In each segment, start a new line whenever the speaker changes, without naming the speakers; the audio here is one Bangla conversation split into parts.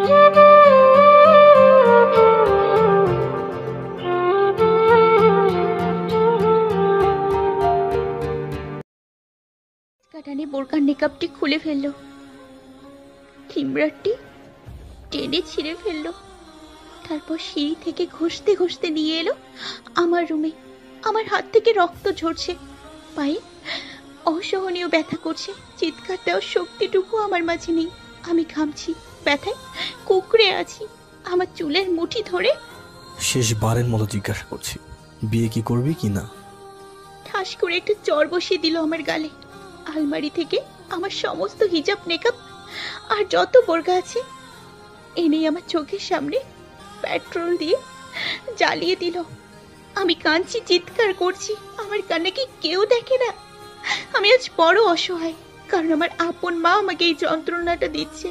কাটানে বোরকার নিকাবটি খুলে ফেললো, লিমরাটটি টেনে ছিঁড়ে ফেললো, তারপর সিঁড়ি থেকে ঘষতে ঘষতে নিয়ে এলো আমার রুমে। আমার হাত থেকে রক্ত ঝরছে, পায়ে অসহনীয় ব্যথা করছে, চিৎকার দেওয়ার শক্তিটুকু আমার মাঝে নেই। আমি ঘামছি, ব্যথায় কুকড়ে আছি। আমার চুলের মুঠি ধরে
শেষবারের মতো জিজ্ঞাসা করছি, বিয়ে কি করবি কি না?
ঠাস করে একটা চর বসিয়ে দিল আমার গালে। আলমারি থেকে আমার সমস্ত হিজাব নেকাব আর যত বোরকা আছে এনেই আমার চোখের সামনে পেট্রোল দিয়ে জ্বালিয়ে দিল। আমি কাঁদছি, চিৎকার করছি, আমার কান্না কি কেউ দেখে না? আমি আজ বড় অসহায়, কারণ আমার আপন মা আমাকে এই যন্ত্রণাটা দিচ্ছে,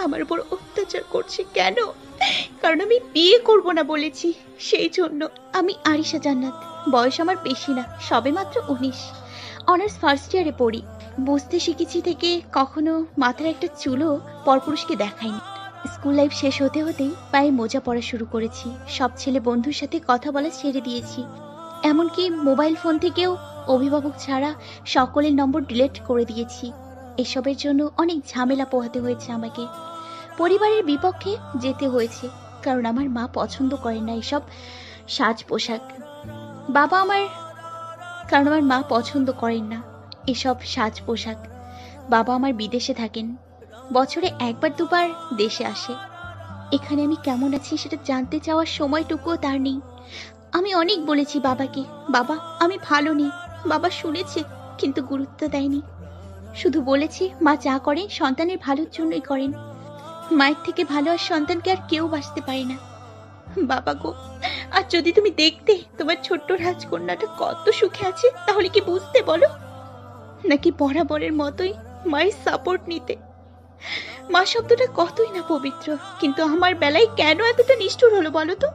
আমার উপর অত্যাচার করছে। কেন? কারণ আমি বিয়ে করব না বলেছি, সেই জন্য। আমি আরিশা জান্নাত, বয়স আমার বেশি না, সবে মাত্র 19, অনার্স ফার্স্ট ইয়ারে পড়ি। বুঝতে শিখেছি থেকে কখনো মাথার একটা চুলও পরপুরুষকে দেখাইনি। স্কুল লাইফ শেষ হতে হতেই পায়ে মোজা পড়া শুরু করেছি, সব ছেলে বন্ধুর সাথে কথা বলা ছেড়ে দিয়েছি, এমনকি মোবাইল ফোন থেকেও অভিভাবক ছাড়া সকলের নম্বর ডিলিট করে দিয়েছি। এসবের জন্য অনেক ঝামেলা পোহাতে হয়েছে আমাকে, পরিবারের বিপক্ষে যেতে হয়েছে, কারণ আমার মা পছন্দ করেন না এসব সাজ পোশাক। কারণ আমার মা পছন্দ করেন না এসব সাজ পোশাক। বাবা আমার বিদেশে থাকেন, বছরে একবার দুবার দেশে আসে। এখানে আমি কেমন আছি সেটা জানতে চাওয়ার সময়টুকুও তার নেই। আমি অনেক বলেছি বাবাকে, বাবা আমি ভালো নেই। বাবা শুনেছে, কিন্তু গুরুত্ব দেয়নি। শুধু বলেছি মা যা করেন সন্তানের ভালোর জন্যই করেন, মায়ের থেকে ভালো আর সন্তানকে আর কেউ বাঁচতে পারে না। বাবা গো, আর যদি তুমি দেখতে তোমার ছোট্ট রাজকন্যাটা কত সুখে আছে, তাহলে কি বুঝতে বলো? নাকি বরাবরের মতোই মায়ের সাপোর্ট নিতে? মা শব্দটা কতই না পবিত্র, কিন্তু আমার বেলায় কেন এতটা নিষ্ঠুর হলো বলো তো?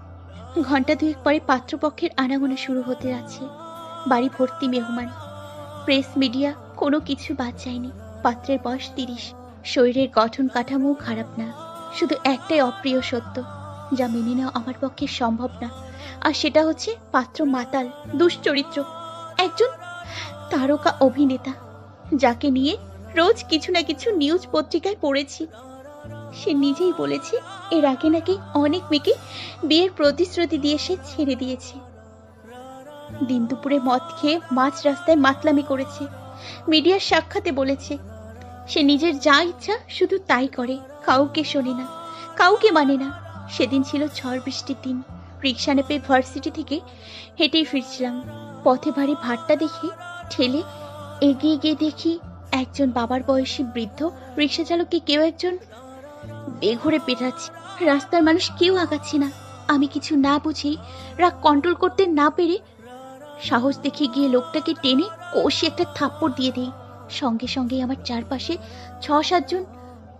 ঘন্টা দুয়েক পরে পাত্রপক্ষের আনাগোনা শুরু হতে যাচ্ছে। বাড়ি ভর্তি মেহমান, প্রেস মিডিয়া, কোনো কিছু বাদ যায়নি। পাত্রের বয়স 30, শরীরের গঠন কাঠামো খারাপ না, শুধু একটাই অপ্রিয় সত্য যা মেনে নেওয়া আমার পক্ষে সম্ভব না, আর সেটা হচ্ছে পাত্র মাতাল, দুশ্চরিত্র, একজন তারকা অভিনেতা, যাকে নিয়ে রোজ কিছু না কিছু নিউজ পত্রিকায় পড়েছি। সে নিজেই বলেছে এর আগে নাকি অনেক মেয়েকে বিয়ের প্রতিশ্রুতি দিয়ে সে ছেড়ে দিয়েছে। দিন দুপুরে মদ খেয়ে মাঝ রাস্তায় মাতলামি করেছে, মিডিয়ার সাক্ষাতে বলেছে সে নিজের যা ইচ্ছা শুধু তাই করে, কাউকে শোনে না, কাউকে মানে না। সেদিন ছিল ঝড় বৃষ্টির দিন, রিক্সা নেপে ভার্সিটি থেকে হেঁটেই ফিরছিলাম। পথে ভারী ভাট্টা দেখে ঠেলে এগিয়ে গিয়ে দেখি একজন বাবার বয়সী বৃদ্ধ রিক্সা চালককে কেউ একজন বেঘরে পেটাচ্ছে। রাস্তার মানুষ কেউ আগাচ্ছে না। আমি কিছু না বুঝেই, রাগ কন্ট্রোল করতে না পেরে সাহস দেখে গিয়ে লোকটাকে টেনে কষে একটা থাপ্পড় দিয়ে দেই। সঙ্গে সঙ্গে আমার চারপাশে 6-7 জন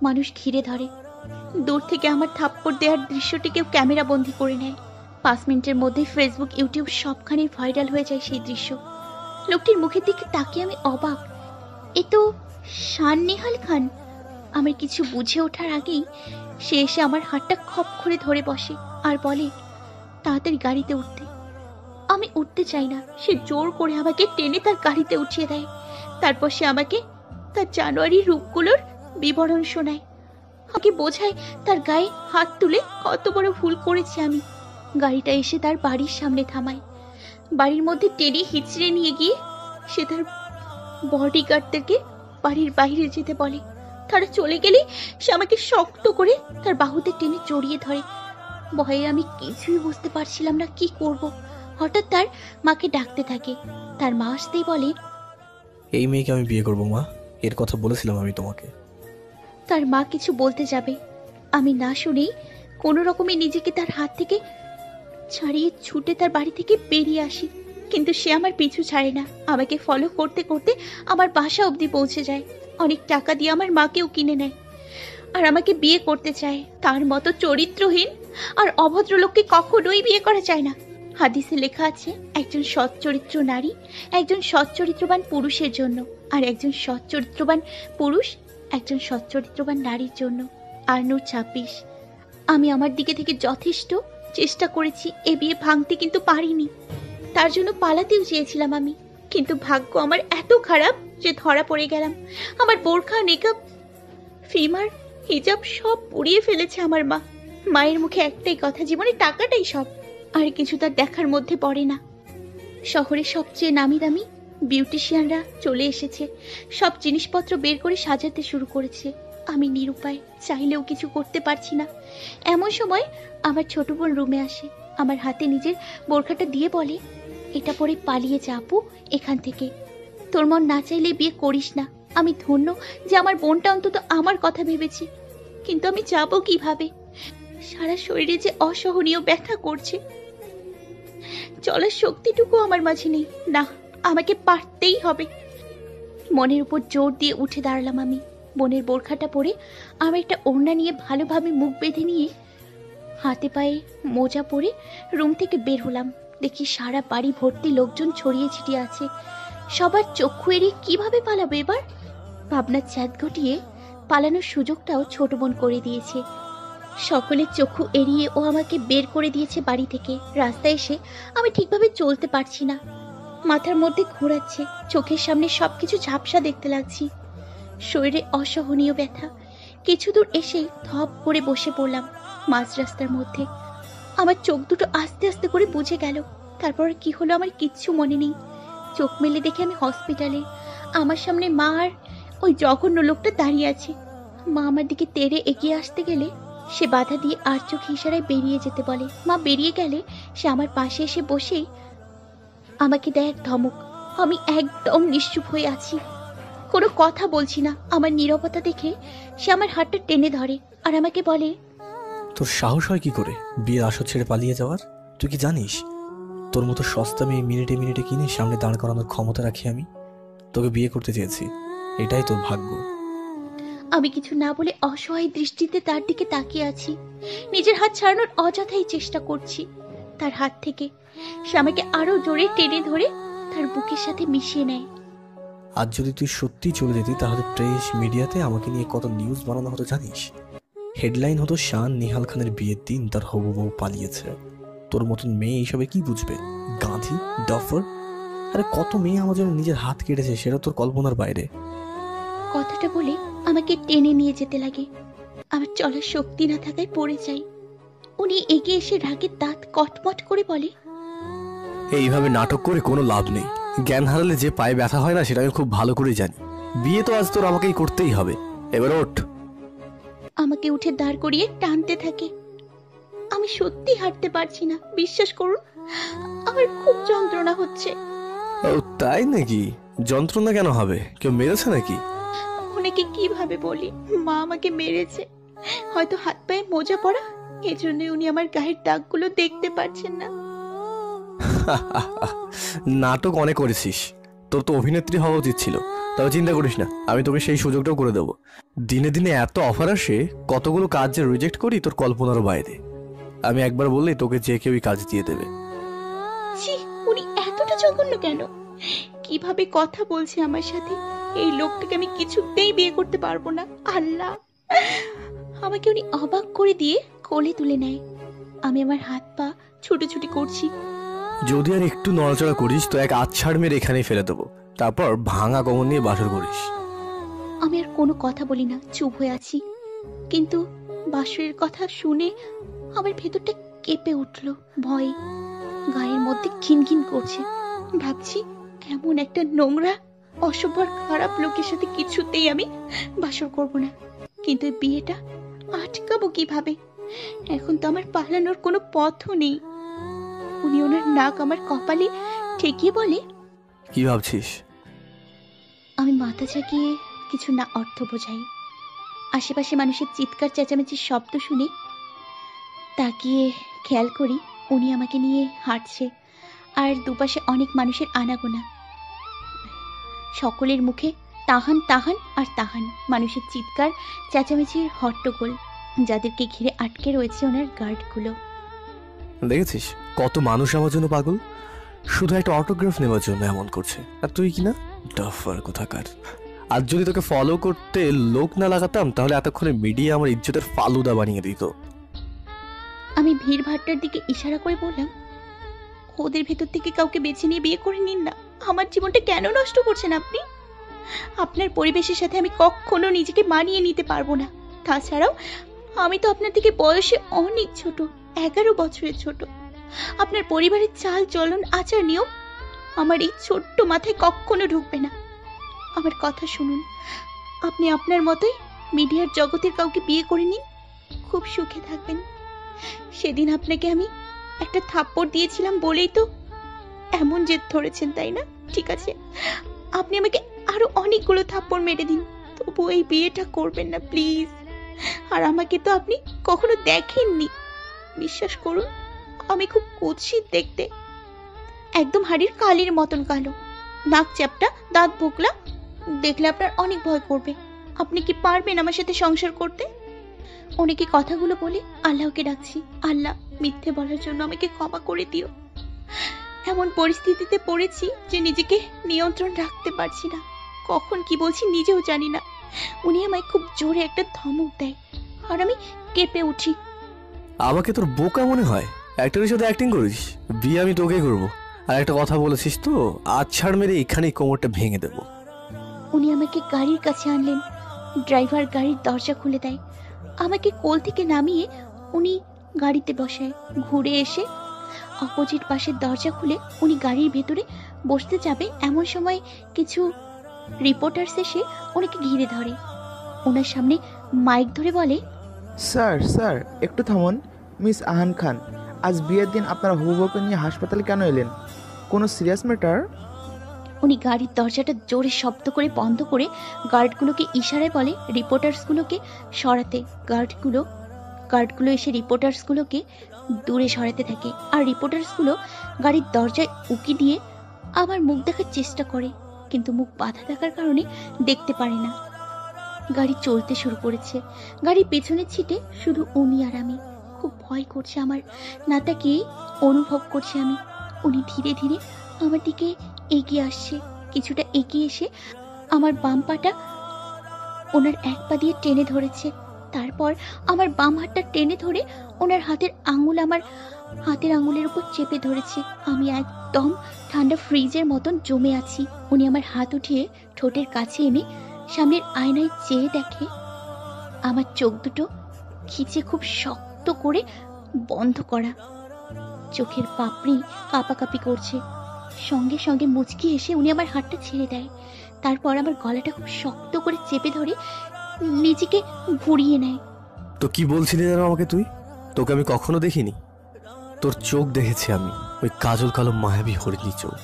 মানুষ ঘিরে ধরে। দূর থেকে আমার থাপ্পড় দেওয়ার দৃশ্যটি কেউ ক্যামেরা বন্দি করে নেয়। 5 মিনিটের মধ্যে ফেসবুক, ইউটিউব সবখানে ভাইরাল হয়ে যায় সেই দৃশ্য। লোকটির মুখের দিকে তাকিয়ে আমি অবাক, এ তো শান নেহাল খান। আমার কিছু বুঝে ওঠার আগেই সে এসে আমার হাতটা খপ করে ধরে বসে আর বলে তাড়াতাড়ি গাড়িতে উঠতে। আমি উঠতে চাই না, সে জোর করে আমাকে টেনে তার গাড়িতে উঠিয়ে দেয়। তারপর সে আমাকে তার জানোয়ারি রূপগুলোর বিবরণ শোনায়, আমাকে বোঝায় তার গায়ে হাত তুলে কত বড় ভুল করেছি আমি। গাড়িটা এসে তার বাড়ির সামনে থামায়। বাড়ির মধ্যে টেনে হিচড়ে নিয়ে গিয়ে সে তার বডিগার্ডদেরকে বাড়ির বাইরে যেতে বলে। তারা চলে গেলে সে আমাকে শক্ত করে তার বাহুতে টেনে জড়িয়ে ধরে। ভয়ে আমি কিছুই বুঝতে পারছিলাম না কি করব। হঠাৎ তার মাকে ডাকতে থাকে। তার মা আসতেই বলে,
এই মেয়েকে আমি বিয়ে করবো মা, এর কথা বলেছিলাম আমি তোমাকে।
তার মা কিছু বলতে যাবে, আমি না শুনেই কোনো রকমে নিজেকে তার হাত থেকে ছাড়িয়ে ছুটে তার বাড়ি থেকে বেরিয়ে আসি। কিন্তু সে আমার পিছু ছাড়ে না, আমাকে ফলো করতে করতে আমার বাসা অবধি পৌঁছে যায়। অনেক টাকা দিয়ে আমার মাকেও কিনে নেয় আর আমাকে বিয়ে করতে চায়। তার মতো চরিত্রহীন আর অভদ্র লোককে কখনোই বিয়ে করা যায় না। হাদিসে লেখা আছে, একজন সৎ চরিত্র নারী একজন সৎ চরিত্রবান পুরুষের জন্য, আর একজন সৎ চরিত্রবান পুরুষ একজন সৎ চরিত্রবান নারীর জন্য। আর নূর 26। আমি আমার দিকে থেকে যথেষ্ট চেষ্টা করেছি এ বিয়ে ভাঙতে, কিন্তু পারিনি। তার জন্য পালাতেও চেয়েছিলাম আমি, কিন্তু ভাগ্য আমার এত খারাপ যে ধরা পড়ে গেলাম। আমার বোরখা, নেকাব, ফিমার, হিজাব সব পুড়িয়ে ফেলেছে আমার মা। মায়ের মুখে একটাই কথা, জীবনে টাকাটাই সব, আর কিছু তার দেখার মধ্যে পড়ে না। শহরে সবচেয়ে নামি দামি বিউটিশিয়ানরা চলে এসেছে, সব জিনিসপত্র বের করে সাজাতে শুরু করেছে। আমি নিরুপায়, চাইলেও কিছু করতে পারছি না। এমন সময় আমার ছোট বোন রুমে আসে, আমার হাতে নিজের বোরখাটা দিয়ে বলে, এটা পরে পালিয়ে যা আপু এখান থেকে। তোর মন না চাইলে বিয়ে করিস না। আমি ধন্য যে আমার বোনটা অন্তত আমার কথা ভেবেছে, কিন্তু আমি যাবো কিভাবে? সারা শরীরে যে অসহনীয় ব্যথা করছে, চলার শক্তিটুকু আমার মাঝে নেই। না, আমাকে পারতেই হবে। মনের উপর জোর দিয়ে উঠে দাঁড়ালাম আমি। বোনের বোরখাটা পরে আমি একটা ওড়না নিয়ে ভালোভাবে মুখ বেঁধে নিয়ে হাতে পায়ে মোজা পরে রুম থেকে বের হলাম। দেখি সারা বাড়ি ভর্তি লোকজন ছড়িয়ে ছিটিয়ে আছে। সবার চক্ষু এড়িয়ে কিভাবে পালাবো এবার? ভাবনার চ্যাদ ঘটিয়ে পালানোর সুযোগটাও ছোট বোন করে দিয়েছে। সকলের চক্ষু এড়িয়ে ও আমাকে বের করে দিয়েছে বাড়ি থেকে। রাস্তায় এসে আমি ঠিকভাবে চলতে পারছি না, মাথার মধ্যে ঘোরাচ্ছে, চোখের সামনে সবকিছু ঝাপসা দেখতে লাগছি, শরীরে অসহনীয় ব্যথা। কিছু দূর এসে ধপ করে বসে পড়লাম মাঝ রাস্তার মধ্যে। আমার চোখ দুটো আস্তে আস্তে করে বুঝে গেল। তারপর কি হলো আমার কিচ্ছু মনে নেই। চোখ মেলে দেখে আমি হসপিটালে। আমার সামনে মা আর ওই জঘন্য লোকটা দাঁড়িয়ে আছে। মা আমার দিকে তেড়ে এগিয়ে আসতে গেলে সে বাধা দিয়ে আর চোখ ইশারায় বেরিয়ে যেতে বলে। মা বেরিয়ে গেলে সে আমার পাশে এসে বসেই আমাকে দেয় এক ধমক। আমি একদম নিশ্চুপ হয়ে আছি, কোনো কথা বলছি না। আমার নীরবতা দেখে সে আমার হাতটা টেনে ধরে আর আমাকে বলে,
তোর সাহস হয় কি করে বিয়ের আসর ছেড়ে পালিয়ে যাওয়ার? তুই কি জানিস তোর মতো সস্তা মেয়ে মিনিটে মিনিটে কিনে সামনে দাঁড় করানোর ক্ষমতা রাখি আমি? তোকে বিয়ে করতে চেয়েছি, এটাই তোর ভাগ্য।
আমি কিছু না বলে অসহায় দৃষ্টিতে তার দিকে তাকিয়ে আছি। নিজের হাত ছাড়ানোর অযথাই চেষ্টা করছি তার হাত থেকে। সে আমাকে আরো জোরে টেনে ধরে তার বুকের সাথে মিশিয়ে নেয়।
আজ যদি তুই সত্যি চলে যেতি তাহলে প্রেস মিডিয়াতে আমাকে নিয়ে কত নিউজ বানানো হতো জানিস? হেডলাইন হতো, শান নিহাল খানের বিয়ের দিন তার হবু বউ পালিয়েছে। তোর মতন মেয়ে এইসবে কি বুঝবে? গাঁধী, ডফার। আরে কত মেয়ে আমার জন্য নিজের হাত কেটেছে, সেটা তোর কল্পনার বাইরে।
কথাটা বলে আমাকে টেনে নিয়ে যেতে লাগে। আমার চলার শক্তি না থাকায় পড়ে যাই। উনি এগিয়ে এসে রাগের দাঁত কটমট করে বলে,
এইভাবে নাটক করে কোনো লাভ নেই। জ্ঞান হারালে যে পায়ে ব্যথা হয় না সেটা আমি খুব ভালো করে জানি। বিয়ে তো আজ তোর আমাকেই করতেই হবে, এবার ওঠ।
আমাকে উঠে দাঁড় করিয়ে টানতে থাকে। আমি সত্যি হাঁটতে পারছি না, বিশ্বাস করুন। আমার খুব যন্ত্রণা হচ্ছে।
ও তাই নাকি? যন্ত্রণা কেন হবে? কেউ মেরেছে নাকি?
ওনাকে কিভাবে বলি? মা আমাকে মেরেছে, হয়তো হাত পায়ে মোজা পড়া, এজন্য উনি আমার গায়ের দাগগুলো দেখতে পাচ্ছেন না।
নাটক অনেক করেছিস, তোর তো অভিনেত্রী হওয়া উচিত ছিল। তবে চিন্তা করিস না, আমি তোকে সেই সুযোগটাও করে দেবো। দিনে দিনে এত অফার আসে, কতগুলো কাজ যে রিজেক্ট করি তোর কল্পনারও বাইরে। আমি একবার বললেই তোকে যে কেউই কাজ দিয়ে দেবে।
ছি, উনি এতটা জঘন্য কেন? কিভাবে কথা বলছে আমার সাথে? এই লোকটাকে আমি কিছুতেই বিয়ে করতে পারবো না। আল্লাহ! আমাকে উনি অবাক করে দিয়ে কোলে তুলে নেয়। আমি আমার হাত পা ছুটোছুটি করছি।
যদি আর একটু নড়াচড়া করিস তো এক আছাড় মেরে এখানেই ফেলে দেবো, তারপর ভাঙা কোমর নিয়ে বাসর করিস।
আমি আর কোনো কথা বলি না, চুপ হয়ে আছি। কিন্তু বাসরের কথা শুনে আমার ভেতরটা কেঁপে উঠল ভয়ে। গায়ের মধ্যে ঘিনঘিন করছে। ভাবছি এমন একটা নোংরা, অসভ্য আর খারাপ লোকের সাথে কিছুতেই আমি বাসর করব না। কিন্তু এই বিয়েটা আটকাবো কিভাবে? এখন তো আমার পালানোর কোনো পথও নেই। উনি ওনার নাক আমার কপালে ঠেকিয়ে বলে,
কি ভাবছিস?
আমি মাথা ঝাঁকিয়ে কিছু না অর্থ বোঝাই। আশেপাশে মানুষের চিৎকার চেঁচামেচির শব্দ শুনে তাকিয়ে খেয়াল করি উনি আমাকে নিয়ে হাঁটছে, আর দুপাশে অনেক মানুষের আনাগোনা। সকলের মুখে তাহান তাহান আর তাহান, মানুষের চিৎকার চেঁচামেচির হট্টগোল, যাদেরকে ঘিরে আটকে রয়েছে ওনার গার্ডগুলো।
দেখেছিস কত মানুষ আমার জন্য পাগল, শুধু একটা অটোগ্রাফ নেওয়ার জন্য এমন করছে। আর তুই কিনা ডাফার কোথাকার। আজ যদি তোকে ফলো করতে লোক না লাগাতাম তাহলে এতক্ষণে মিডিয়া আমার ইজ্জতের ফালুদা বানিয়ে দিত।
আমি ভিড় ভাট্টার দিকে ইশারা করে বললাম, ওদের ভেতর থেকে কাউকে বেছে নিয়ে বিয়ে করে নিন না। আমার জীবনটা কেন নষ্ট করছেন আপনি? আপনার পরিবেশের সাথে আমি কখনো নিজেকে মানিয়ে নিতে পারবো না। তাছাড়াও আমি তো আপনার থেকে বয়সে অনেক ছোট, 11 বছরের ছোট। আপনার পরিবারের চাল চলন আচার নিয়ম আমার এই ছোট্ট মাথায় কখনো ঢুকবে না। আমার কথা শুনুন, আপনি আপনার মতোই মিডিয়ার জগতের কাউকে বিয়ে করে নিন, খুব সুখে থাকবেন। সেদিন আপনাকে আমি একটা থাপ্পড় দিয়েছিলাম বলেই তো এমন জেদ ধরেছেন, তাই না? ঠিক আছে, আপনি আমাকে আরো অনেকগুলো থাপ্পড় মেরে দিন, তবু এই বিয়েটা করবেন না প্লিজ। আর আমাকে তো আপনি কখনো দেখেননি, বিশ্বাস করুন আমি খুব কুৎসিত দেখতে, একদম হাড়ির কালির মতন কালো, নাক চ্যাপটা, দাঁত বোকলা, দেখলে আপনার অনেক ভয় করবে। আপনি কি পারবেন আমার সাথে সংসার করতে? অনেকে কথাগুলো বলে আল্লাহকে ডাকছি, আল্লাহ মিথ্যে বলার জন্য আমাকে ক্ষমা করে দিও। এমন পরিস্থিতিতে পড়েছি যে নিজেকে নিয়ন্ত্রণ রাখতে পারছি না, কখন কি বলছি নিজেও জানি না। উনি আমায় খুব জোরে একটা ধমক দেয় আর আমি কেঁপে উঠি।
আমাকে তোর বোকা মনে হয়? অ্যাক্টরের সাথে অ্যাক্টিং করিস? বিয়ে আমি তোকেই করবো। আর একটা কথা বলেছিস তো, আজ ছাড় মেরে এখানেই কোমরটা ভেঙে দেবো।
উনি আমাকে গাড়ির কাছে আনলেন, ড্রাইভার গাড়ির দরজা খুলে দেয়, আমাকে কোল থেকে নামিয়ে উনি গাড়িতে বসায়। ঘুরে এসে অপোজিট পাশের দরজা খুলে উনি গাড়ির ভেতরে বসতে যাবে, এমন সময় কিছু রিপোর্টার্স এসে ওনাকে ঘিরে ধরে। ওনার সামনে মাইক ধরে বলে,
স্যার স্যার একটু থামুন। মিস আহান খান, আজ বিয়ের দিন আপনার হবু বউকে নিয়ে হাসপাতালে কেন এলেন? কোনো সিরিয়াস ম্যাটার?
উনি গাড়ির দরজাটা জোরে শব্দ করে বন্ধ করে গার্ডগুলোকে ইশারায় বলে রিপোর্টার্সগুলোকে সরাতে। গার্ডগুলো এসে রিপোর্টার্সগুলোকে দূরে সরাতে থাকে, আর রিপোর্টার্সগুলো গাড়ির দরজায় উকি দিয়ে আমার মুখ দেখার চেষ্টা করে, কিন্তু মুখ বাধা থাকার কারণে দেখতে পারে না। গাড়ি চলতে শুরু করেছে, গাড়ির পেছনের ছিটে শুধু উনি আর আমি। খুব ভয় করছে আমার, না তাকিয়ে অনুভব করছি আমি। উনি ধীরে ধীরে আমার দিকে এগিয়ে আসছে, কিছুটা এগিয়ে এসে আমার বাম পাটা ওনার এক পা দিয়ে টেনে ধরেছে, তারপর আমার বাম হাতটা টেনে ধরে ওনার হাতের আঙুল আমার হাতের আঙুলের উপর চেপে ধরেছে। আমি একদম ঠান্ডা ফ্রিজের মতন জমে আছি। উনি আমার হাত উঠিয়ে ঠোঁটের কাছে এনে সামনের আয়নায় চেয়ে দেখে আমার চোখ দুটো খিচে খুব শক্ত করে বন্ধ করা, চোখের পাপড়ি কাঁপাকাঁপি করছে। সঙ্গে সঙ্গে মুচকি এসে উনি আমার হাতটা ছেড়ে দেয়, তারপর আমার গলাটা খুব শক্ত করে চেপে ধরে নিজেকে ঘুরিয়ে নেয়।
তো কি বলছিলি যেন আমাকে তুই? তোকে আমি কখনো দেখিনি। তোর চোখ দেখেছি আমি, ওই কাজল কালো মায়াবী হরিণী চোখ।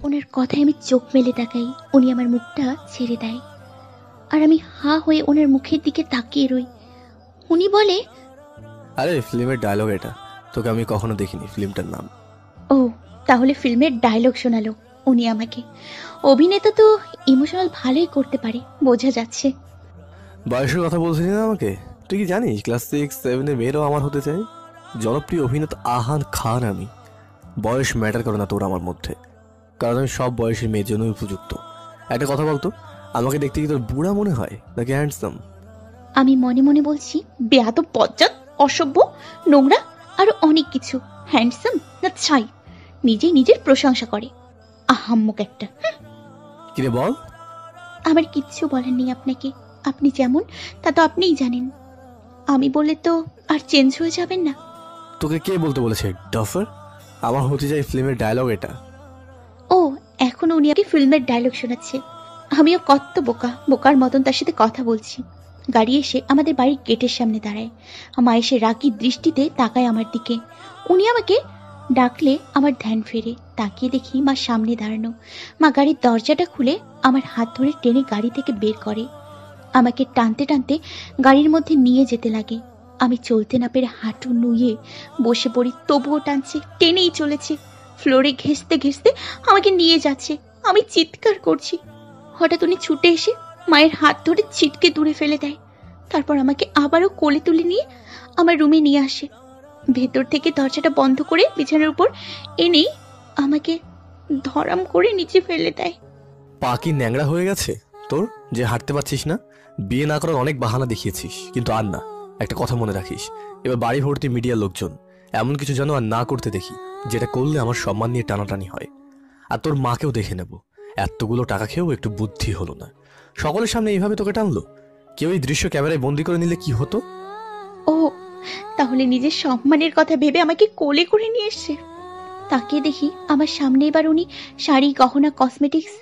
ওনার কথায় আমি চোখ মেলে তাকাই, উনি আমার মুখটা ছেড়ে দেয় আর আমি হা হয়ে ওনার মুখের দিকে তাকিয়ে রই। উনি বলে,
আরে ফিল্মের ডায়লগ এটা, তোকে আমি কখনো দেখিনি। ফিল্মটার নাম?
ও তাহলে ফিল্মের ডায়লগ শোনালো উনি আমাকে। অভিনেতা তো ইমোশনাল ভালোই করতে পারে, বোঝা যাচ্ছে।
বয়সের কথা বলছিলি না আমাকে? তুই কি জানিস ক্লাস 6-7 মেয়েরাও আমার হতে চায়? জনপ্রিয় অভিনেতা আহান খান আমি। বয়স ম্যাটার করে না তোর আমার মধ্যে, কারণ আমি সব বয়সের মেয়ের জন্য উপযুক্ত। একটা কথা বলতো, আমাকে দেখতে কি তোর বুড়া মনে হয় নাকি হ্যান্ডসাম?
আমি মনে মনে বলছি, বেয়াদব, বজ্জাত, অসভ্য, নোংরা, আরো অনেক কিছু। হ্যান্ডসাম না ছাই, নিজেই নিজের প্রশংসা করে, আহাম্মক একটা।
কিরে বল।
আমার কিচ্ছু বলার নেই আপনাকে, আপনি যেমন তা তো আপনিই জানেন। আমি বললে তো আর চেঞ্জ হয়ে যাবেন না।
তোকে কে বলতে বলেছে ডফার? আমার হতে চাই ফিল্মের ডায়লগ এটা।
ও এখন উনি আমাকে ফিল্মের ডায়লগ শোনাচ্ছে, আমিও কত বোকা, বোকার মতন তার সাথে কথা বলছি। গাড়ি এসে আমাদের বাড়ির গেটের সামনে দাঁড়ায়। মা এসে রাগী দৃষ্টিতে তাকায় আমার দিকে। উনি আমাকে ডাকলে আমার ধ্যান ফেরে, তাকিয়ে দেখি মা সামনে দাঁড়ানো। মা গাড়ির দরজাটা খুলে আমার হাত ধরে টেনে গাড়ি থেকে বের করে, আমাকে টানতে টানতে গাড়ির মধ্যে নিয়ে যেতে লাগে। আমি চলতে না পেরে হাঁটু নুয়ে বসে পড়ি, তবুও টানছে, টেনেই চলেছে। ফ্লোরে ঘেঁষতে ঘেঁষতে আমাকে নিয়ে যাচ্ছে, আমি চিৎকার করছি। হঠাৎ উনি ছুটে এসে মায়ের হাত ধরে ছিটকে দূরে ফেলে দেয়, তারপর আমাকে আবারও কোলে তুলে নিয়ে আমার রুমে নিয়ে আসে। ভেতর থেকে দরজাটা বন্ধ করে বিছানার উপর এনেই আমাকে ধরাম করে নিচে ফেলে দেয়।
পা কি ন্যাংরা হয়ে গেছে তোর যে হাঁটতে পারছিস না? বিয়ে না করার অনেক বাহানা দেখিয়েছিস, কিন্তু আর না, একটা কথা মনে রাখিস, এবার বাড়ি ভর্তি মিডিয়ার লোকজন, এমন কিছু যেন আর না করতে দেখি যেটা করলে আমার সম্মান নিয়ে টানাটানি হয়। আর তোর মাকেও দেখে নেব, এতগুলো টাকা খেয়েও একটু বুদ্ধি হলো না, সকলের সামনে এইভাবে তোকে টানলো। কেউ এই দৃশ্য ক্যামেরায় বন্দি করে নিলে কি হতো?
ও, তাহলে নিজের সম্মানের কথা ভেবে আমাকে কোলে করে নিয়ে এসছে। তাকিয়ে দেখি আমার সামনে এবার উনি শাড়ি, গহনা, কসমেটিক্স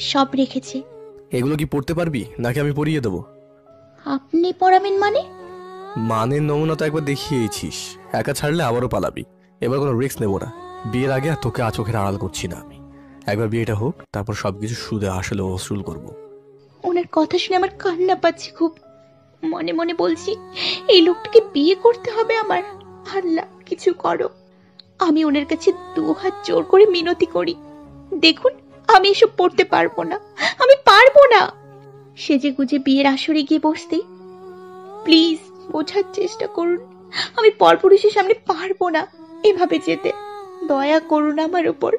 সব রেখেছে।
এগুলো কি পড়তে পারবি নাকি আমি পরিয়ে দেবো?
আপনি পড়াবেন মানে?
মানের নমুনা তো একবার দেখিয়েছিস, একা ছাড়লে আবারও পালাবি। এবার কোনো রিস্ক নেবো না, বিয়ের আগে আর তোকে চোখের আড়াল করছি না আমি। একবার বিয়েটা হোক, তারপর সবকিছু সুদে আসলে ওসুল করবো।
ওনার কথা শুনে আমার কান্না পাচ্ছে খুব। মনে মনে বলছি, এই লোকটাকে বিয়ে করতে হবে আমার। আল্লাহ কিছু করো। আমি ওনার কাছে 2 হাত জোর করে মিনতি করি, দেখুন আমি এসব পড়তে পারবো না, আমি পারবো না। সেজে গুজে বিয়ের আসরে গিয়ে বসতে, প্লিজ বোঝার চেষ্টা করুন, আমি পরপুরুষের সামনে পারবো না এভাবে যেতে। দয়া করুন আমার উপর,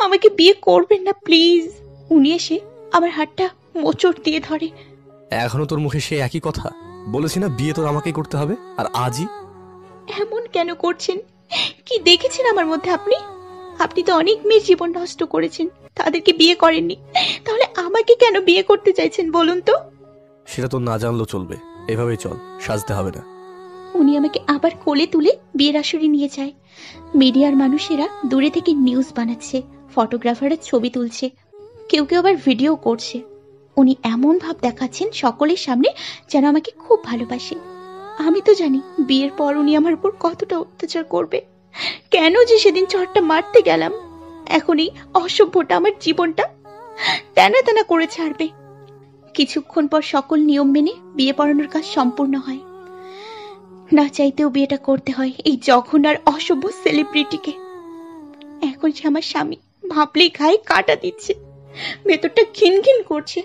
আমাকে বিয়ে করবেন না প্লিজ। উনি এসে আমার হাতটা মোচড় দিয়ে ধরে।
এখনো তোর মুখে সে একই কথা? বলেছি না বিয়ে তোর আমাকেই করতে হবে, আর আজই?
এমন কেন করছেন? কি দেখেছেন আমার মধ্যে আপনি? আপনি তো অনেক মেয়ের জীবন নষ্ট করেছেন, তাদেরকে বিয়ে করেননি, তাহলে আমাকে কেন বিয়ে করতে চাইছেন বলুন তো?
সেটা তোর না জানলেও চলবে, এভাবেই চল, সাজতে হবে না।
উনি আমাকে আবার কোলে তুলে বিয়ের আসরে নিয়ে যায়। মিডিয়ার মানুষেরা দূরে থেকে নিউজ বানাচ্ছে, ফটোগ্রাফাররা ছবি তুলছে, কেউ কেউ আবার ভিডিও করছে। উনি এমন ভাব দেখাচ্ছেন সকলের সামনে যেন আমাকে খুব ভালোবাসে। আমি তো জানি বিয়ের পর উনি আমার উপর কতটা অত্যাচার করবে। কেন যে সেদিন চড়টা মারতে গেলাম, এখন এই অসভ্যটা আমার জীবনটা টানা টানা করে ছাড়বে। কিছুক্ষণ পর সকল নিয়ম মেনে বিয়ে পড়ানোর কাজ সম্পূর্ণ হয়। না চাইতেও বিয়েটা করতে হয় এই জঘন্য আর অসভ্য সেলিব্রিটিকে। এখন সে আমার স্বামী, ভাবলেই গায়ে কাটা দিচ্ছে, ভেতরটা ঘিন ঘিন করছে।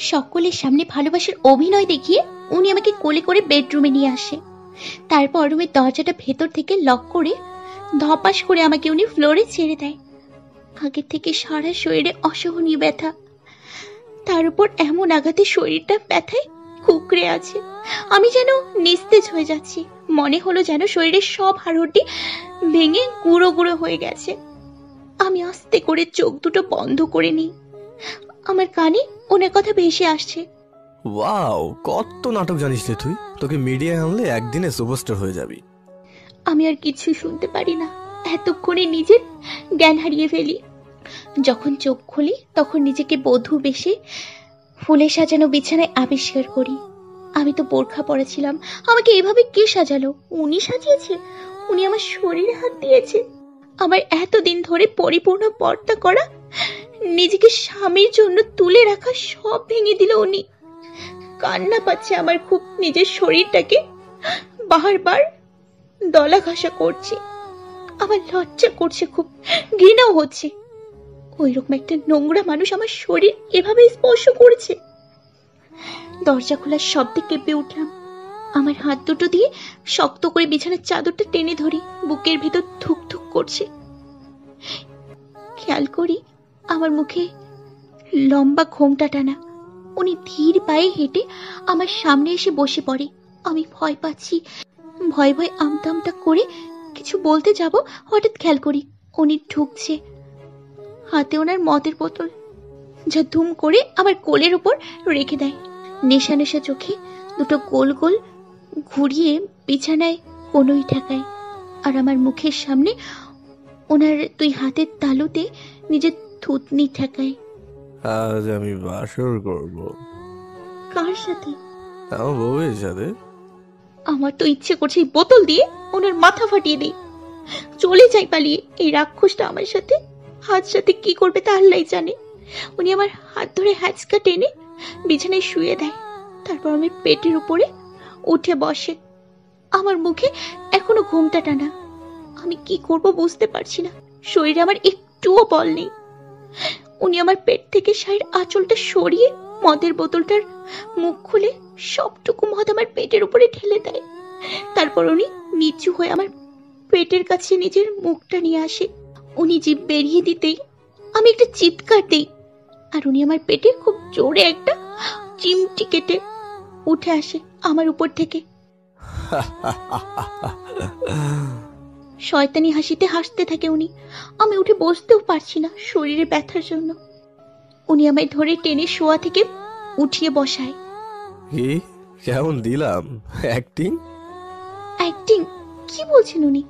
সকলের সামনে ভালোবাসার অভিনয় দেখিয়ে উনি আমাকে কোলে করে বেডরুমে নিয়ে আসে। তারপর রুমের দরজাটা ভেতর থেকে লক করে ধপাস করে আমাকে উনি ফ্লোরে ছেড়ে দেয়। আগের থেকে সারা শরীরে অসহনীয় ব্যথা, তার উপর এমন আঘাতে শরীরটা ব্যথায় কুকড়ে আছে। আমি যেন নিস্তেজ হয়ে যাচ্ছি, মনে হলো যেন শরীরের সব হাড়টি ভেঙে গুঁড়ো গুঁড়ো হয়ে গেছে। আমি আস্তে করে চোখ দুটো বন্ধ করে নিই। আমার কানে ওনার কথা ভেসে আসছে।
ওয়াও, কত নাটক জানিস রে তুই! তোকে মিডিয়ায় আনলে একদিনে সুপারস্টার হয়ে যাবি।
আমি আর কিছু শুনতে পারি না, এতক্ষণে নিজের জ্ঞান হারিয়ে ফেলি। যখন চোখ খুলি তখন নিজেকে বধূ বেশে ফুলে সাজানো বিছানায় আবিষ্কার করি। আমি তো বোরখা পরেছিলাম, আমাকে এভাবে কে সাজালো? উনি সাজিয়েছে, উনি আমার শরীরে হাত দিয়েছে। আমার এতদিন ধরে পরিপূর্ণ পর্দা করা, নিজেকে স্বামীর জন্য তুলে রাখা সব ভেঙে দিল উনি। কান্না পাচ্ছে আমার খুব, নিজের শরীরটাকে বারবার দলা ঘষা করছি। আমার লজ্জা করছে খুব, ঘৃণাও হচ্ছে। ওইরকম একটা নোংরা মানুষ আমার শরীর এভাবে স্পর্শ করেছে। দরজা খোলার শব্দে কেঁপে উঠলাম। আমার হাত দুটো দিয়ে শক্ত করে বিছানার চাদরটা টেনে ধরি, বুকের ভেতর ধুক ধুক করছে। খেয়াল করি আমার মুখে লম্বা ঘোমটা টানা। উনি ধীর পায়ে হেঁটে আমার সামনে এসে বসে পড়ে। আমি ভয় পাচ্ছি, ভয় ভয় আমতা আমতা করে কিছু বলতে যাব, হঠাৎ খেয়াল করি উনি ঢুকছে, হাতে ওনার মদের বোতল, যা ধুম করে আমার কোলের উপর রেখে দেয়। নেশা নেশা চোখে দুটো গোল গোল ঘুরিয়ে বিছানায় কোনোই ঠেকায়, আর আমার মুখের সামনে ওনার 2 হাতের তালুতে নিজের থুতনি ঠেকায়।
আজ আমি বাসর করব।
কার সাথে?
আমার বউয়ের সাথে।
আমার তো ইচ্ছে করছে এই বোতল দিয়ে ওনার মাথা ফাটিয়ে দিই, চলে যাই পালিয়ে। এই রাক্ষসটা আমার সাথে হাত সাথে কি করবে তা আল্লাহই জানে। উনি আমার হাত ধরে হ্যাচকা টেনে বিছানায় শুয়ে দেয়, তারপর আমার পেটের উপরে উঠে বসে। আমার মুখে এখনো ঘুমটা টানা। আমি কি করব বুঝতে পারছি না, শরীরে আমার একটুও বল নেই। উনি আমার পেট থেকে শাড়ির আঁচলটা সরিয়ে মদের বোতলটার মুখ খুলে সবটুকু মদ আমার পেটের উপরে ঢেলে দেয়। তারপর উনি নিচু হয়ে আমার পেটের কাছে নিজের মুখটা নিয়ে আসে। উনি জিভ বেরিয়ে দিতেই আমি একটা চিৎকার দিই, আর উনি আমার পেটে খুব জোরে একটা চিমটি কেটে উঠে আসে আমার উপর থেকে। শয়তানি হাসিতে হাসতে থাকে উনি। আমি উঠে বসতেও পারছি না শরীরে ব্যথার জন্য। উনি আমায় ধরে টেনে শোয়া থেকে উঠিয়ে বসায়।
কি কেমন দিলাম অ্যাক্টিং?
অ্যাক্টিং? কি বলছেন উনি?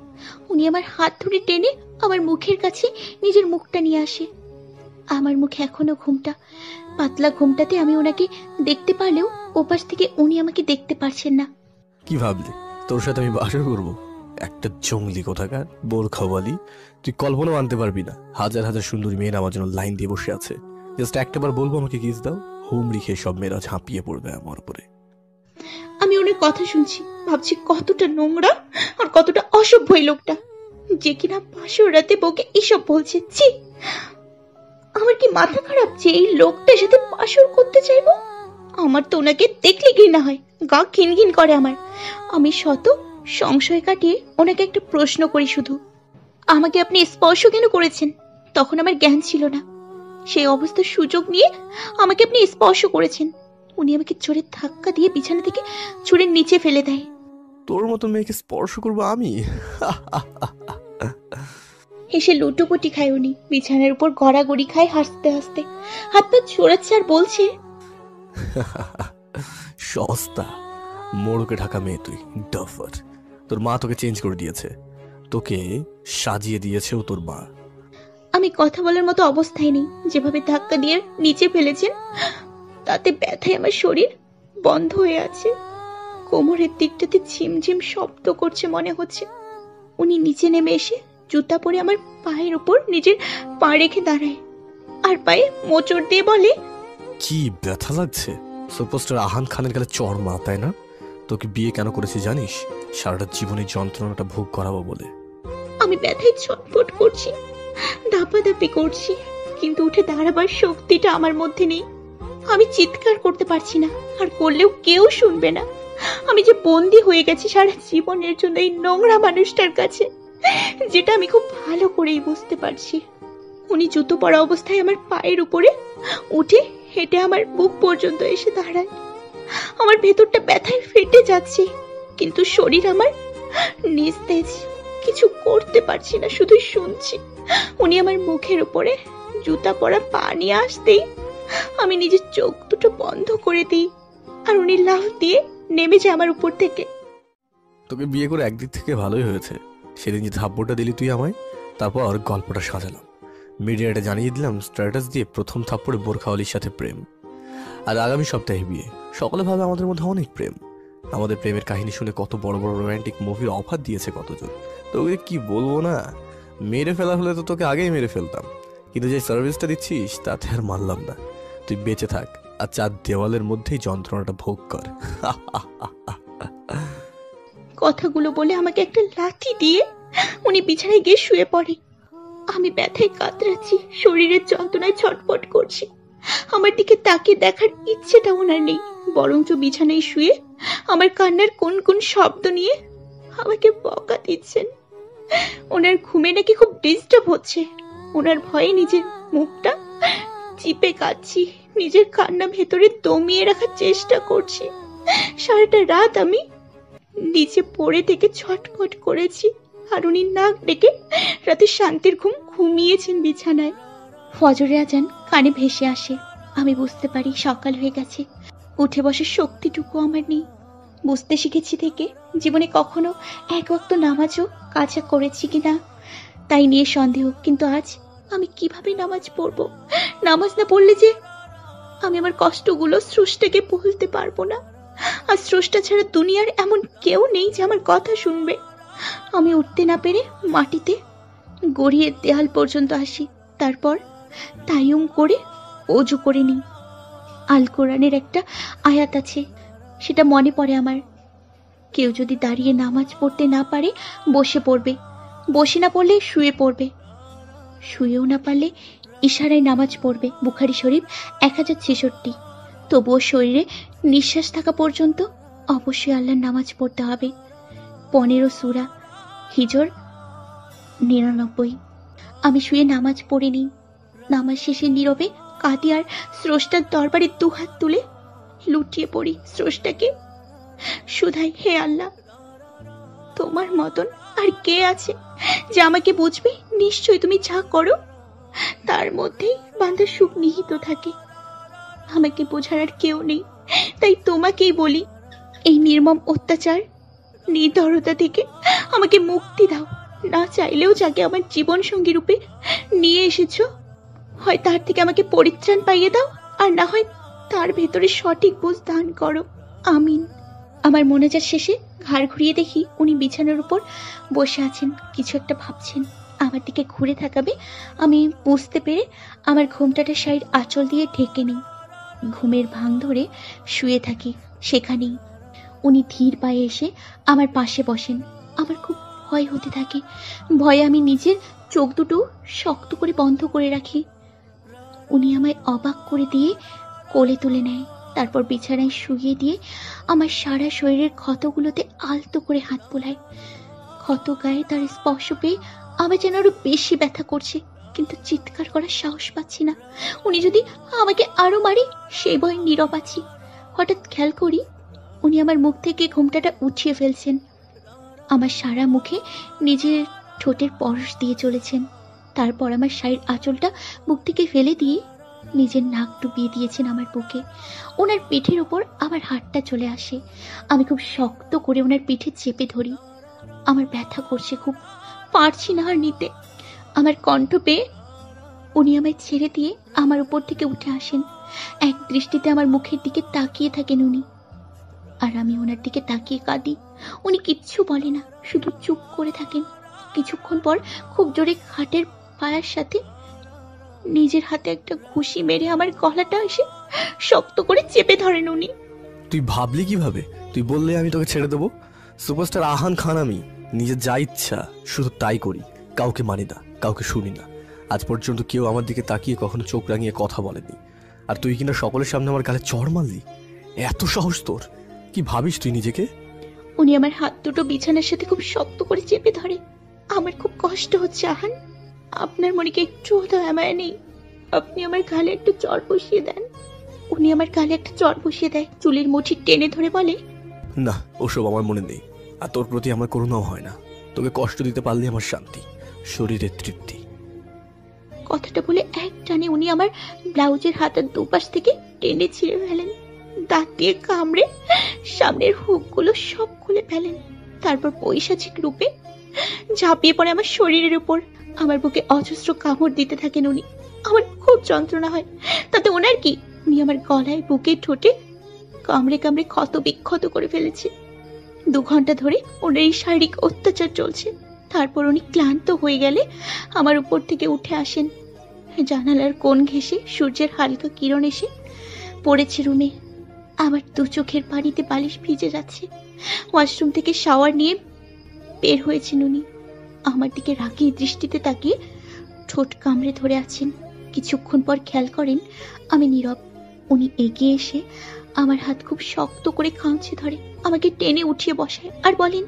উনি আমার হাত ধরে টেনে আমার মুখের কাছে নিজের মুখটা নিয়ে আসে। আমার মুখে এখনো ঘুমটা, পাতলা ঘুমটাতে আমি ওনাকে দেখতে পারলেও ওপাশ থেকে উনি আমাকে দেখতে পারছেন না।
কি ভাবলি তোর সাথে আমি বাসর করবো? একটা জঙ্গলি কোথাকার বোরখাওয়ালি, তুই কল্পনাও আনতে পারবি না। হাজার হাজার সুন্দরী মেয়েরা আমার জন্য লাইন দিয়ে বসে আছে। জাস্ট একটাবার বলবো আমাকে কিস দাও, হুমড়ি খেয়ে সব মেয়েরা ঝাঁপিয়ে পড়বে আমার উপরে।
আমি ওনার কথা শুনছি, ভাবছি কতটা নোংরা আর কতটা অসভ্য এই লোকটা, যে কিনা বাসর রাতে বউকে এসব বলছে। ছি, আমার কি মাথা খারাপ যে এই লোকটার সাথে বাসর করতে চাইবো? আমার তো ওনাকে দেখলে ঘৃণা হয়, গা ঘিন ঘিন করে আমার। আমি শত সংশয় কাটিয়ে ওনাকে একটা প্রশ্ন করি শুধু, আমাকে আপনি স্পর্শ কেন করেছেন? তখন আমার জ্ঞান ছিল না, সেই অবস্থার সুযোগ নিয়ে আমাকে আপনি স্পর্শ করেছেন। উনি আমাকে জোরে ধাক্কা দিয়ে বিছানা থেকে ছুঁড়ে নিচে ফেলে দেয়।
তোর মতো মেয়েকে স্পর্শ করবো আমি?
হেসে লুটোপুটি খায় উনি, বিছানার উপর গড়াগড়ি খায় হাসতে হাসতে, হাত পা ছড়াচ্ছে আর বলছে,
সস্তা মোড়কে ঢাকা মেয়ে তুই, ডাফার। তোর মা তোকে চেঞ্জ করে দিয়েছে, তোকে সাজিয়ে দিয়েছেও তোর মা।
আমি কথা বলার মতো অবস্থায় নেই। যেভাবে ধাক্কা দিয়ে নিচে ফেলেছেন তাতে ব্যথায় আমার শরীর বন্ধ হয়ে আছে। কোমরের দিকটাতে ঝিমঝিম শব্দ করছে মনে হচ্ছে। উনি নিচে নেমে এসে জুতা পরে আমার পায়ের উপর নিজের পা রেখে দাঁড়ায় আর পায়ে মোচড় দিয়ে বলে,
কি ব্যথা লাগছে? সুপারস্টার আহান খানের গেলে চড় মাথায় না? তোকে বিয়ে কেন করেছি জানিস? সারাটা জীবনের যন্ত্রণাটা ভোগ করাবো বলে।
আমি ব্যথায় ছটফট করছি, দাপাদাপি করছি, কিন্তু উঠে দাঁড়াবার শক্তিটা আমার মধ্যে নেই। আমি চিৎকার করতে পারছি না, আর করলেও কেউ শুনবে না। আমি যে বন্দী হয়ে গেছি সারা জীবনের জন্য এই নোংরা মানুষটার কাছে, যেটা আমি খুব ভালো করেই বুঝতে পারছি। উনি জুতো পরা অবস্থায় আমার পায়ের উপরে উঠে হেঁটে আমার বুক পর্যন্ত এসে দাঁড়ায়। আমার ভেতরটা ব্যথায় ফেটে যাচ্ছে, কিন্তু শরীর আমার নিস্তেজ, কিছু করতে পারছি না, শুধুই শুনছি। উনি আমার মুখের উপরে জুতা পরা পা নিয়ে আসতেই আমি নিজের চোখ দুটো বন্ধ করে দিই, আর উনি লাফ দিয়ে নেমে যায় আমার উপর থেকে।
তোকে বিয়ে করে একদিক থেকে ভালোই হয়েছে। সেদিন যে থাপ্পড়টা দিলি তুই আমায়, তারপর গল্পটা সাজালাম, মিডিয়াটা জানিয়ে দিলাম স্ট্যাটাস দিয়ে প্রথম থাপ্পড়ে বোরখাওয়ালির সাথে প্রেম। আর আগামী সপ্তাহে বিয়ে। সকলে ভাবে আমাদের মধ্যে অনেক প্রেম। আমাদের প্রেমের কাহিনী শুনে কত বড় বড় রোমান্টিক মুভির অফার দিয়েছে কতজন। তোকে কি বলবো না, মেরে ফেলা হলে তো তোকে আগেই মেরে ফেলতাম, কিন্তু যে সার্ভিসটা দিচ্ছিস তাতে আর মানলাম না। তুই বেঁচে থাক আর চার দেওয়ালের মধ্যেই যন্ত্রণাটা ভোগ কর।
কথাগুলো বলে আমাকে একটা লাথি দিয়ে উনি বিছানায় গিয়ে শুয়ে পড়ে। আমি ব্যথায় কাতরাচ্ছি, শরীরের যন্ত্রণায় ছটফট করছি। আমার দিকে তাকিয়ে দেখার ইচ্ছেটা ওনার নেই, বরঞ্চ বিছানায় শুয়ে আমার কান্নার কোন কোন শব্দ নিয়ে আমাকে বকা দিচ্ছেন। ওনার ঘুমে নাকি খুব ডিস্টার্ব হচ্ছে। ওনার ভয়ে নিজের মুখটা চিপে কাচ্ছি, নিজের কান্না ভেতরে দমিয়ে রাখার চেষ্টা করছি। সারাটা রাত আমি নিচে পড়ে থেকে ছটফট করেছি, আর উনি নাক ডেকে রাতে শান্তির ঘুম ঘুমিয়েছেন বিছানায়। ফজরের আজান কানে ভেসে আসে। আমি বুঝতে পারি সকাল হয়ে গেছে। উঠে বসার শক্তিটুকু আমার নেই। বুঝতে শিখেছি থেকে জীবনে কখনো এক ওয়াক্ত নামাজও কাজা করেছি কিনা তাই নিয়ে সন্দেহ। কিন্তু আজ আমি কিভাবে নামাজ পড়বো? নামাজ না পড়লে যে আমি আমার কষ্টগুলো স্রষ্টাকে বলতে পারবো না। আর স্রষ্টা ছাড়া দুনিয়ার এমন কেউ নেই যে আমার কথা শুনবে। আমি উঠতে না পেরে মাটিতে গড়িয়ে দেয়াল পর্যন্ত আসি, তারপর তাইয়ুম করে ওযু করে নিই। আল কোরআনের একটা আয়াত আছে, সেটা মনে পড়ে আমার। কেউ যদি দাঁড়িয়ে নামাজ পড়তে না পারে বসে পড়বে, বসে না পড়লে শুয়ে পড়বে, শুয়েও না পারলে ইশারায় নামাজ পড়বে। বুখারী শরীফ 1066। তবুও শরীরে নিঃশ্বাস থাকা পর্যন্ত অবশ্যই আল্লাহর নামাজ পড়তে হবে। 15 সূরা হিজর 99। আমি শুয়ে নামাজ পড়ে নিই। নামাজ শেষে নীরবে কাঁদি আর স্রষ্টার দরবারে দুহাত তুলে লুটিয়ে পড়ি। স্রষ্টাকে শুধাই, হে আল্লাহ, তোমার মতন আর কে আছে যে আমাকে বুঝবে? নিশ্চয়ই তুমি যা করো তার মধ্যেই বান্দার সুখ নিহিত থাকে। আমাকে বোঝার আর কেউ নেই, তাই তোমাকেই বলি, এই নির্মম অত্যাচার নির্দরতা থেকে আমাকে মুক্তি দাও। না চাইলেও যাকে আমার জীবন সঙ্গী রূপে নিয়ে এসেছো, হয় তার থেকে আমাকে পরিত্রাণ পাইয়ে দাও, আর না হয় তার ভেতরে সঠিক বুঝ দান করো। আমিন। আমার মোনাজাত শেষে ঘাড় ঘুরিয়ে দেখি উনি বিছানার উপর বসে আছেন, কিছু একটা ভাবছেন। আমার দিকে ঘুরে থাকাবে আমি বুঝতে পেরে আমার ঘোমটাটা শাড়ির আঁচল দিয়ে ঢেকে নিই। ঘুমের ভাঙ ধরে শুয়ে থাকি সেখানেই। উনি ধীর পায়ে এসে আমার পাশে বসেন। আমার খুব ভয় হতে থাকে। ভয়ে আমি নিজের চোখ দুটো শক্ত করে বন্ধ করে রাখি। উনি আমায় অবাক করে দিয়ে কোলে তুলে নেয়, তারপর বিছানায় শুইয়ে দিয়ে আমার সারা শরীরের ক্ষতগুলোতে আলতো করে হাত বোলায়। ক্ষত গায়ে তার স্পর্শ পেয়ে আমার যেন আরো বেশি ব্যথা করছে, কিন্তু চিৎকার করার সাহস পাচ্ছি না। উনি যদি আমাকে আরো মারে সেই ভয়ে নীরব আছি। হঠাৎ খেয়াল করি উনি আমার মুখ থেকে ঘোমটাটা উঠিয়ে ফেলছেন, আমার সারা মুখে নিজের ঠোঁটের পরশ দিয়ে চলেছেন। তারপর আমার শাড়ির আঁচলটা বুক থেকে ফেলে দিয়ে নিজের নাক ডুবিয়ে দিয়েছেন আমার বুকে। ওনার পিঠের উপর আমার হাতটা চলে আসে। আমি খুব শক্ত করে ওনার পিঠে চেপে ধরি। আমার ব্যথা করছে খুব, পারছি না আর নিতে। আমার কণ্ঠ পেয়ে উনি আমায় ছেড়ে দিয়ে আমার উপর থেকে উঠে আসেন। এক দৃষ্টিতে আমার মুখের দিকে তাকিয়ে থাকেন উনি, আর আমি ওনার দিকে তাকিয়ে কাঁদি। উনি কিচ্ছু বলে না, শুধু চুপ করে থাকেন। কিছুক্ষণ পর খুব জোরে খাটের পায়ের সাথে নিজের হাতে একটা ঘুষি মেরে আমার গলাটা এসে শক্ত করে চেপে ধরেন উনি।
তুই ভাবলি কিভাবে? তুই বললে আমি তোকে ছেড়ে দেবো? সুপারস্টার আহান খান আমি, নিজের যা ইচ্ছা শুধু তাই করি, কাউকে মানি না, কাউকে শুনি না। আজ পর্যন্ত কেউ আমার দিকে তাকিয়ে কখনো চোখ রাঙিয়ে কথা বলেনি, আর তুই কিনা সকলের সামনে আমার গালে চড় মারলি? এত সাহস তোর! কি ভাবিস তুই নিজেকে?
উনি আমার হাত দুটো বিছানার সাথে খুব শক্ত করে চেপে ধরে। আমার খুব কষ্ট হচ্ছে আহান, আপনার মনে কি একটু দয়া মায়া নেই? আপনি আমার গালে একটু চড় বসিয়ে দেন। উনি আমার গালে একটা চড় বসিয়ে দেয়, চুলের মুঠি টেনে ধরে বলে,
না, ওসব আমার মনে নেই, আর তোর প্রতি আমার করুণাও হয় না। তোকে কষ্ট দিতে পারলে আমার শান্তি, শরীরের তৃপ্তি।
কথাটা বলে এক টানে উনি আমার ব্লাউজের হাতের দুপাশ থেকে টেনে ছিঁড়ে ফেলেন। দাঁত দিয়ে কামড়ে সামনের হুকগুলো সব খুলে ফেলেন। তারপর পৈশাচিক রূপে ঝাঁপিয়ে পড়ে আমার শরীরের উপর। আমার বুকে অজস্র কামড় দিতে থাকেন উনি। আমার খুব যন্ত্রণা হয়, তাতে ওনার কি? উনি আমার গলায়, বুকে, ঠোঁটে কামড়ে কামড়ে ক্ষত বিক্ষত করে ফেলেছে। 2 ঘন্টা ধরে ওনার এই শারীরিক অত্যাচার চলছে। তারপর উনি ক্লান্ত হয়ে গেলে আমার উপর থেকে উঠে আসেন। জানালার কোণ ঘেঁষে সূর্যের হালকা কিরণ এসে পড়েছে রুমে। আমার 2 চোখের পানিতে বালিশ ভিজে যাচ্ছে। ওয়াশরুম থেকে শাওয়ার নিয়ে বের হয়েছেন উনি। আমার দিকে রাগী দৃষ্টিতে তাকিয়ে ঠোঁট কামড়ে ধরে আছেন। কিছুক্ষণ পর খেয়াল করেন আমি নীরব। উনি এগিয়ে এসে আমার হাত খুব শক্ত করে খামচে ধরে আমাকে টেনে উঠিয়ে বসায় আর বলেন,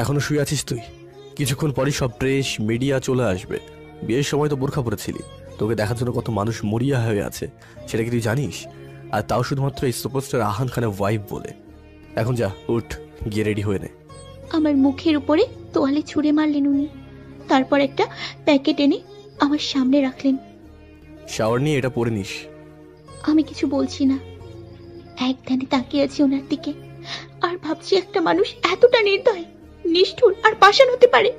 এখনো শুয়ে আছিস তুই? কিছুক্ষণ পরই সব প্রেস মিডিয়া চলে আসবে। বিয়ের সময় তো বোরখা পরেছিলি, তোকে দেখার জন্য কত মানুষ মরিয়া হয়ে আছে সেটা কি তুই জানিস? আর তাও শুধুমাত্র এই সুপারস্টার আহান খানের ওয়াইফ বলে। এখন যা, উঠ, গিয়ে রেডি হয়ে নে।
আমার মুখের উপরে তোয়ালে ছুঁড়ে মারলেন উনি। তারপর একটা প্যাকেট এনে আমার সামনে রাখলেন।
শাওয়ার নিয়ে এটা পরে নিস।
আমি কিছু বলছি না, এক ধ্যানে তাকিয়ে আছি ওনার দিকে, আর ভাবছি একটা মানুষ এতটা নির্দয়, নিষ্ঠুর আর পাষাণ হতে পারে।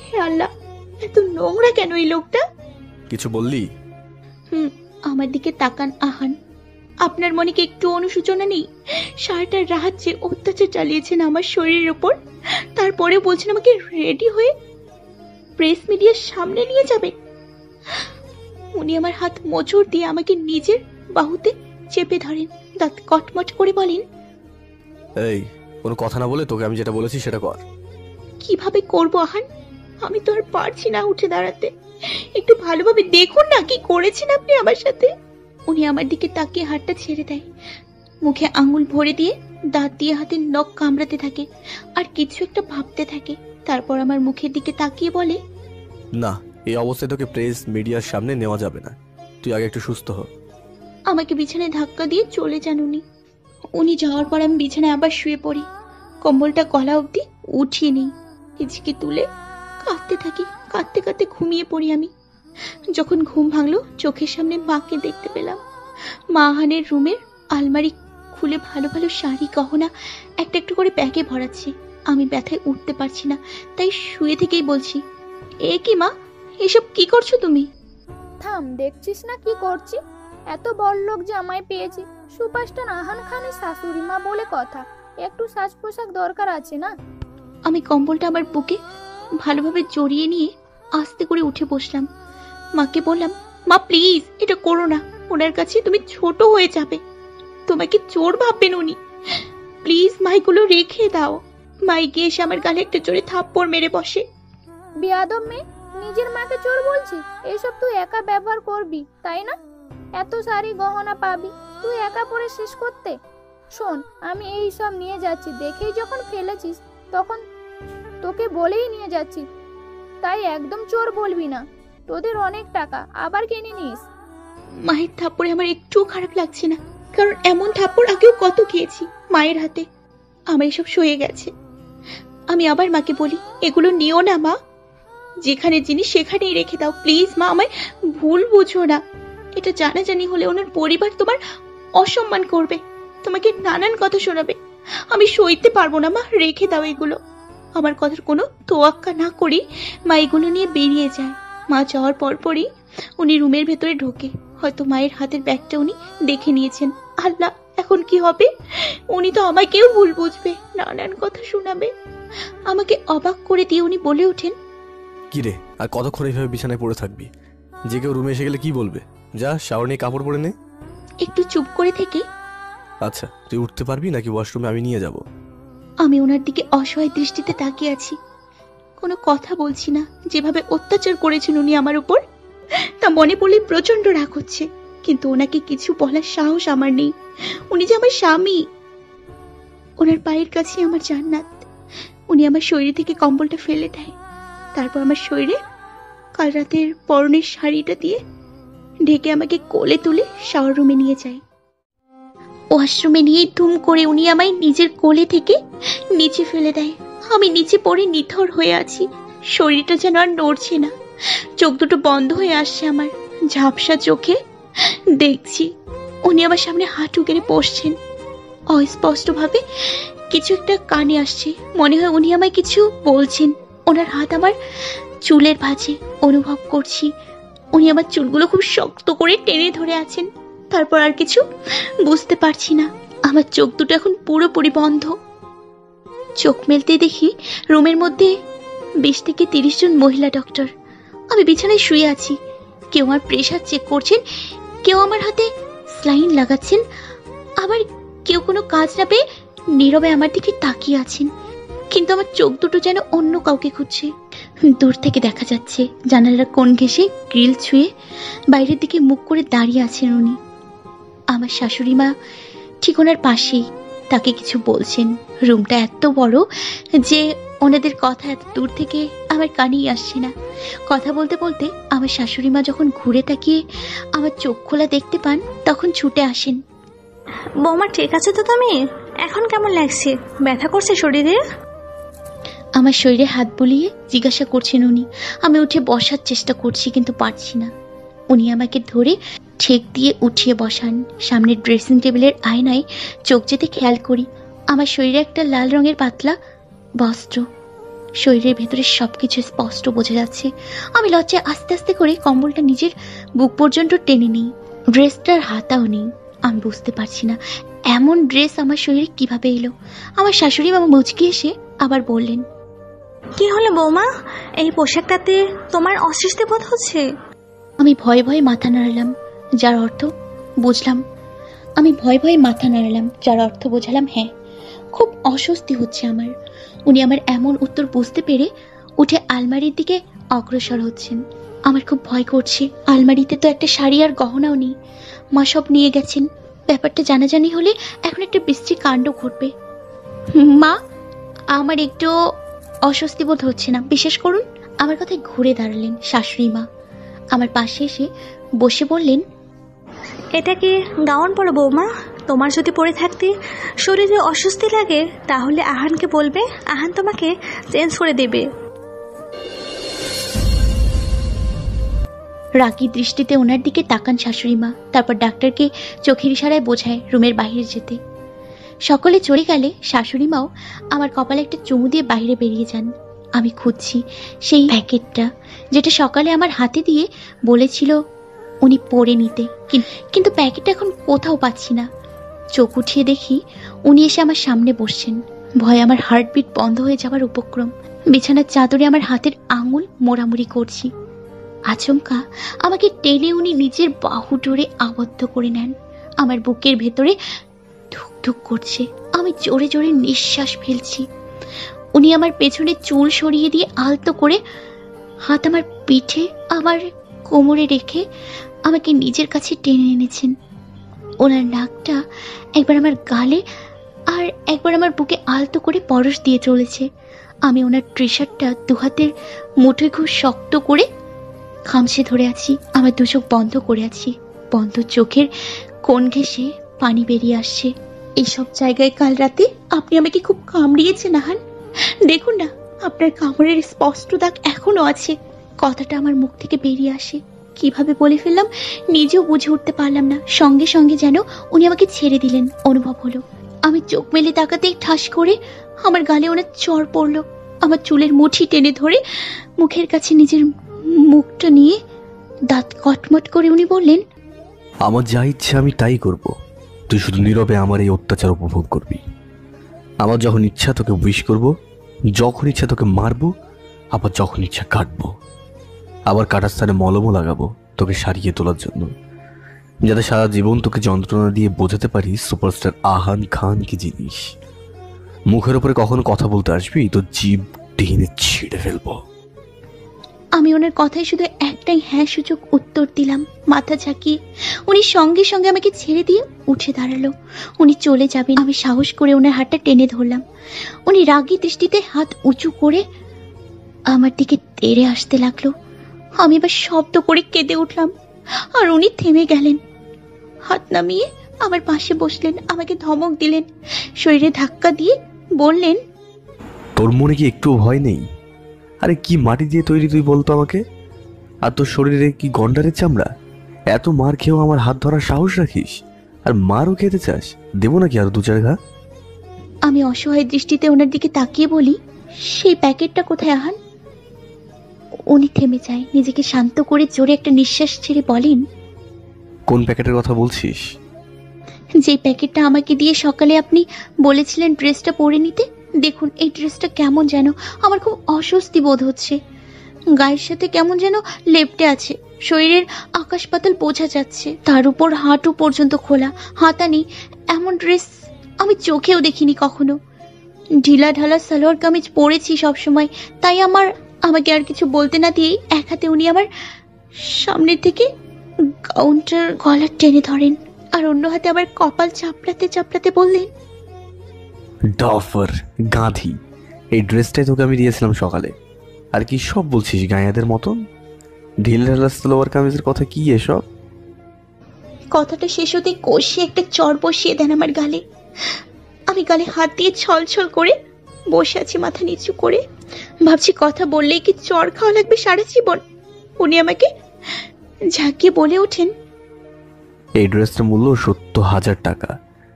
হে আল্লাহ, এত নোংরা কেন এই লোকটা?
কিছু বললি?
আমার দিকে তাকান আহান। আপনার মনে কি একটু অনুশোচনা নেই? সারাটা রাত যে অত্যাচার চালিয়েছেন আমার শরীরের উপর, তারপরেও বলছেন আমাকে রেডি হয়ে প্রেস মিডিয়ার সামনে নিয়ে যাবেন। উনি আমার হাত মোচড় দিয়ে আমাকে নিজের বাহুতে চেপে ধরেন, দাঁত কটমট করে বলেন,
এই, কোনো কথা না বলে তোকে আমি যেটা বলেছি সেটা কর।
কিভাবে করব আহান? আমি তো আর পারছি না উঠে দাঁড়াতে। একটু ভালোভাবে দেখুন না কি করেছেন আপনি আমার সাথে। উনি আমার দিকে তাকিয়ে হাতটা ছেড়ে দেয়, মুখে আঙুল ভরে দিয়ে দাঁত দিয়ে হাতের নখ কামড়াতে থাকে আর কিছু একটা ভাবতে থাকে। তারপর আমার মুখের দিকে তাকিয়ে বলে,
না, এই অবস্থায় তোকে প্রেস মিডিয়ার সামনে নেওয়া যাবে না। তুই আগে একটু সুস্থ হ।
আমাকে বিছানায় ধাক্কা দিয়ে চলে যান উনি। উনি যাওয়ার পর আমি বিছানায় আবার শুয়ে পড়ি। কম্বলটা গলা অবধি উঠিয়ে নিই, হিচকি তুলে কাঁদতে থাকি। কাঁদতে কাঁদতে ঘুমিয়ে পড়ি আমি। যখন ঘুম ভাঙলো চোখের সামনে মাকে দেখতে পেলাম। মা আহানের রুমের আলমারি খুলে ভালো ভালো শাড়ি গহনা একটা একটু করে ব্যাগে ভরাচ্ছে। আমি ব্যথায় উঠতে পারছি না, তাই শুয়ে থেকেই বলছি, এ কি মা, এসব কি করছো তুমি?
থাম, দেখছিস না কি করছি? এত বড়লোক জামাই পেয়েছি, সুপারস্টার আহান খানের শাশুড়ি মা বলে কথা, একটু সাজ পোশাক দরকার আছে না?
আমি কম্বলটা আমার বুকে ভালোভাবে জড়িয়ে নিয়ে আস্তে করে উঠে বসলাম। মাকে বললাম, মা প্লিজ এটা করো না, ওনার কাছে তুমি ছোট হয়ে যাবে, তোমাকে চোর ভাববেন উনি, প্লিজ মাইগুলো রেখে দাও। মাই গিয়ে এসে আমার গালে একটা জোরে থাপ্পড় মেরে বসে।
বিয়াদব মেয়ে, নিজের মাকে চোর বলছি? এইসব তুই একা ব্যবহার করবি তাই না? এত শাড়ি গহনা পাবি, তুই একা পরে শেষ করতে? শোন, আমি এই সব নিয়ে যাচ্ছি, দেখেই যখন ফেলেছিস তখন তোকে বলেই নিয়ে যাচ্ছি, তাই একদম চোর বলবি না। তোদের অনেক টাকা, আবার কিনে নিস।
মায়ের থাপ্পড়ে আমার একটুও খারাপ লাগছে না, কারণ এমন থাপ্পড় আগেও কত খেয়েছি মায়ের হাতে। আমার এসব সয়ে গেছে। আমি আবার মাকে বলি, এগুলো নিও না মা, যেখানে জিনিস সেখানেই রেখে দাও, প্লিজ মা, আমায় ভুল বুঝো না। এটা জানাজানি হলে ওনার পরিবার তোমার অসম্মান করবে, তোমাকে নানান কথা শোনাবে। আমি সইতে পারবো না মা, রেখে দাও এগুলো। আমার কথার কোনো তোয়াক্কা না করি মা এগুলো নিয়ে বেরিয়ে যায়। মা যাওয়ার পরপরই উনি রুমের ভেতরে ঢোকে। হয়তো মায়ের হাতের ব্যাগটা উনি দেখে নিয়েছেন। আল্লাহ, এখন কি হবে? উনি তো আমাকেও ভুল বুঝবে, নানান কথা শোনাবে। আমাকে অবাক করে দিয়ে উনি বলে ওঠেন,
কি রে, আর কতক্ষণ এইভাবে বিছানায় পড়ে থাকবি? যে কেউ রুমে এসে গেলে কি বলবে? যা শাওয়ার নিয়ে কাপড় পরে নে।
একটু চুপ করে থেকে
আচ্ছা, তুই উঠতে পারবি নাকি ওয়াশরুমে আমি নিয়ে যাব?
আমি ওনার দিকে অসহায় দৃষ্টিতে তাকিয়ে আছি, কোনো কথা বলছি না। যেভাবে অত্যাচার করেছেন উনি আমার উপর, তা মনে পড়লে প্রচন্ড রাগ হচ্ছে, কিন্তু ওনাকে কিছু বলার সাহস আমার নেই। উনি যে আমার স্বামী, ওনার পায়ের কাছে আমার জান্নাত। উনি আমার শরীর থেকে কম্বলটা ফেলে দেয়, তারপর আমার শরীরে কাল রাতের পরনের শাড়িটা দিয়ে ঢেকে আমাকে কোলে তুলে শাওয়ার রুমে নিয়ে যায়। ওয়াশরুমে নিয়ে ধুম করে উনি আমায় নিজের কোলে থেকে নিচে ফেলে দেয়। আমি নিচে পড়ে নিথর হয়ে আছি, শরীরটা যেন আর নড়ছে না, চোখ দুটো বন্ধ হয়ে আসছে আমার। ঝাপসা চোখে দেখছি উনি আমার সামনে হাঁটু গেড়ে বসছেন। অস্পষ্ট ভাবে কিছু একটা কানে আসছে, মনে হয় উনি আমায় কিছু বলছেন। ওনার হাত আমার চুলের ভাঁজে, অনুভব করছি উনি আমার চুলগুলো খুব শক্ত করে টেনে ধরে আছেন। তারপর আর কিছু বুঝতে পারছি না, আমার চোখ দুটো এখন পুরোপুরি বন্ধ। চোখ মেলতেই দেখি রুমের মধ্যে 20 থেকে 30 জন মহিলা ডক্টর। আমি বিছানায় শুয়ে আছি, কেউ আমার প্রেশার চেক করছেন, কেউ আমার হাতে স্লাইন লাগাচ্ছেন, আবার কেউ কোনো কাজ না পেয়ে নীরবে আমার দিকে তাকিয়ে আছেন। কিন্তু আমার চোখ দুটো যেন অন্য কাউকে খুঁজছে। দূর থেকে দেখা যাচ্ছে জানালার কোণ ঘেঁষে গ্রিল ছুঁয়ে বাইরের দিকে মুখ করে দাঁড়িয়ে আছেন উনি। আমার শাশুড়ি মা ঠিক ওনার পাশেই, তাকে কিছু বলছেন। রুমটা এত বড় যে ওনাদের কথা এত দূর থেকে আমার কানেই আসছে না। কথা বলতে বলতে আমার শাশুড়ি মা যখন ঘুরে তাকিয়ে আমার চোখ খোলা দেখতে পান, তখন ছুটে আসেন।
বৌমা ঠিক আছে তো তুমি? এখন কেমন লাগছে? ব্যথা করছে শরীরে?
আমার শরীরে হাত বুলিয়ে জিজ্ঞাসা করছেন উনি। আমি উঠে বসার চেষ্টা করছি, কিন্তু পারছি না। উনি আমাকে ধরে ঠেক দিয়ে উঠিয়ে বসান। সামনের ড্রেসিং টেবিলের আয়নায় চোখ যেতে খেয়াল করি আমার শরীরে একটা লাল রঙের পাতলা বস্ত্র। শরীরের ভেতরে সবকিছু স্পষ্ট বোঝা যাচ্ছে। আমি লজ্জায় আস্তে আস্তে করে কম্বলটা নিজের বুক পর্যন্ত টেনে নিই। ড্রেসটার হাতাও নেই। আমি বুঝতে পারছি না এমন ড্রেস আমার শরীরে কিভাবে এলো। আমার শাশুড়ি মামা মুচকি এসে আবার বললেন,
কি হলো বৌমা, এই পোশাকটাতে তোমার অস্বস্তি বোধ হচ্ছে?
আমি ভয়ে ভয়ে মাথা নাড়ালাম, যার অর্থ বুঝলাম। আমি ভয়ে ভয়ে মাথা নাড়ালাম, যার অর্থ বোঝালাম হ্যাঁ, খুব অস্বস্তি হচ্ছে আমার। উনি আমার এমন উত্তর বুঝতে পেরে উঠে আলমারির দিকে অগ্রসর হচ্ছেন। আমার খুব ভয় করছে। আলমারিতে তো একটা শাড়ি আর গহনাও নেই, মা সব নিয়ে গেছেন। ব্যাপারটা জানাজানি হলে এখন একটা বিশ্রী কাণ্ড ঘটবে। মা, আমার একটু অস্বস্তি বোধ হচ্ছে না, বিশ্বাস করুন। আমার কথায় ঘুরে দাঁড়ালেন শাশুড়ি মা। আমার পাশে এসে বসে বললেন,
এটা কি গাউন পরো বৌমা? তোমার যদি পড়ে থাকতে শরীরে অস্বস্তি লাগে তাহলে আহানকে বলবে, আহান তোমাকে চেঞ্জ করে দেবে।
রাগী দৃষ্টিতে ওনার দিকে তাকান শাশুড়ি মা, তারপর ডাক্তারকে চোখের ইশারায় বোঝায় রুমের বাইরে যেতে। সকলে চলে গেলে শাশুড়ি মাও আমার কপালে একটা চুমু দিয়ে বাইরে বেরিয়ে যান। আমি খুঁজছি সেই প্যাকেটটা যেটা সকালে আমার হাতে দিয়ে বলেছিল উনি পড়ে নিতে, কিন্তু প্যাকেটটা এখন কোথাও পাচ্ছি না। চোখ উঠিয়ে দেখি উনি এসে আমার সামনে বসছেন। ভয়ে আমার হার্টবিট বন্ধ হয়ে যাওয়ার উপক্রম। বিছানার চাদরে আমার হাতের আঙুল মোড়ামুড়ি করছি। আচমকা আমাকে টেনে উনি নিজের বাহু ডোরে আবদ্ধ করে নেন। আমার বুকের ভেতরে ধুক ধুক করছে, আমি জোরে জোরে নিঃশ্বাস ফেলছি। উনি আমার পেছনে চুল সরিয়ে দিয়ে আলতো করে হাত আমার পিঠে আমার কোমরে রেখে আমাকে নিজের কাছে টেনে এনেছেন। ওনার নাকটা একবার আমার গালে আর একবার আমার বুকে আলতো করে পরশ দিয়ে চলেছে। আমি ওনার ট্রিশার্টটা দুহাতের মুঠোয় খুব শক্ত করে খামচে ধরে আছি। আমার দু চোখ বন্ধ করে আছি। বন্ধ চোখের কোণ ঘেঁষে পানি বেরিয়ে আসছে। এইসব জায়গায় কাল রাতে আপনি আমাকে খুব কামড়িয়েছেন আহান। দেখুন না, আপনার কামড়ের স্পষ্ট দাগ এখনো আছে। কথাটা আমার মুখ থেকে বেরিয়ে আসে, কিভাবে বলে ফেললাম নিজেও বুঝে উঠতে পারলাম না। সঙ্গে সঙ্গে যেন উনি আমাকে ছেড়ে দিলেন অনুভব হলো। আমি চোখ মেলে তাকাতেই ঠাস করে আমার গালে ওনার চড় পড়লো। আমার চুলের মুঠি টেনে ধরে মুখের কাছে নিজের মুখটা নিয়ে দাঁত কটমট করে উনি বললেন,
আমার যা ইচ্ছে আমি তাই করব, তুই শুধু নীরবে আমার এই অত্যাচার উপভোগ করবি। আমার যখন ইচ্ছা তোকে উইশ করব, যখন ইচ্ছা তোকে মারবো, আবার যখন ইচ্ছা কাটবো। আবার কাটার স্থানে মলমও লাগাবো তোকে সারিয়ে তোলার জন্য, যাতে সারা জীবন তোকে যন্ত্রণা দিয়ে বোঝাতে পারি সুপারস্টার আহান খান কি জিনিস। মুখের উপরে কখনো কথা বলতে আসবি তো জিভ টেনে ছিঁড়ে ফেলবো।
আমি ওনার কথায় শুধু একটাই হ্যাঁ সূচক উত্তর দিলাম মাথা ঝাঁকিয়ে। উনি সঙ্গে সঙ্গে আমাকে ছেড়ে দিয়ে উঠে দাঁড়ালো। উনি চলে যাবেন, আমি সাহস করে ওনার হাতটা টেনে ধরলাম। উনি রাগী দৃষ্টিতে হাত উঁচু করে আমার দিকে তেড়ে আসতে লাগলো। আমি এবার শব্দ করে কেঁদে উঠলাম, আর উনি থেমে গেলেন। হাত নামিয়ে আমার পাশে বসলেন, আমাকে ধমক দিলেন, শরীরে ধাক্কা দিয়ে বললেন,
তোর মনে কি একটু ভয় নেই? আরে কি মাটি দিয়ে তৈরি তুই বলতো আমাকে? আর তোর শরীরে কি গন্ডারের চামড়া? এত মার খেয়েও আমার হাত ধরার সাহস রাখিস, আর মারও খেতে চাস? দেবো নাকি আরো দু চার ঘা?
আমি অসহায় দৃষ্টিতে ওনার দিকে তাকিয়ে বলি, সেই প্যাকেটটা কোথায় আহান? উনি থেমে যায়, নিজেকে শান্ত করে জোরে একটা নিঃশ্বাস ছেড়ে বলেন,
কোন প্যাকেটের কথা বলছিস?
যে প্যাকেটটা আমাকে দিয়ে সকালে আপনি বলেছিলেন ড্রেসটা পরে নিতে। দেখুন এই ড্রেসটা কেমন যেন আমার খুব অস্বস্তি বোধ হচ্ছে। গায়ের সাথে কেমন যেন লেপ্টে আছে, শরীরের আকাশ পাতাল বোঝা যাচ্ছে, তার উপর হাঁটু পর্যন্ত খোলা, হাতা নেই। এমন ড্রেস আমি চোখেও দেখিনি কখনো। ঢিলা ঢালা সালোয়ার কামিজ পরেছি সবসময়, তাই আমাকে আর কিছু বলতে না দিয়ে এক হাতে উনি আমার সামনের থেকে গাউনটার গলা টেনে ধরেন, আর অন্য হাতে আবার কপাল চাপড়াতে চাপড়াতে বললেন,
ডফার গাধি, এই ড্রেসটাই তোকে আমি দিয়েছিলাম সকালে। আর কি সব বলছিস গায়াদের মতন? ঢিলঢালা সালোয়ার কামিজের কথা কি এসব?
কথাটা শেষ হতে কষিয়ে একটা চড় বসিয়ে দেন আমার গালে। আমি গালে হাত দিয়ে ছল ছল করে বসে আছি মাথা নিচু করে, ভাবছি কথা বললেই কি চড় খাওয়া লাগবে সারা জীবন। উনি আমাকে ঝাঁকিয়ে বলে ওঠেন,
এই ড্রেসটার মূল্য 70,000 টাকা।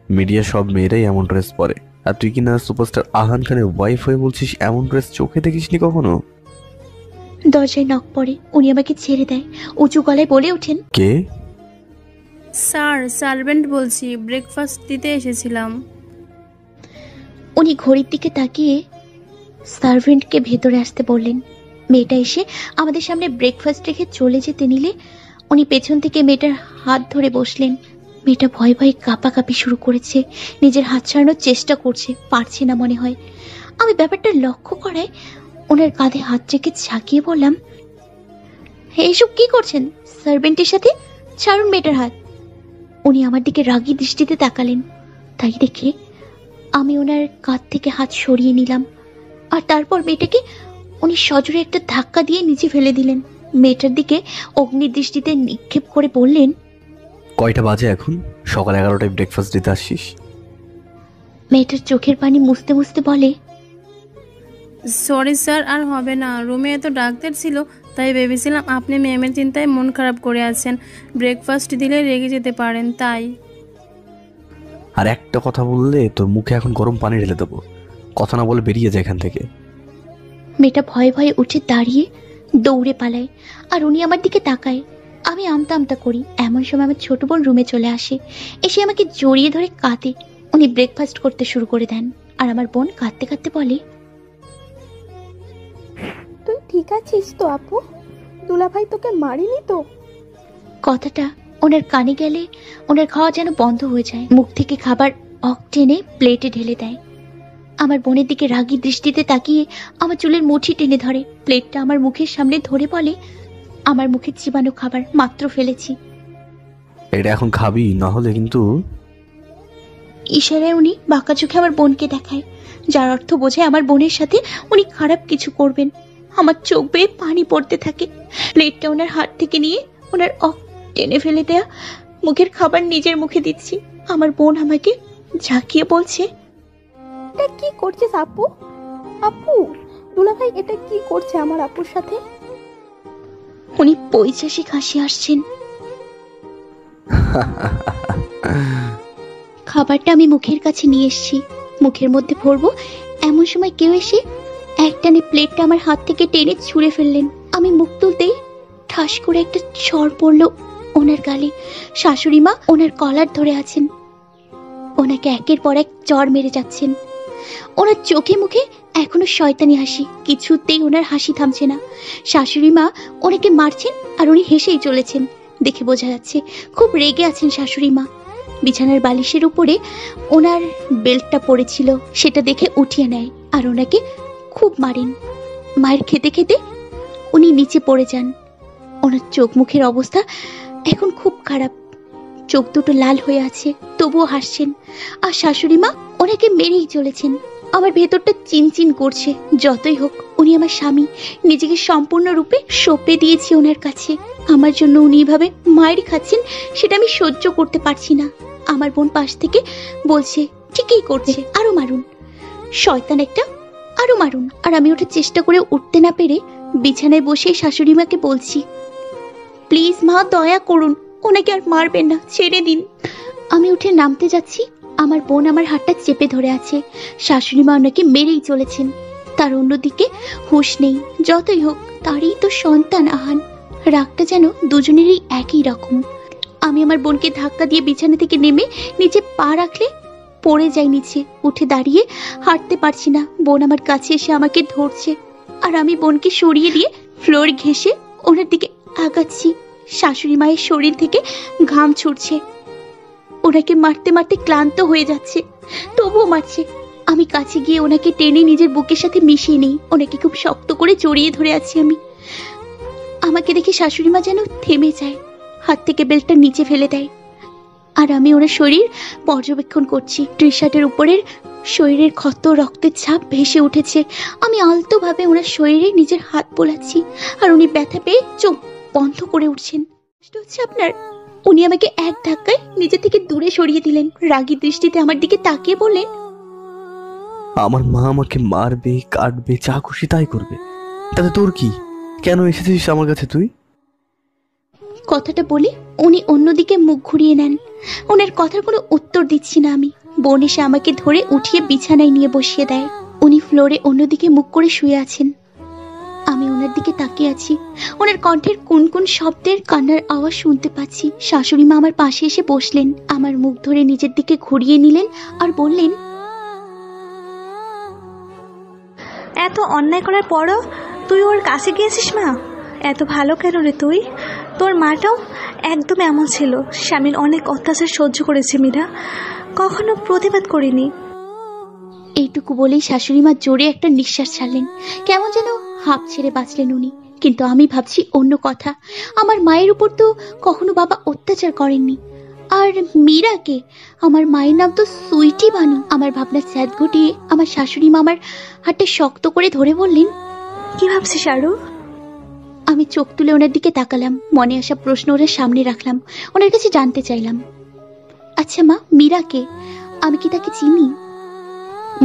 মিডিয়া সব মেয়েরাই এমন ড্রেস পরে, আর তুই কিনা সুপারস্টার আহান খানের ওয়াইফ হয়ে বলছিস এমন ড্রেস চোখে দেখিসনি কখনো?
দরজায় নক পড়ে, উনি আমাকে ছেড়ে দেয়, উঁচু গলায় বলে ওঠেন,
কে?
স্যার, সার্ভেন্ট বলছি, ব্রেকফাস্ট দিতে এসেছিলাম।
উনি ঘড়ির দিকে তাকিয়ে সার্ভেন্টকে ভেতরে আসতে বললেন। মেয়েটা এসে আমাদের সামনে ব্রেকফাস্ট রেখে চলে যেতে নিলে উনি পেছন থেকে মেয়েটার হাত ধরে বসলেন। মেয়েটা ভয়ে ভয়ে কাঁপাকাঁপি শুরু করেছে, নিজের হাত ছাড়ানোর চেষ্টা করছে, পারছে না মনে হয়। আমি ব্যাপারটা লক্ষ্য করায় ওনার কাঁধে হাত রেখে ঝাঁকিয়ে বললাম, এইসব কি করছেন সার্ভেন্টের সাথে? ছাড়ুন মেয়েটার হাত। উনি আমার দিকে রাগী দৃষ্টিতে তাকালেন, তাই দেখে আমি ওনার কাঁধ থেকে হাত সরিয়ে নিলাম, আর তারপর মেয়েটাকে উনি সজোরে একটা ধাক্কা দিয়ে নিচে ফেলে দিলেন। মেয়েটার দিকে অগ্নি দৃষ্টিতে নিক্ষেপ করে বললেন,
কয়টা বাজে এখন? সকাল 11টায় ব্রেকফাস্ট দিতে আসছিস?
মেয়েটার চোখের পানি মুছতে মুছতে বলে,
সরি স্যার, আর হবে না। রুমে এত ডাক্তার ছিল, তাই ভেবেছিলাম আপনি ম্যামের চিন্তায় মন খারাপ করে আছেন, ব্রেকফাস্ট দিলে রেগে যেতে পারেন, তাই।
আর একটা কথা বললে তোর মুখে এখন গরম পানি ঢেলে দেবো। কথা না বলে বেরিয়ে যায় এখান থেকে।
মেয়েটা ভয়ে ভয়ে উঠে দাঁড়িয়ে দৌড়ে পালায়, আর উনি আমার দিকে তাকায়। আমি আমতা আমতা করি। এমন সময় আমার ছোট বোন রুমে চলে আসে, এসে আমাকে জড়িয়ে ধরে কাঁদে। উনি ব্রেকফাস্ট করতে শুরু করে দেন, আর আমার বোন কাঁদতে কাঁদতে বলে,
তুই ঠিক আছিস তো আপু? দুলাভাই তোকে মারিনি তো?
কথাটা ওনার কানে গেলে ওনার খাওয়া যেন বন্ধ হয়ে যায়। মুখ থেকে খাবার টেনে প্লেটে ঢেলে দেয়। আমার বোনের দিকে রাগী দৃষ্টিতে তাকিয়ে আমার চুলের মুঠি টেনে ধরে। প্লেটটা আমার মুখের সামনে ধরে বলে, আমার মুখে চিবানো খাবার মাত্র ফেলেছি,
এটা এখন খাবি, না হলে কিন্তু।
ইশারায় উনি বাঁকা চোখে আমার বোনকে দেখায়, যার অর্থ বোঝায় আমার বোনের সাথে উনি খারাপ কিছু করবেন। আমার চোখ বেয়ে পানি পড়তে থাকে। প্লেটটা ওনার হাত থেকে নিয়ে ওনার টেনে ফেলে দেয়া মুখের খাবার নিজের মুখে দিচ্ছি। আমার বোন আমাকে ঝাঁকিয়ে বলছে,
এটা কি করছিস আপু? আপু, দুলাভাই এটা কি করছে আমার আপুর সাথে?
উনি পৈশাসিক হাসি আসছেন। খাবারটা আমি মুখের কাছে নিয়ে এসেছি, মুখের মধ্যে ভরবো, এমন সময় কেউ এসে একটানে প্লেটটা আমার হাত থেকে টেনে ছুঁড়ে ফেললেন। আমি মুখ তুলতেই ঠাস করে একটা চড় পড়লো ওনার গালে। শাশুড়ি মা ওনার কলার ধরে আছেন, ওনাকে একের পর এক চড় মেরে যাচ্ছেন। ওনার চোখে মুখে এখনো শয়তানি হাসি, কিছুতেই ওনার হাসি থামছে না। শাশুড়ি মা ওনাকে মারছেন আর উনি হেসেই চলেছেন। দেখে বোঝা যাচ্ছে খুব রেগে আছেন শাশুড়ি মা। বিছানার বালিশের উপরে ওনার বেল্টটা পড়েছিল, সেটা দেখে উঠিয়ে নেয় আর ওনাকে খুব মারেন। মায়ের খেতে খেতে উনি নিচে পড়ে যান। ওনার চোখ মুখের অবস্থা এখন খুব খারাপ, চোখ দুটো লাল হয়ে আছে, তবুও হাসছেন। আর শাশুড়ি মা ওনাকে মেরেই চলেছেন। আমার ভেতরটা চিনচিন করছে। যতই হোক উনি আমার স্বামী, নিজেকে সম্পূর্ণরূপে সঁপে দিয়েছি ওনার কাছে। আমার জন্য উনি এভাবে মায়ের খাচ্ছেন, সেটা আমি সহ্য করতে পারছি না। আমার বোন পাশ থেকে বলছে, ঠিকই করছে, আরো মারুন, শয়তান একটা, আরো মারুন। আর আমি ওঠার চেষ্টা করে উঠতে না পেরে বিছানায় বসে শাশুড়ি মাকে বলছি, প্লিজ মা, দয়া করুন, ওনাকে আর মারবেন না, ছেড়ে দিন। আমি উঠে নামতে যাচ্ছি, আমার বোন আমার হাতটা চেপে ধরে আছে। শাশুড়ি মা ওনাকে মেরেই চলেছেন, তার অন্যদিকে হুঁশ নেই। যতই হোক তারই তো সন্তান আহান, রাগটা যেন দুজনেরই একই রকম। আমি আমার বোনকে ধাক্কা দিয়ে বিছানা থেকে নেমে নিচে পা রাখলে পড়ে যাই নিচে। উঠে দাঁড়িয়ে হাঁটতে পারছি না। বোন আমার কাছে এসে আমাকে ধরছে, আর আমি বোনকে সরিয়ে দিয়ে ফ্লোর ঘেঁষে ওনার দিকে আগাচ্ছি। শাশুড়ি মায়ের শরীর থেকে ঘাম ছুটছে, ওনাকে মারতে মারতে ক্লান্ত হয়ে যাচ্ছে, তবুও মারছে। আমি কাছে গিয়ে ওনাকে টেনে নিজের বুকের সাথে মিশিয়ে নিই। ওনাকে খুব শক্ত করে জড়িয়ে ধরে আছি আমি। আমাকে দেখে শাশুড়ি মা যেন থেমে যায়, হাত থেকে বেল্টটা নিচে ফেলে দেয়। আর আমি ওনার শরীর পর্যবেক্ষণ করছি। টি শার্টের উপরের শরীরের ক্ষত রক্তের ছাপ ভেসে উঠেছে। আমি আলতোভাবে ওনার শরীরে নিজের হাত বোলাচ্ছি, আর উনি ব্যথা পেয়ে চোখ বন্ধ করে উঠছেন। কষ্ট হচ্ছে আপনার? উনি আমাকে এক ধাক্কায় নিজে থেকে দূরে সরিয়ে দিলেন। রাগী দৃষ্টিতে আমার দিকে তাকিয়ে বললেন,
আমার মা আমাকে মারবে, কাটবে, যা খুশি তাই করবে, তাতে তোর কি? কেন এসেছিস আমার কাছে তুই?
কথাটা বলে উনি অন্যদিকে মুখ ঘুরিয়ে নেন। ওনার কথার কোনো উত্তর দিচ্ছি না আমি। বোন এসে আমাকে ধরে উঠিয়ে বিছানায় নিয়ে বসিয়ে দেয়। উনি ফ্লোরে অন্যদিকে মুখ করে শুয়ে আছেন। আমি ওনার দিকে তাকিয়ে আছি। ওনার কণ্ঠের কোন কোন শব্দের কান্নার আওয়াজ শুনতে পাচ্ছি। শাশুড়ি মা আমার পাশে এসে বসলেন, আমার মুখ ধরে নিজের দিকে ঘুরিয়ে নিলেন আর বললেন,
এত অন্যায় করার পরও তুই ওর কাছে গিয়েছিস মা? এত ভালো কেন রে তুই? তোর মাটাও একদম এমন ছিল, স্বামীর অনেক অত্যাচার সহ্য করেছে মীরা, কখনো প্রতিবাদ করিনি।
এইটুকু বলেই শাশুড়ি মা জোরে একটা নিঃশ্বাস ছাড়লেন। কেমন যেন হাঁপ ছেড়ে বাঁচলেন উনি। কিন্তু আমি ভাবছি অন্য কথা। আমার মায়ের উপর তো কখনো বাবা অত্যাচার করেননি। আর মীরাকে, আমার মায়ের নাম তো সুইটি বানু। আমার ভাবনা স্যাদ ঘটিয়ে আমার শাশুড়ি মা আমার হাতটা শক্ত করে ধরে বললেন,
কি ভাবছিস আরু?
আমি চোখ তুলে ওনার দিকে তাকালাম, মনে আসা প্রশ্ন ওনার সামনে রাখলাম, ওনার কাছে জানতে চাইলাম, আচ্ছা মা, মীরাকে আমি কি তাকে চিনি?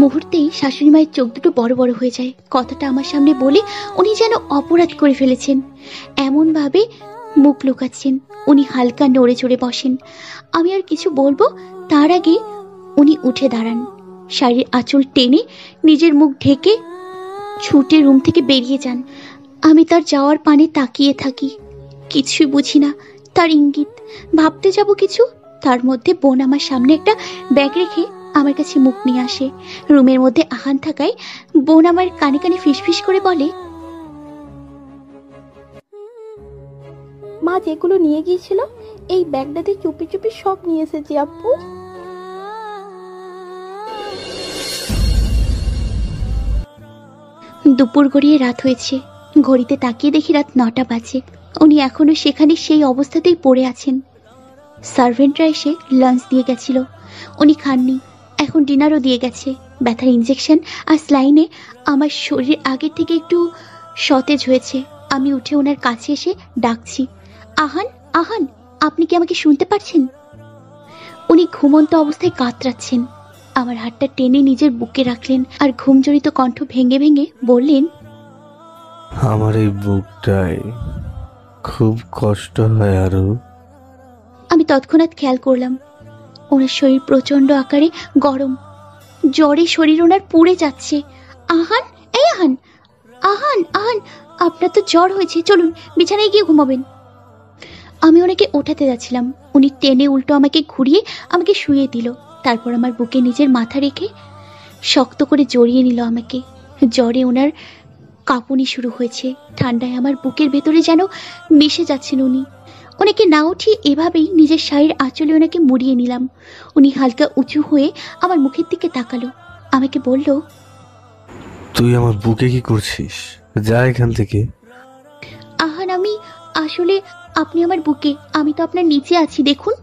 মুহূর্তেই শাশুড়ি মায়ের চোখ দুটো বড় বড় হয়ে যায়। কথাটা আমার সামনে বলে উনি যেন অপরাধ করে ফেলেছেন এমন ভাবে মুখ লুকাচ্ছেন। উনি হালকা নড়ে চড়ে বসেন। আমি আর কিছু বলবো তার আগে উনি উঠে দাঁড়ান, শাড়ির আঁচল টেনে নিজের মুখ ঢেকে ছুটে রুম থেকে বেরিয়ে যান। আমি তার যাওয়ার পানে তাকিয়ে থাকি, কিছুই বুঝি না তার ইঙ্গিত। ভাবতে যাব কিছু, তার মধ্যে বোন আমার সামনে একটা ব্যাগ রেখে আমার কাছে মুখ নিয়ে আসে। রুমের মধ্যে আহান থাকায় বোন আমার কানে কানে ফিসফিস করে বলে,
মা যেগুলো নিয়ে গিয়েছিল এই ব্যাগটাতে চুপি চুপি সব নিয়ে এসেছি আপু।
দুপুর গড়িয়ে রাত হয়েছে। ঘড়িতে তাকিয়ে দেখি রাত 9টা বাজে। উনি এখনো সেখানে সেই অবস্থাতেই পড়ে আছেন। সার্ভেন্টরা এসে লাঞ্চ দিয়ে গেছিল, উনি খাননি। এখন ডিনারও দিয়ে গেছে। ব্যথার ইঞ্জেকশন আর স্লাইনে আমার শরীর আগের থেকে একটু সতেজ হয়েছে। আমি উঠে ওনার কাছে এসে ডাকছি, আহান, আহান, আপনি কি আমাকে শুনতে পারছেন? উনি ঘুমন্ত অবস্থায় কাতরাচ্ছেন। আমার হাতটা টেনে নিজের বুকে রাখলেন আর ঘুমজড়িত কণ্ঠ ভেঙে ভেঙে বললেন,
আমার এই বুকটায় খুব কষ্ট হয় আরু।
আমি তৎক্ষণাৎ খেয়াল করলাম ওনার শরীর প্রচন্ড আকারে গরম, জ্বরে শরীর ওনার পুড়ে যাচ্ছে। আহান, এই আহান, আহান, আহান, আপনার তো জ্বর হয়েছে, চলুন বিছানায় গিয়ে ঘুমাবেন। আমি ওনাকে ওঠাতে যাচ্ছিলাম, উনি টেনে উল্টো আমাকে ঘুরিয়ে আমাকে শুইয়ে দিল। তারপর আমার বুকে নিজের মাথা রেখে শক্ত করে জড়িয়ে নিল আমাকে। জ্বরে ওনার কাঁপুনি শুরু হয়েছে, ঠান্ডায় আমার বুকের ভেতরে যেন মিশে যাচ্ছেন উনি। ওনাকে না উঠিয়ে এভাবেই নিজের শাড়ির আঁচলে ওনাকে মুড়িয়ে নিলাম। উনি হালকা উঁচু হয়ে আমার মুখের দিকে তাকালো, আমাকে বলল,
তুই আমার বুকে কি করছিস? যা এখান থেকে।
আহান, আমি আসলে, আপনি আমার বুকে, আমি তো আপনার নিচে আছি, দেখুন।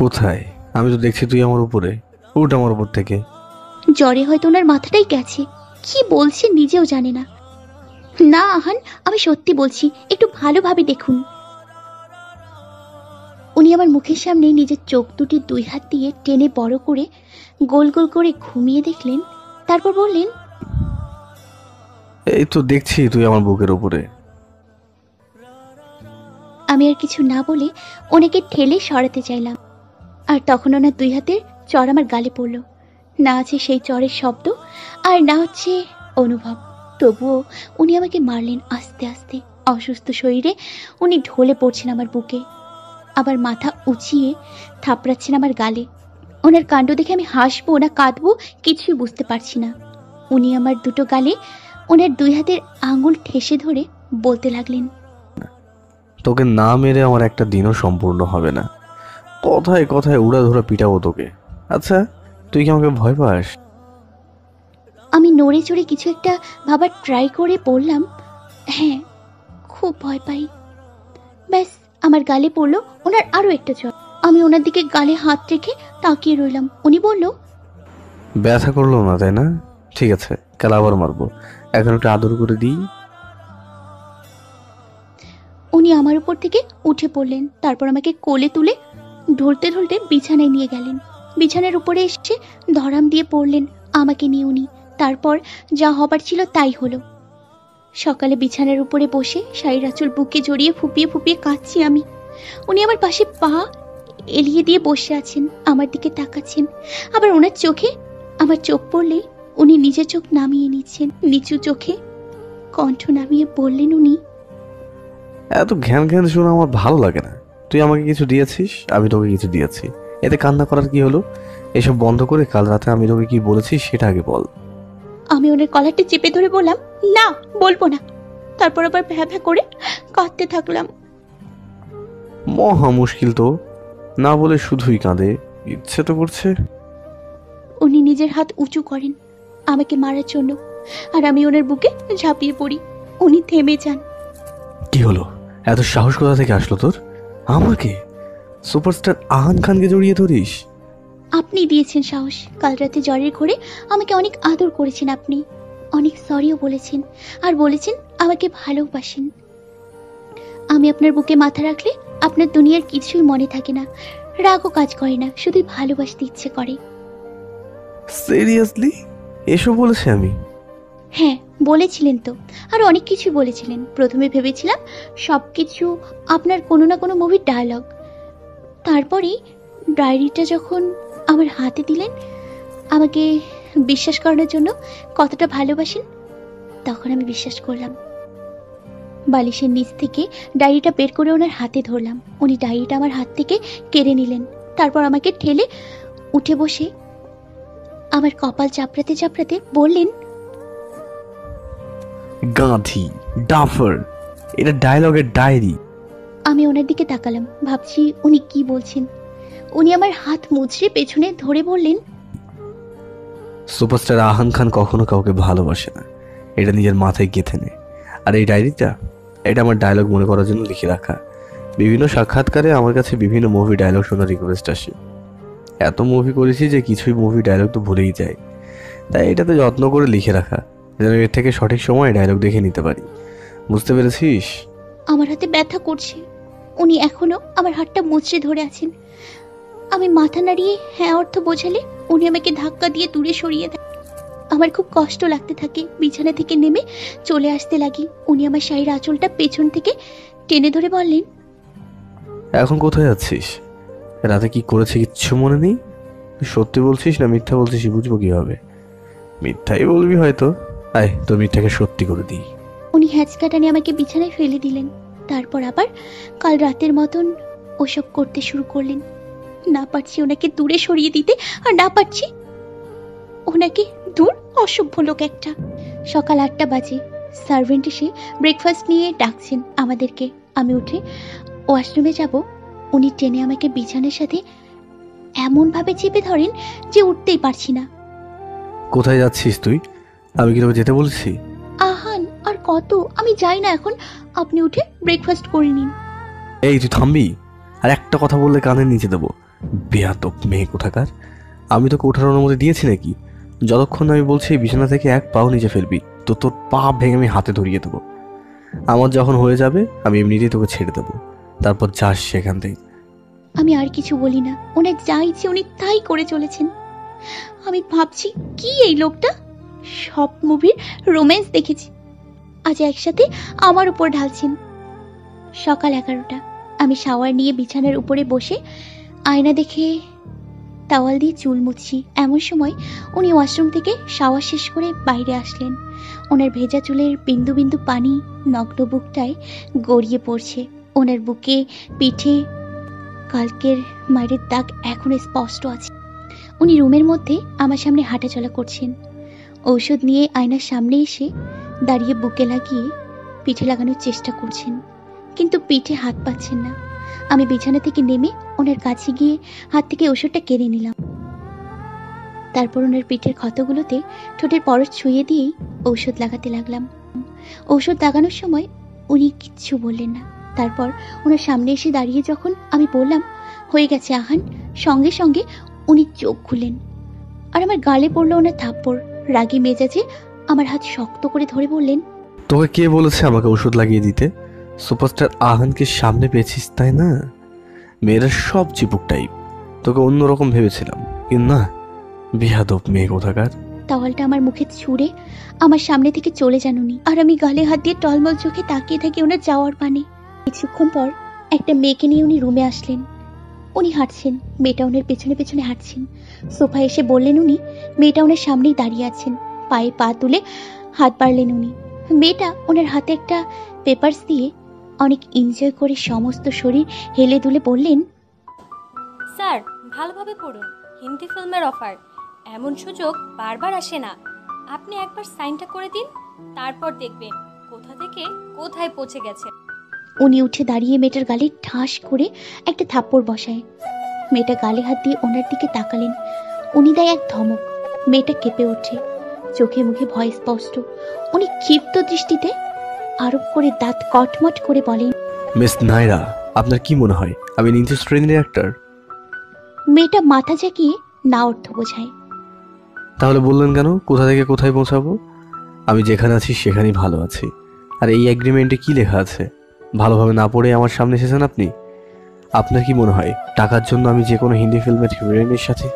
কোথায়? আমি তো দেখছি তুই আমার উপরে। উঠ আমার উপর থেকে।
জ্বরে হয়তো ওনার মাথাটাই গেছে, কি বলছে নিজেও জানে না। না আহান, আমি সত্যি বলছি, একটু ভালোভাবে দেখুন। উনি আমার মুখের সামনে নিজের চোখ দুটি 2 হাত দিয়ে টেনে বড় করে গোল গোল করে ঘুমিয়ে দেখলেন। তারপর বললেন,
এই তো দেখছি তুই আমার বুকের উপরে।
আমি আর কিছু না বলে ওনাকে ঠেলে সরাতে চাইলাম, আর তখন ওনার 2 হাতের চড় আমার গালে পড়ল। না আছে সেই চড়ের শব্দ, আর না হচ্ছে অনুভব। তবুও উনি আমাকে মারলেন আস্তে আস্তে। অসুস্থ শরীরে উনি ঢলে পড়ছেন আমার বুকে, আবার মাথা উঁচিয়ে থাপড়াচ্ছেন আমার গালে। ওনার কাণ্ড দেখে আমি হাসবো না কাঁদবো কিছুই বুঝতে পারছি না। উনি আমার দুটো গালে ওনার 2 হাতের আঙুল ঠেসে ধরে বলতে লাগলেন,
তোকে না মেরে আমার একটা দিনও সম্পূর্ণ হবে না। কথায় কথায় উড়াধুরা পিটাবো তোকে। আচ্ছা, তুই কি আমাকে ভয় পাস?
আমি নড়ে চড়ে কিছু একটা ভাবার ট্রাই করে বললাম, হ্যাঁ, খুব ভয় পাই। ব্যাস, আমার গালে পড়লো ওনার আরো একটা চড়। আমি ওনার দিকে গালে হাত রেখে তাকিয়ে রইলাম। উনি বলল,
ব্যথা করলো না তাই না? ঠিক আছে, কাল আবার মারবো। এখন একটু আদর করে দিই।
উনি আমার উপর থেকে উঠে পড়লেন, তারপর আমাকে কোলে তুলে ঢলতে ঢলতে বিছানায় নিয়ে গেলেন। বিছানার উপরে এসে ধরাম দিয়ে পড়লেন আমাকে নিয়ে উনি। তারপর যা হবার ছিল তাই হলো। সকালে বিছানার উপরে বসে শাড়ির আঁচল বুকে জড়িয়ে ফুপিয়ে ফুপিয়ে কাঁদছি আমি। উনি আমার পাশে পা এলিয়ে দিয়ে বসে আছেন, আমার দিকে তাকাচ্ছেন। আবার ওনার চোখে আমার চোখ পড়লে উনি নিজের চোখ নামিয়ে নিচ্ছেন নিচু চোখে। কণ্ঠ নামিয়ে বললেন উনি,
এত ঘ্যান ঘ্যান শোনা আমার ভালো লাগে না। তুই আমাকে কিছু দিয়েছিস, আমি তোকে কিছু দিয়েছি, এতে কান্না করার কি হলো? এসব বন্ধ করে কাল রাতে আমি তোকে কি বলেছি সেটা আগে বল।
আমি ওনার কলারটা চেপে ধরে বললাম, না, বলবো না। তারপর আবার ভ্যা ভ্যা করে কাঁদতে থাকলাম।
মহা মুশকিল তো, না বলে শুধুই কাঁদে। ইচ্ছে তো করছে।
উনি নিজের হাত উঁচু করেন আমাকে মারার জন্য, আর আমি ওনার বুকে ঝাঁপিয়ে পড়ি। উনি থেমে যান।
কি হলো? এত সাহস কোথা থেকে আসলো তোর? আমাকে, সুপারস্টার আহান খানকে জড়িয়ে ধরিস?
আপনি দিয়েছেন সাহস। কাল রাতে জ্বরের ঘরে আমাকে অনেক আদর করেছেন আপনি, অনেক সরিও বলেছেন, আর বলেছেন আমাকে ভালোবাসেন। আমি আপনার বুকে মাথা রাখলে আপনার দুনিয়ার কিছুই মনে থাকে না, রাগও কাজ করে না, শুধুই ভালোবাসতে ইচ্ছে করে।
সিরিয়াসলি এসব বলেছে আমি?
হ্যাঁ বলেছিলেন তো, আর অনেক কিছু বলেছিলেন। প্রথমে ভেবেছিলাম সবকিছু আপনার কোনো না কোনো মুভির ডায়লগ, তারপরে ডায়েরিটা যখন আমার হাতে দিলেন আমাকে বিশ্বাস করানোর জন্য কতটা ভালোবাসেন, তখন আমি বিশ্বাস করলাম। বালিশের নিচ থেকে ডায়েরিটা বের করে ওনার হাতে ধরলাম। উনি ডায়েরিটা আমার হাত থেকে কেড়ে নিলেন, তারপর আমাকে ঠেলে উঠে বসে আমার কপাল চাপড়াতে চাপড়াতে বললেন,
গাঁধী ডাফার, এটা ডায়লগের ডায়েরি।
আমি ওনার দিকে তাকালাম, ভাবছি উনি কি বলছেন। উনি আমার হাত মুচড়ে পেছনে ধরে বললেন,
সুপারস্টার আহান খান কখনো কাউকে ভালোবাসে না, এটা নিজের মাথায় গেঁথে নেয়। আর এই ডায়েরিটা, এটা আমার ডায়লগ মনে করার জন্য লিখে রাখা। বিভিন্ন সাক্ষাৎকারে আমার কাছে বিভিন্ন মুভি ডায়লগ শোনার রিকোয়েস্ট আসে। এত মুভি করেছি যে কিছুই মুভি ডায়লগ তো ভুলেই যায়, তাই এটাতে যত্ন করে লিখে রাখা, যেন এর থেকে সঠিক সময় ডায়লগ দেখে নিতে পারি। বুঝতে পেরেছিস?
আমার হাতে ব্যথা করছে। উনি এখনো আমার হাতটা মুচড়ে ধরে আছেন। আমি মাথা নাড়িয়ে হ্যাঁ অর্থ বোঝালে উনি আমাকে ধাক্কা দিয়ে দূরে সরিয়ে দেন। আমার খুব কষ্ট লাগতে থাকে, বিছানা থেকে নেমে চলে আসতে লাগি। উনি আমার শাড়ির আঁচলটা পেছন থেকে টেনে ধরে বললেন,
এখন কোথায় যাচ্ছিস? রাতে কি করেছে কিচ্ছু মনে নেই? তুই সত্যি বলছিস না মিথ্যা বলছিস বুঝবো কিভাবে? মিথ্যাই বলবি হয়তো। আয় তোর মিথ্যাকে সত্যি করে দিই।
উনি হ্যাঁচকা টানে আমাকে বিছানায় ফেলে দিলেন। তারপর আবার কাল রাতের মতন ওসব করতে শুরু করলেন। না পারছি ওনাকে দূরে সরিয়ে দিতে, আর না পারছি ওনাকে দূর, অসভ্য লোক একটা। সকাল 8টা বাজে। সার্ভেন্ট এসে ব্রেকফাস্ট নিয়ে ডাকছেন আমাদেরকে। আমি উঠে ওয়াশরুমে যাব, উনি টেনে আমাকে বিছানার সাথে এমনভাবে চেপে ধরেন যে উঠতেই পারছি না।
কোথায় যাচ্ছিস তুই? আমি কি তোকে যেতে বলছি?
আহান, আর কত? আমি যাই না এখন, আপনি উঠে ব্রেকফাস্ট করে নিন।
এই তুই থামবি? আর একটা কথা বললে কানের নিচে দেবো। বেয়াদব মেয়ে কোথাকার। আমি তোকে ওঠার অনুমতি দিয়েছি নাকি? যতক্ষণ আমি বলছি বিছানা থেকে এক পাও নিচে ফেলবি তো তোর পা ভেঙে আমি হাতে ধরিয়ে দেবো। আমার যখন হয়ে যাবে আমি এমনিতেই তোকে ছেড়ে দেবো, তারপর যাস সেখান থেকে।
আমি আর কিছু বলি না। ওনার যা ইচ্ছে উনি তাই করে চলেছেন। আমি ভাবছি কি এই লোকটা, সব মুভির রোম্যান্স দেখেছি, আজ একসাথে আমার উপর ঢালছেন। সকাল 11টা। আমি শাওয়ার নিয়ে বিছানার উপরে বসে আয়না দেখে টাওয়াল দিয়ে চুল মুছছি। এমন সময় উনি ওয়াশরুম থেকে শাওয়ার শেষ করে বাইরে আসলেন। ওনার ভেজা চুলের বিন্দু বিন্দু পানি নগ্ন বুকটায় গড়িয়ে পড়ছে। ওনার বুকে পিঠে কালকের মায়ের দাগ এখনো স্পষ্ট আছে। উনি রুমের মধ্যে আমার সামনে হাঁটাচলা করছেন। ঔষধ নিয়ে আয়নার সামনে এসে দাঁড়িয়ে বুকে লাগিয়ে পিঠে লাগানোর চেষ্টা করছেন, কিন্তু পিঠে হাত পাচ্ছেন না। আমি বিছানা থেকে নেমে ওনার কাছে গিয়ে হাত থেকে ওষুধটা কেড়ে নিলাম। তারপর ওনার পিঠের ক্ষতগুলোতে ঠোঁটের পরশ ছুঁয়ে দিয়েই ঔষধ লাগাতে লাগলাম। ঔষধ লাগানোর সময় উনি কিচ্ছু বললেন না। তারপর ওনার সামনে এসে দাঁড়িয়ে যখন আমি বললাম হয়ে গেছে আহান, সঙ্গে সঙ্গে উনি চোখ খুললেন আর আমার গালে পড়লো ওনার থাপ্পড়। রাগী মেজাজে আমার হাত শক্ত করে ধরে বললেন,
তোকে কে বলেছে আমাকে ওষুধ লাগিয়ে দিতে? সুপারস্টার আহানকে সামনে পেয়েছিস তাই না? মেয়েরা সব চিপুক টাইপ, তোকে অন্যরকম ভেবেছিলাম, কিন্তু না, বেয়াদব মেয়ে কোথাকার।
টাওয়ালটা আমার মুখে ছুঁড়ে আমার সামনে থেকে চলে যান উনি, আর আমি গালে হাত দিয়ে টলমল চোখে তাকিয়ে থাকি ওনার যাওয়ার পানে। কিছুক্ষণ পর একটা মেয়েকে নিয়ে উনি রুমে আসলেন। উনি হাঁটছেন, মেয়েটা ওনার পেছনে পেছনে হাঁটছেন। সোফায় এসে বললেন উনি, মেয়েটা ওনার সামনেই দাঁড়িয়ে আছেন। পায়ে পা তুলে হাত বাড়লেন উনি। মেয়েটা ওনার হাতে একটা পেপারস দিয়ে অনেক এনজয় করে সমস্ত শরীর হেলে দুলে বললেন,
স্যার ভালোভাবে পড়ুন, হিন্দি ফিল্মের অফার, এমন সুযোগ বারবার আসে না। আপনি একবার সাইনটা করে দিন, তারপর দেখবেন কোথা থেকে কোথায় পৌঁছে গেছে।
উনি উঠে দাঁড়িয়ে মেয়েটার গালে ঠাস করে একটা থাপ্পড় বসায়। মেয়েটা গালে হাত দিয়ে ওনার দিকে তাকালেন। উনি দেয় এক ধমক। মেয়েটা কেঁপে ওঠে, চোখে মুখে ভয় স্পষ্ট। উনি ক্ষিপ্ত দৃষ্টিতে আরোপ করে দাঁত কটমট করে বলেন,
মিস নাইরা, আপনার কি মনে হয় আমি নিনজা শ্রেণীর অ্যাক্টর?
মেয়েটা মাথা ঝাঁকিয়ে না অর্থ বোঝায়।
তাহলে বললেন কেন কোথা থেকে কোথায় পৌঁছাবো? আমি যেখানে আছি সেখানেই ভালো আছি। আর এই এগ্রিমেন্টে কি লেখা আছে? ভালোভাবে না পড়ে আমার সামনে এসেছেন আপনি। আপনার কি মনে হয় টাকার জন্য আমি যে কোনো হিন্দি ফিল্মের হিরোইনের সাথে?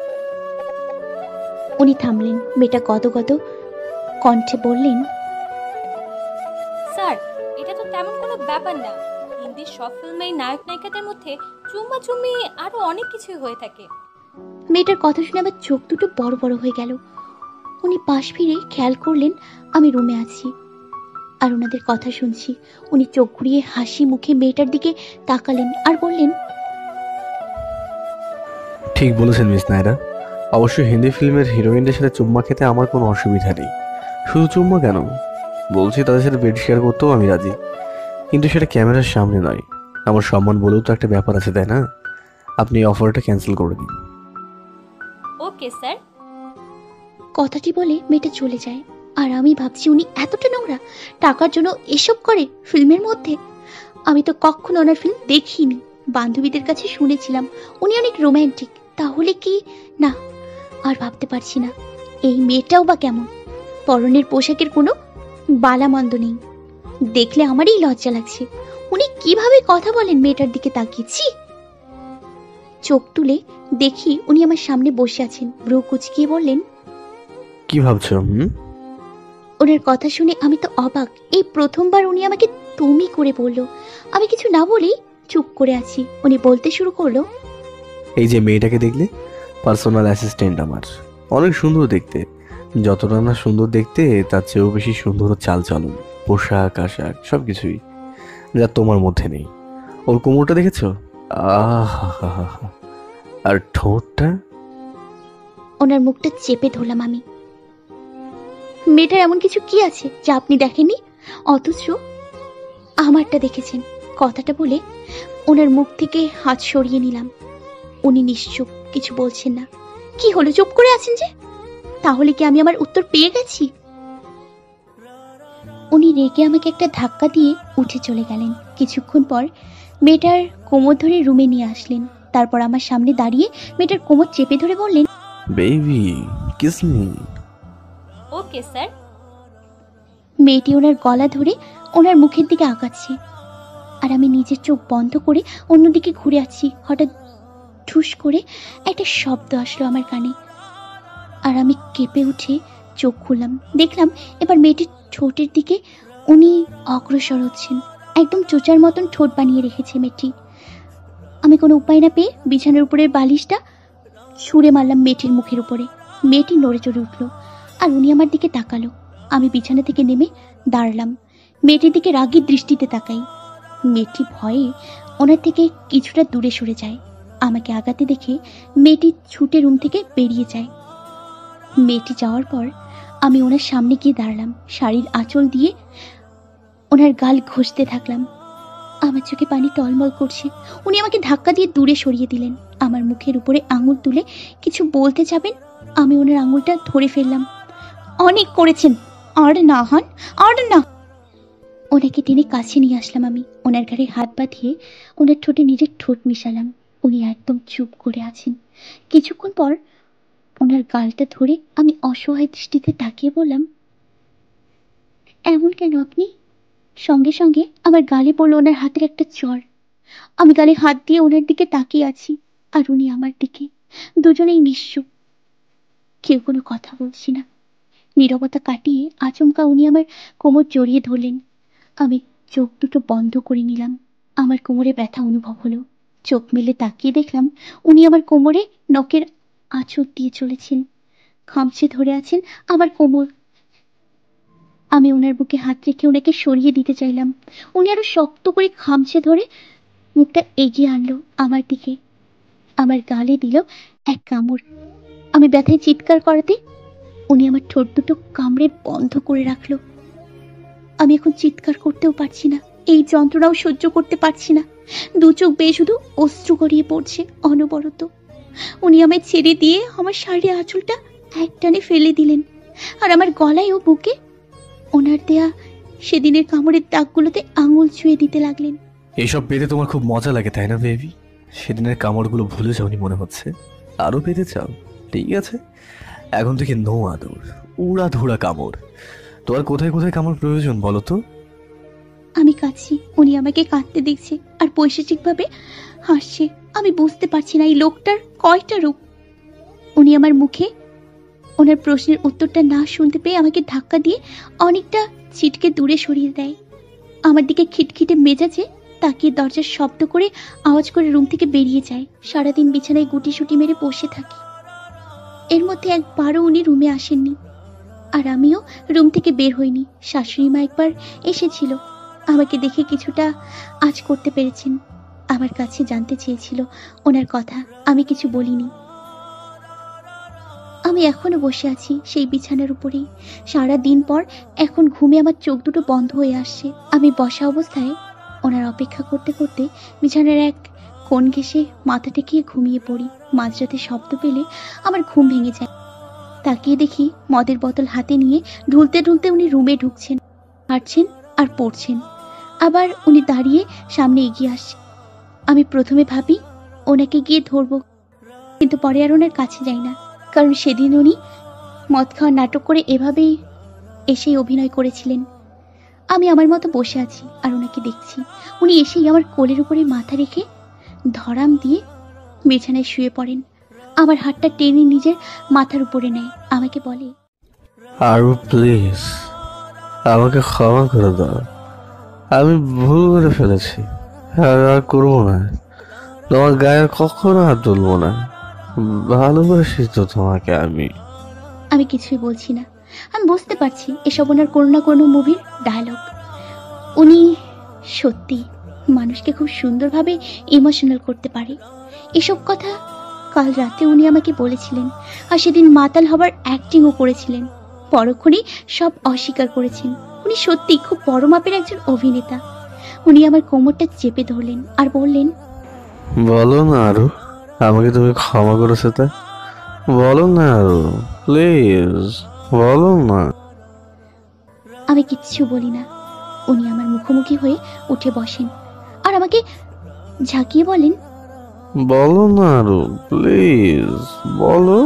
উনি থামলেন। মেয়েটা গদগদ কণ্ঠে বললেন,
স্যার, এটা তো তেমন কোনো ব্যাপার না। হিন্দির সব ফিল্মেই নায়ক নায়িকাদের মধ্যে চুম্বাচুম্বি আরো অনেক কিছুই হয়ে থাকে।
মেয়েটার কথা শুনে আমার চোখ দুটো বড় বড় হয়ে গেল। উনি পাশ ফিরে খেয়াল করলেন আমি রুমে আছি আর ওনাদের কথা শুনছি। উনি চোখ ঘুরিয়ে হাসি মুখে মেয়েটার দিকে তাকালেন আর বললেন,
ঠিক বলেছেন মিস নায়রা। অবশ্যই হিন্দি ফিল্মের হিরোইনদের সাথে চুম্মা খেতে আমার কোনো অসুবিধা নেই। শুধু চুম্মা কেন, বলছি তাদের সাথে বেড শেয়ার করতেও আমি রাজি, কিন্তু সেটা ক্যামেরার সামনে নয়। আমার সম্মান বলেও তো একটা ব্যাপার আছে, তাই না? আপনি এই অফারটা ক্যান্সেল করে দিন।
Okay sir.
কথাটি বলে মেয়েটা চলে যায়। আর আমি ভাবছি উনি এতটা নোংরা, টাকার জন্য এসব করে ফিল্মের মধ্যে। আমি তো কখনো ওনার ফিল্ম দেখিনি, বান্ধবীদের কাছে শুনেছিলাম উনি অনেক রোম্যান্টিক। তাহলে কি না, আর ভাবতে পারছি না। এই মেয়েটাও বা কেমন, পরনের পোশাকের কোনো বালামন্দ নেই, দেখলে আমারই লজ্জা লাগছে। উনি কিভাবে কথা বলেন মেয়েটার দিকে তাকিয়েছি। চোখ তুলে দেখি উনি আমার সামনে বসে আছেন। ব্রু কুচকিয়ে বললেন,
কি ভাবছো?
ওনার কথা শুনে আমি তো অবাক। এই প্রথমবার উনি আমাকে তুমি করে বললো। আমি কিছু না বলেই চুপ করে আছি। উনি বলতে শুরু করলো,
এই যে মেয়েটাকে দেখলে, পার্সোনাল অ্যাসিস্ট্যান্ট আমার। অনেক সুন্দর দেখতে, যতটা না সুন্দর দেখতে তার চেয়েও বেশি সুন্দর চাল চলন, পোশাক আশাক সবকিছুই, যা তোমার মধ্যে নেই। ওর কোমরটা দেখেছো? আহা, আর ঠোঁটটা।
ওনার মুখটা চেপে ধরলাম আমি। মেয়েটার এমন কিছু কি আছে যা আপনি দেখেননি, অথচ আমারটা দেখেছেন? কথাটা বলে ওনার মুখ থেকে হাত সরিয়ে নিলাম। উনি নিশ্চুপ, কিছু বলছেন না। কি হলো, চুপ করে আছেন যে? তাহলে কি আমি আমার উত্তর পেয়ে গেছি? উনি রেগে আমাকে একটা ধাক্কা দিয়ে উঠে চলে গেলেন। কিছুক্ষণ পর মেয়েটার কোমর ধরে রুমে নিয়ে আসলেন। তারপর আমার সামনে দাঁড়িয়ে মেয়েটার কোমর চেপে ধরে বললেন,
baby kiss me.
Okay sir.
মেয়েটি ওনার গলা ধরে ওনার মুখের দিকে আগাচ্ছে আর আমি নিজের চোখ বন্ধ করে অন্যদিকে ঘুরে আছি। হঠাৎ ঠুস করে একটা শব্দ আসলো আমার কানে আর আমি কেঁপে উঠে চোখ খুললাম। দেখলাম এবার মেয়েটির ঠোঁটের দিকে উনি অগ্রসর হচ্ছেন। একদম চোচার মতন ঠোঁট বানিয়ে রেখেছে মেয়েটি। আমি কোনো উপায় না পেয়ে বিছানার উপরের বালিশটা ছুঁড়ে মারলাম মেয়েটির মুখের উপরে। মেয়েটি নড়ে চড়ে উঠল আর উনি আমার দিকে তাকালো। আমি বিছানা থেকে নেমে দাঁড়ালাম, মেয়েটির দিকে রাগী দৃষ্টিতে তাকাই। মেয়েটি ভয়ে ওনার থেকে কিছুটা দূরে সরে যায়। আমাকে আগাতে দেখে মেয়েটি ছুটে রুম থেকে বেরিয়ে যায়। মেয়েটি যাওয়ার পর আমি ওনার সামনে গিয়ে দাঁড়ালাম, শাড়ির আঁচল দিয়ে ওনার গাল ঘষতে থাকলাম। আমার চোখে পানি টলমল করছে। উনি আমাকে ধাক্কা দিয়ে দূরে সরিয়ে দিলেন। আমার মুখের উপরে আঙুল তুলে কিছু বলতে যাবেন, আমি ওনার আঙুলটা ধরে ফেললাম। অনেক করেছেন, আর না হন, আর না। ওনাকে টেনে কাছে নিয়ে আসলাম। আমি ওনার ঘাড়ে হাত বাঁধিয়ে ওনার ঠোঁটে নিজের ঠোঁট মিশালাম। উনি একদম চুপ করে আছেন। কিছুক্ষণ পর ওনার গালটা ধরে আমি অসহায় দৃষ্টিতে তাকিয়ে বললাম, এমন কেন আপনি? সঙ্গে সঙ্গে আমার গালে পড়লো ওনার হাতের একটা চড়। আমি গালে হাত দিয়ে ওনার দিকে তাকিয়ে আছি আর উনি আমার দিকে। দুজনেই নিশ্চুপ, কেউ কোনো কথা বলছি না। নীরবতা কাটিয়ে আচমকা উনি আমার কোমর জড়িয়ে ধরলেন। আমি চোখ দুটো বন্ধ করে নিলাম। আমার কোমরে ব্যথা অনুভব হলো। চোখ মেলে তাকিয়ে দেখলাম উনি আমার কোমরে নখের আঁচড় দিয়ে চলেছেন, খামচে ধরে আছেন আমার কোমর। আমি ওনার বুকে হাত রেখে ওনাকে সরিয়ে দিতে চাইলাম। উনি আরো শক্ত করে খামচে ধরে মুখটা এগিয়ে আনলো আমার দিকে। আমার গালে দিল এক কামড়। আমি ব্যথায় চিৎকার করাতে উনি আমার ঠোঁট দুটো কামড়ে বন্ধ করে রাখলো। আমি এখন চিৎকার করতেও পারছি না, এই যন্ত্রণাও সহ্য করতে পারছি না। দু চোখ বেয়ে শুধু অশ্রু গড়িয়ে পড়ছে অনবরত। উনি আমায় ছেড়ে দিয়ে আমার শাড়ির আঁচলটা একটানে ফেলে দিলেন আর আমার গলায় ও বুকে ওনার দেয়া সেদিনের কামড়ের দাগগুলোতে আঙুল ছুঁয়ে দিতে লাগলেন।
এইসব পেতে তোমার খুব মজা লাগে তাই না বেবি? সেদিনের কামড়গুলো ভুলে যাওনি মনে হচ্ছে, আরো পেতে চাও? ঠিক আছে, এখন থেকে নো আদর, উড়া ধুরা কামড়। তোমার কোথায় কোথায় কামড় প্রয়োজন বলো তো?
আমি কাঁদছি, উনি আমাকে কাঁদতে দেখছে আর পৈশাচিকভাবে হাসছে। আমি বুঝতে পারছি না এই লোকটার কয়টা রূপ। উনি আমার মুখে ওনার প্রশ্নের উত্তরটা না শুনতে পেয়ে আমাকে ধাক্কা দিয়ে অনেকটা ছিটকে দূরে সরিয়ে দেয়। আমার দিকে খিটখিটে মেজাজে তাকিয়ে দরজার শব্দ করে আওয়াজ করে রুম থেকে বেরিয়ে যায়। সারাদিন বিছানায় গুটিসুটি মেরে বসে থাকি। এর মধ্যে একবারও উনি রুমে আসেননি, আর আমিও রুম থেকে বের হইনি। শাশুড়ি মা একবার এসেছিল, আমাকে দেখে কিছুটা আঁচ করতে পেরেছেন। আমার কাছে জানতে চেয়েছিল ওনার কথা, আমি কিছু বলিনি। আমি এখনো বসে আছি সেই বিছানার উপরেই। সারা দিন পর এখন ঘুমে আমার চোখ দুটো বন্ধ হয়ে আসছে। আমি বসা অবস্থায় ওনার অপেক্ষা করতে করতে বিছানার এক কোণ ঘেঁষে মাথা টেকিয়ে ঘুমিয়ে পড়ি। মাঝরাতে শব্দ পেলে আমার ঘুম ভেঙে যায়। তাকিয়ে দেখি মদের বোতল হাতে নিয়ে ঢুলতে ঢুলতে উনি রুমে ঢুকছেন, হাঁটছেন আর পড়ছেন। আবার উনি দাঁড়িয়ে সামনে এগিয়ে আসছে। আমি প্রথমে ভাবি ওনাকে গিয়ে ধরবো, কিন্তু পরে আর ওনার কাছে যাই না, কারণ সেদিন উনি মদ খাওয়ার নাটক করে এভাবেই এসেই অভিনয় করেছিলেন। আমি আমার মতো বসে আছি আর ওনাকে দেখছি। উনি এসেই আমার কোলের উপরে মাথা রেখে ধরাম দিয়ে বিছানায় শুয়ে পড়েন। আমার হাতটা টেনে নিজের মাথার উপরে নেয়, আমাকে বলে,
আরু প্লিজ আমাকে ক্ষমা করে দাও, আমি ভুল করে ফেলেছি, আর করবো না, তোমার গায়ে কখনো হাত তুলবো না, ভালোবাসি তো তোমাকে আমি।
আমি কিছুই বলছি না। আমি বুঝতে পারছি এসব ওনার কোনো না কোনো মুভির ডায়লগ। উনি সত্যি মানুষকে খুব সুন্দরভাবে ইমোশনাল করতে পারে। এসব কথা কাল রাতে উনি আমাকে বলেছিলেন, আর সেদিন মাতাল হবার অ্যাক্টিংও করেছিলেন। পরক্ষণেই সব অস্বীকার করেছেন। উনি সত্যি খুব বড় মাপের একজন অভিনেতা। উনি আমার কোমরটা চেপে ধরলেন আর বললেন,
বলো না আরু, আমাকে তুমি ক্ষমা করেছো তা বলো না আরু, প্লিজ বলো না।
আমি কিচ্ছু বলি না। উনি আমার মুখোমুখি হয়ে উঠে বসেন আর আমাকে ঝাঁকিয়ে বলেন,
বলো না আরু, প্লিজ বলো।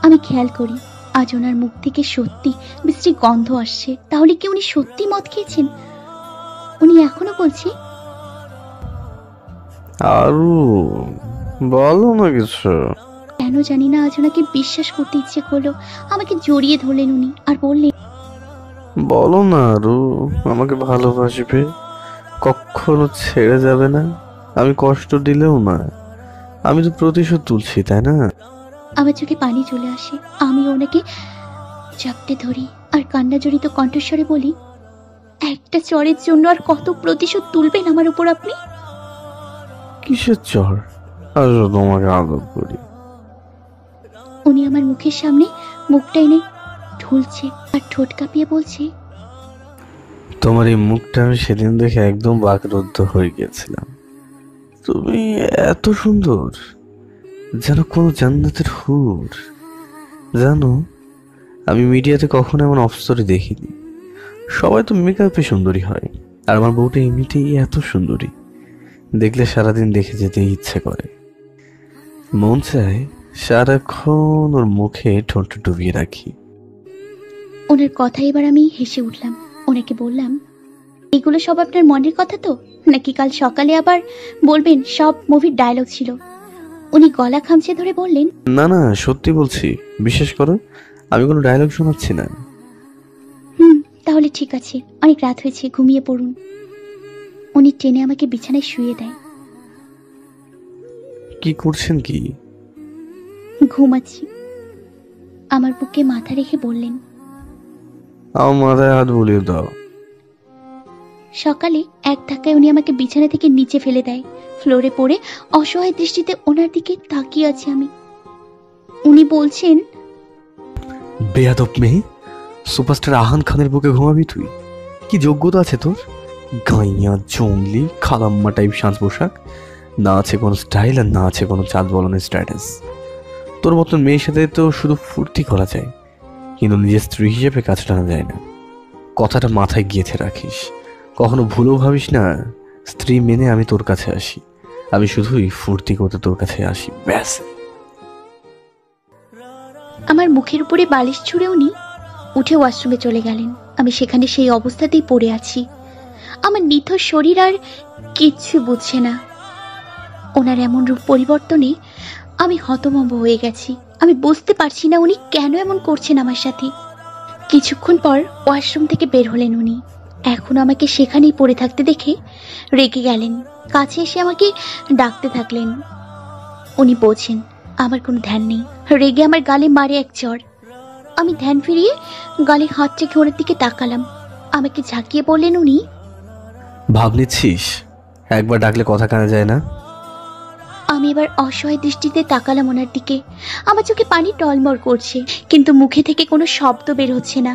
আমি খেয়াল করি আজ ওনার মুখ থেকে সত্যি বিশ্রী গন্ধ আসছে। তাহলে কি উনি সত্যি মদ খেয়েছেন? উনি এখনো বলছে,
আরু বলো না কিছু।
কেন জানি না আজ ওনাকে বিশ্বাস করতে ইচ্ছে করলো। আমাকে জড়িয়ে ধরলেন উনি আর বললেন,
বলো না আরু, আমাকে ভালোবাসবে, কখনো ছেড়ে যাবে না, আমি কষ্ট দিলেও না, আমি তো প্রতিশোধ তুলছি তাই না?
আমার চোখে পানি চলে আসে। আমি ওনাকে চাপটে ধরি আর কান্না জড়িত কণ্ঠস্বরে বলি, একটা চরের জন্য আর কত প্রতিশোধ তুলবেন আমার উপর আপনি?
কিসের চর? আসো তোমাকে আদর করি।
উনি আমার মুখের সামনে মুখটা এনে ঢুলছে আর ঠোঁট কাঁপিয়ে বলছে,
তোমার এই মুখটা আমি সেদিন দেখে একদম বাকরুদ্ধ হয়ে গিয়েছিলাম। তুমি এত সুন্দর, যেন কোনো জান্নাতের হুর। জানো, আমি মিডিয়াতে কখনো এমন অপসরে দেখিনি। সবাই তো মেকআপে সুন্দরী হয়, আর আমার বউটা এমনিতেই এত সুন্দরী, দেখলে সারাদিন দেখে যেতে ইচ্ছে করে। মন চায় সারাক্ষণ ওর মুখে ঠোঁট ডুবিয়ে রাখি।
ওনার কথা এবার আমি হেসে উঠলাম। ওনাকে বললাম, এগুলো সব আপনার মনের কথা তো, নাকি কাল সকালে আবার বলবেন সব মুভির ডায়লগ ছিল? উনি গলা খামচে ধরে বললেন,
না না, সত্যি বলছি, বিশ্বাস করো, আমি কোনো ডায়লগ শোনাচ্ছি না।
তাহলে ঠিক আছে, অনেক রাত হয়েছে, ঘুমিয়ে পড়ুন। উনি টেনে আমাকে বিছানায় শুয়ে দেয়।
কি করছেন কি?
ঘুমাচ্ছি। আমার বুকে মাথা রেখে বললেন,
আমার মাথায় হাত বুলিয়ে দাও।
সকালে এক ধাক্কায় উনি আমাকে বিছানা থেকে নিচে ফেলে দেয়। ফ্লোরে পড়ে অসহায় দৃষ্টিতে ওনার দিকে তাকিয়ে আছি আমি। উনি বলছেন,
বেয়াদব মেয়ে, সুপারস্টার আহান খানের বুকে ঘুমাবি তুই? কি যোগ্যতা আছে তোর? গাইয়া জঙ্গলি খালাম্মা টাইপ সাজ পোশাক, না আছে কোনো স্টাইল আর না আছে কোনো চাঁদ বলনের স্ট্যাটাস। তোর মতন মেয়ের সাথে তো শুধু ফুর্তি করা যায়, কিন্তু নিজের স্ত্রী হিসেবে কাজ টানা যায় না। কথাটা মাথায় গেঁথে রাখিস। কখনো ভুলেও ভাবিস না স্ত্রী মেনে আমি তোর কাছে আসি। আমি শুধুই ফুর্তি করতে তোর কাছে আসি, ব্যাস।
আমার মুখের উপরে বালিশ ছুঁড়ে উনি উঠে ওয়াশরুমে চলে গেলেন। আমি সেখানে সেই অবস্থাতেই পড়ে আছি। আমার নিথর শরীর আর কিচ্ছু বুঝছে না। ওনার এমন রূপ পরিবর্তনে আমি হতভম্ব হয়ে গেছি। আমি বুঝতে পারছি না উনি কেন এমন করছেন আমার সাথে। কিছুক্ষণ পর ওয়াশরুম থেকে বের হলেন উনি। এখন আমাকে সেখানেই পড়ে থাকতে দেখে রেগে গেলেন, কাছে এসে আমাকে ডাকতে থাকলেন। উনি বোঝেন আমার কোনো ধ্যান নেই, রেগে আমার গালে মারে এক চড়। আমি ধ্যান ফিরিয়ে গালে হাত রেখে ওনার দিকে তাকালাম। আমাকে ঝাঁকিয়ে বললেন উনি,
ভাব নিচ্ছিস? একবার ডাকলে কথা কানে যায় না?
আমি এবার অসহায় দৃষ্টিতে তাকালাম ওনার দিকে। আমার চোখে পানি টলমল করছে, কিন্তু মুখে থেকে কোনো শব্দ বের হচ্ছে না।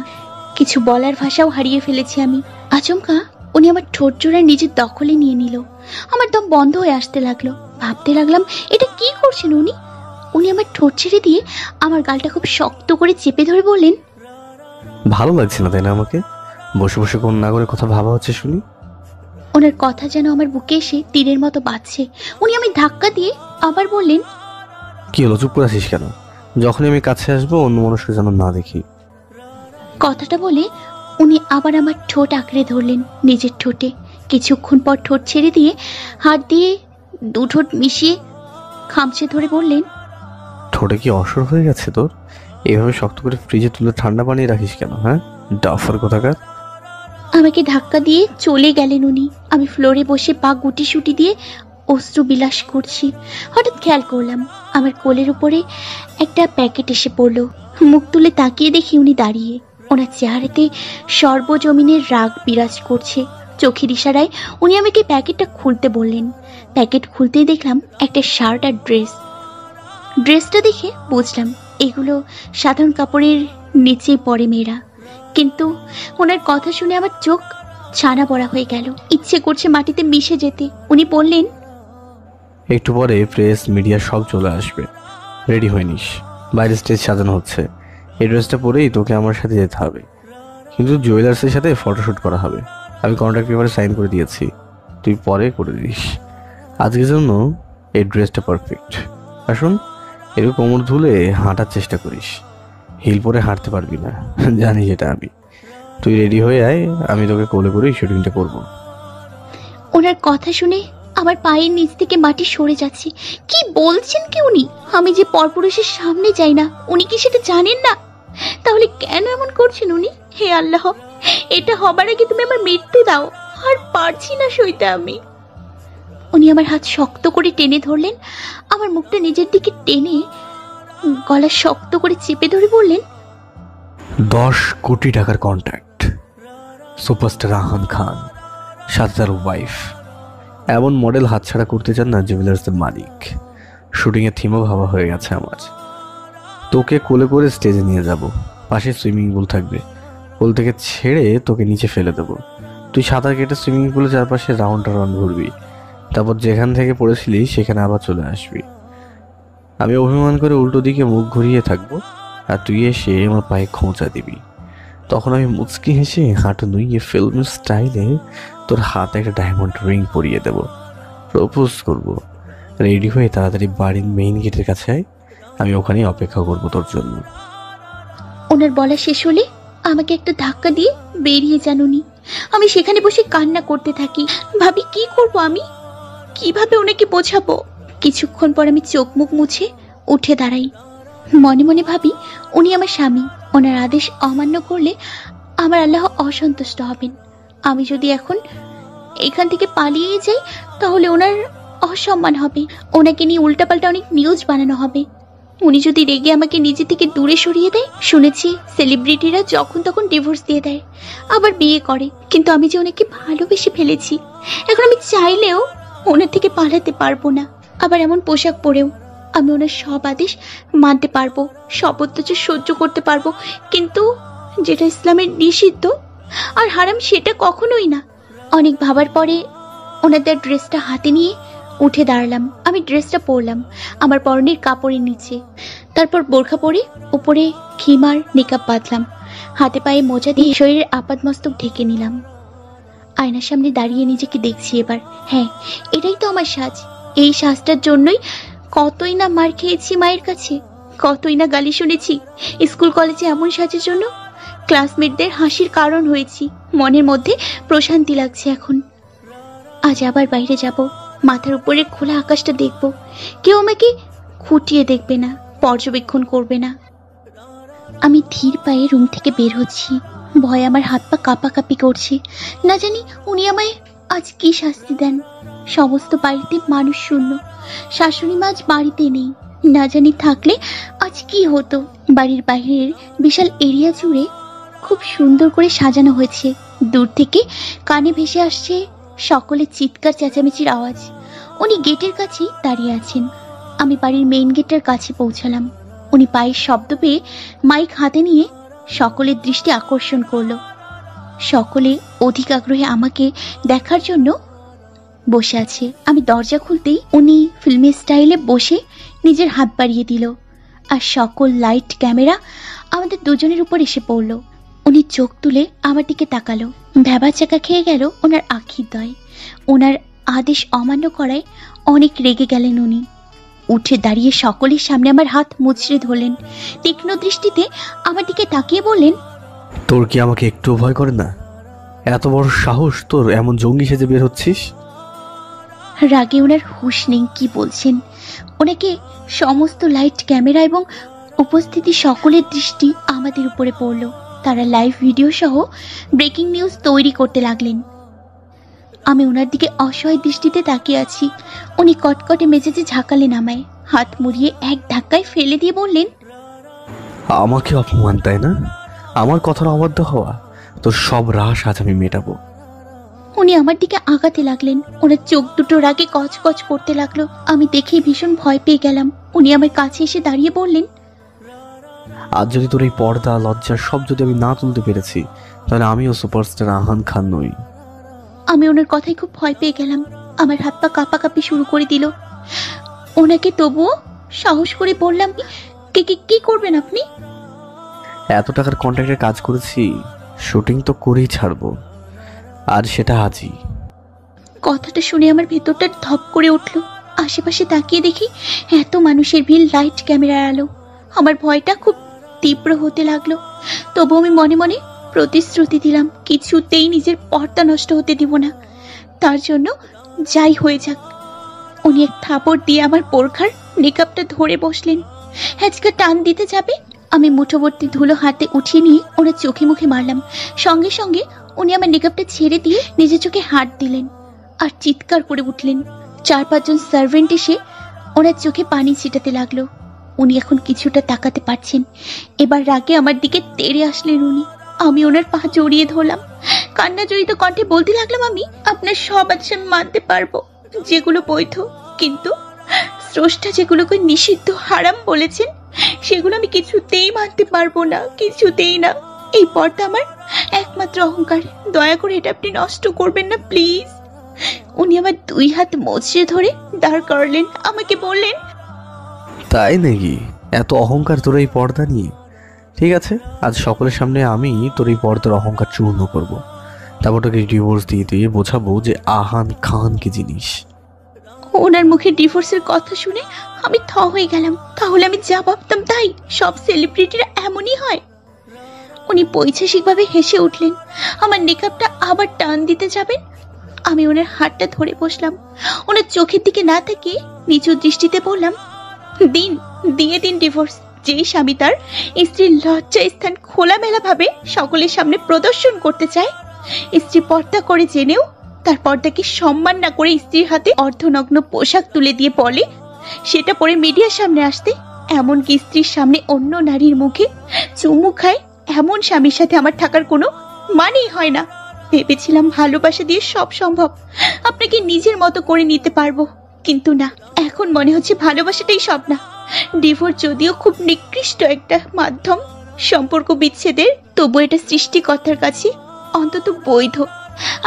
কিছু বলার ভাষাও হারিয়ে ফেলেছি আমি। আচমকা উনি আমার ঠোঁট জোড়ায় নিজের দখলে নিয়ে নিল। আমার দম বন্ধ হয়ে আসতে লাগলো। ভাবতে লাগলাম, এটা কি করছেন উনি? উনি আমার ঠোঁট ছেড়ে দিয়ে আমার গালটা খুব শক্ত করে চেপে ধরে বললেন,
ভালো লাগছে না তাই না আমাকে? বসে বসে কোন না করে কথা ভাবা হচ্ছে শুনি।
ওনার কথা যেন আমার বুকে এসে তীরের মতো বাজছে। উনি আমি ধাক্কা দিয়ে আবার বললেন,
কি হলো, চুপ করে আছিস কেন? যখনই আমি কাছে আসবো অন্য মানুষকে যেন না দেখি।
কথাটা বলে উনি আবার আমার ঠোঁট আঁকড়ে ধরলেন নিজের ঠোঁটে। কিছুক্ষণ পর ঠোঁট ছেড়ে দিয়ে হাত দিয়ে দু ঠোঁট মিশিয়ে খামচে ধরে বললেন,
ঠোঁটে কি অসর হয়ে গেছে তোর? এইভাবে শক্ত করে ফ্রিজে তুলে ঠান্ডা বানিয়ে রাখিস কেন? হ্যাঁ, ডাফার কোথাকার।
আমাকে ধাক্কা দিয়ে চলে গেলেন উনি। আমি ফ্লোরে বসে পা গুটি সুটি দিয়ে অশ্রু বিলাস করছি। হঠাৎ খেয়াল করলাম আমার কোলের উপরে একটা প্যাকেট এসে পড়লো। মুখ তুলে তাকিয়ে দেখি উনি দাঁড়িয়ে। ওনার চেহারাতে সর্বজমিনের রাগ বিরাজ করছে। চোখের ইশারায় উনি আমাকে প্যাকেটটা খুলতে বললেন। প্যাকেট খুলতেই দেখলাম একটা শার্ট আর ড্রেস। ড্রেসটা দেখে বুঝলাম এগুলো সাধারণ কাপড়ের নিচে পরে মেয়েরা, কিন্তু ওনার কথা শুনে আমার চোখ ছানা বড়া হয়ে গেল। ইচ্ছে করছে মাটিতে মিশে যেতে। উনি বললেন,
একটু পরে প্রেস মিডিয়া সব চলে আসবে, রেডি হয়ে নিস। বাইরে স্টেজ সাজানো হচ্ছে। এই ড্রেসটা পরেই তোকে আমার সাথে যেতে হবে, কিন্তু জুয়েলার্সের সাথে ফটোশ্যুট করা হবে। আমি কন্ট্রাক্ট পেপারে সাইন করে দিয়েছি, তুই পরে করে দিস। আজকের জন্য এই ড্রেসটা পারফেক্ট। আসুন, এরকম কোমর ধুলে হাঁটার চেষ্টা করিস। হিল পরে হাঁটতে পারবি না, জানি যেটা আমি। তুই রেডি হয়ে আয়, আমি তোকে কোলে করেই শুটিংটা করবো।
ওনার কথা শুনে আমার পায়ের নিচ থেকে মাটি সরে যাচ্ছে। কি বলছেন কি উনি? আমি যে পরপুরুষের সামনে যাই না, উনি কি সেটা জানেন না? তাহলে কেন এমন করছেন উনি? হে আল্লাহ, এটা হবার আগে তুমি আমার মৃত্যু দাও, আর পারছি না সইতে আমি। উনি আমার হাত শক্ত করে টেনে ধরলেন। আমার মুখটা নিজের দিকে টেনে গলা শক্ত করে চেপে ধরে বললেন,
10 কোটি টাকার কন্ট্রাক্ট, সুপারস্টার আহান খান, সাথে তার ওয়াইফ। এমন মডেল হাতছাড়া করতে চান না জুয়েলার্সের মালিক। শুটিংয়ের থিমও ভাবা হয়ে গেছে আমার। তোকে কোলে করে স্টেজে নিয়ে যাব। পাশে সুইমিং পুল থাকবে, পুল থেকে ছেড়ে তোকে নিচে ফেলে দেবো। তুই সাঁতার কেটে সুইমিং পুলের চারপাশে রাউন্ড ঘুরবি, তারপর যেখান থেকে পড়েছিলি সেখানে আবার চলে আসবি। আমি অভিমান করে উল্টো দিকে মুখ ঘুরিয়ে থাকবো, আর তুই এসে আমার পায়ে খোঁচা দিবি। তখন আমি মুচকি হেসে হাঁটু নুইয়ে ফিল্মের স্টাইলে তোর হাতে একটা ডায়মন্ড রিং পরিয়ে দেব, প্রপোজ করব। রেডি হয়ে তাড়াতাড়ি বাড়ির মেইন গেটের কাছে আয়, আমি ওখানেই অপেক্ষা করব তোর জন্য।
ওনার বলা শেষ হলে আমাকে একটা ধাক্কা দিয়ে বেরিয়ে যান উনি। আমি সেখানে বসে কান্না করতে থাকি। ভাবি কি করব আমি, কিভাবে ওনাকে বোঝাবো। কিছুক্ষণ পর আমি চোখ মুখ মুছে উঠে দাঁড়াই। মনে মনে ভাবি উনি আমার স্বামী, ওনার আদেশ অমান্য করলে আমার আল্লাহ অসন্তুষ্ট হবেন। আমি যদি এখন এখান থেকে পালিয়ে যাই তাহলে ওনার অসম্মান হবে, ওনাকে নিয়ে উল্টাপাল্টা অনেক নিউজ বানানো হবে। উনি যদি রেগে আমাকে নিজে থেকে দূরে সরিয়ে দেয়, শুনেছি সেলিব্রিটিরা যখন তখন ডিভোর্স দিয়ে দেয়, আবার বিয়ে করে, কিন্তু আমি যে ওনাকে ভালোবেসে ফেলেছি, এখন আমি চাইলেও ওনার থেকে পালাতে পারবো না। আবার এমন পোশাক পরেও আমি ওনার সব আদেশ মানতে পারবো, সব অত্যাচার সহ্য করতে পারবো, কিন্তু যেটা ইসলামের নিষিদ্ধ আর হারাম সেটা কখনোই না। অনেক ভাবার পরে ওনাদের ড্রেসটা হাতে নিয়ে উঠে দাঁড়ালাম। আমি ড্রেসটা পরলাম আমার পরনের কাপড়ের নিচে, তারপর বোরখা পরে উপরে খিমার নিকাব বাঁধলাম, হাতে পায়ে মোজা দিয়ে শরীরের আপাদ মস্তক ঢেকে নিলাম। আয়নার সামনে দাঁড়িয়ে নিজেকে দেখছি এবার। হ্যাঁ, এটাই তো আমার সাজ। এই সাজটার জন্যই কতই না মার খেয়েছি মায়ের কাছে, কতই না গালি শুনেছি স্কুল কলেজে এমন সাজের জন্য। ক্লাসমেটদের হাসির কারণ হয়েছি। মনের মধ্যে প্রশান্তি লাগছে এখন। আজ আবার বাইরে যাব, মাথার উপরে খোলা আকাশটা দেখব। কেউ আমাকে খুঁটিয়ে দেখবে না, পর্যবেক্ষণ করবে না। আমি ধীর পায়ে রুম থেকে বের হচ্ছি। ভয়ে আমার হাত পা কাঁপাকাঁপি করছে। না জানি উনি আমায় আজ কি শাস্তি দেন। সমস্ত বাড়িতে মানুষ শূন্য, শাশুড়ি মা আজ বাড়িতে নেই। না জানি থাকলে আজ কি হতো। বাড়ির বাইরের বিশাল এরিয়া জুড়ে খুব সুন্দর করে সাজানো হয়েছে। দূর থেকে কানে ভেসে আসছে সকলের চিৎকার চেঁচামেচির আওয়াজ। উনি গেটের কাছেই দাঁড়িয়ে আছেন। আমি বাড়ির মেইন গেটের কাছে পৌঁছালাম। উনি পায়ের শব্দ পেয়ে মাইক হাতে নিয়ে সকলের দৃষ্টি আকর্ষণ করলো। সকলে অধিক আগ্রহে আমাকে দেখার জন্য বসে আছে। আমি দরজা খুলতেই উনি ফিল্মি স্টাইলে বসে নিজের হাত বাড়িয়ে দিল, আর সকল লাইট ক্যামেরা আমাদের দুজনের উপর এসে পড়ল। উনি চোখ তুলে আমার দিকে তাকালো। ভ্যাবা চাকা খেয়ে গেল ওনার আখিদ্বয়। ওনার আদেশ অমান্য করায় অনেক রেগে গেলেন উনি। উঠে দাঁড়িয়ে সকলের সামনে আমার হাত মুচড়ে ধরলেন। তীক্ষ্ণ দৃষ্টিতে আমার দিকে তাকিয়ে বললেন,
তোর কি আমাকে একটু ভয় করে না? এত বড় সাহস তোর, এমন জঙ্গি সেজে বের হচ্ছিস?
রাগে ওনার হুঁশ নেই কি বলছেন। ওনাকে সমস্ত লাইট ক্যামেরা এবং উপস্থিতি সকলের দৃষ্টি আমাদের উপরে পড়ল। তারা লাইভ ভিডিও সহ ব্রেকিং নিউজ তৈরি করতে লাগলেন। আমি ওনার দিকে অসহায় দৃষ্টিতে তাকিয়ে আছি। উনি কটকটে মেজাজে ঝাঁকালেন আমায়। হাত মুড়িয়ে এক ধাক্কায় ফেলে দিয়ে বললেন,
আমাকে অপমান, তাই না? আমার কথার অবাধ্য হওয়া? তোর সব রাশ আজ আমি মেটাবো।
উনি আমার দিকে আগাতে লাগলেন। ওনার চোখ দুটো রাগে কচকচ করতে লাগলো। আমি দেখে ভীষণ ভয় পেয়ে গেলাম। উনি আমার কাছে এসে দাঁড়িয়ে বললেন,
আজ যদি তোর এই পর্দা লজ্জা সব যদি আমি না তুলতে পেরেছি, তাহলে আমিও সুপারস্টার আহান খান নই।
আমি ওনার কথায় খুব ভয় পেয়ে গেলাম। আমার হাত পা কাঁপাকাঁপি শুরু করে দিল। ওনাকে তবুও সাহস করে বললাম, কি করবেন আপনি?
এত টাকার কন্ট্রাক্টের কাজ করেছি, শুটিং তো করেই ছাড়বো, আর সেটা আজই।
কথাটা শুনে আমার ভেতরটা ধপ করে উঠল। আশেপাশে তাকিয়ে দেখি এত মানুষের ভিড়, লাইট ক্যামেরার আলো। আমার ভয়টা খুব তীব্র হতে লাগলো। তবু আমি মনে মনে প্রতিশ্রুতি দিলাম কিছুতেই নিজের পর্দা নষ্ট হতে দিব না। তার জন্য যাই হয়ে যাক। উনি এক থাপড় দিয়ে আমার বোরখার নিকাবটা ধরে বসলেন। হ্যাচকা টান দিতে যাবে, আমি মুঠোবর্তী ধুলো হাতে উঠিয়ে নিয়ে ওনার চোখে মুখে মারলাম। সঙ্গে সঙ্গে উনি আমার নিকাবটা ছেড়ে দিয়ে নিজের চোখে হাত দিলেন আর চিৎকার করে উঠলেন। 4-5 জন সার্ভেন্ট এসে ওনার চোখে পানি ছিটাতে লাগলো। উনি এখন কিছুটা তাকাতে পারছেন। এবার রাগে আমার দিকে তেড়ে আসলেন উনি। আমি ওনার পা জড়িয়ে ধরলাম। কান্না জড়িত কণ্ঠে বলতে লাগলাম, আমি আপনার সব আদেশ আমি মানতে পারবো, যেগুলো বৈধ, কিন্তু স্রষ্টা যেগুলোকে নিষিদ্ধ হারাম বলেছেন সেগুলো আমি কিছুতেই মানতে পারবো না, কিছুতেই না। এই পর্দা আমার একমাত্র অহংকার। দয়া করে এটা আপনি নষ্ট করবেন না প্লিজ। উনি আমার 2 হাত মুচড়ে ধরে দাঁড় করালেন। আমাকে বললেন,
তাই নাকি? এত অহংকার তোর এই পর্দা নিয়ে? ঠিক আছে, আজ সকলের সামনে আমি তোর এই পর্দার অহংকার চূর্ণ করব। তারপর তোকে ডিভোর্স দিয়ে বোঝাবো যে আহান খান কি জিনিস।
ওনার মুখে ডিভোর্সের কথা শুনে আমি থ হয়ে গেলাম। তাহলে আমি যা ভাবতাম তাই? সব সেলিব্রিটিরা এমনই হয়? উনি পৈশাসিকভাবে হেসে উঠলেন। আমার নিকাবটা আবার টান দিতে যাবেন। আমি ওনার হাতটা ধরে বসলাম। ওনার চোখের দিকে না তাকিয়ে নিচু দৃষ্টিতে বললাম, দিয়ে দিন ডিভোর্স। যেই স্বামী তার স্ত্রীর লজ্জা স্থান খোলামেলা ভাবে সকলের সামনে প্রদর্শন করতে চায়, স্ত্রী পর্দা করে জেনেও তার পর্দাকে সম্মান না করে স্ত্রীর হাতে অর্ধনগ্ন পোশাক তুলে দিয়ে বলে সেটা পরে মিডিয়ার সামনে আসতে, এমনকি স্ত্রীর সামনে অন্য নারীর মুখে চুমু খায়, এমন স্বামীর সাথে আমার থাকার কোনো মানেই হয় না। ভেবেছিলাম ভালোবাসা দিয়ে সব সম্ভব, আপনাকে নিজের মতো করে নিতে পারবো, কিন্তু না, এখন মনে হচ্ছে ভালোবাসাটাই সব না। ডিভোর্স যদিও খুব নিকৃষ্ট একটা মাধ্যম সম্পর্ক বিচ্ছেদের, তবু এটা সৃষ্টিকর্তার কাছে অন্তত বৈধ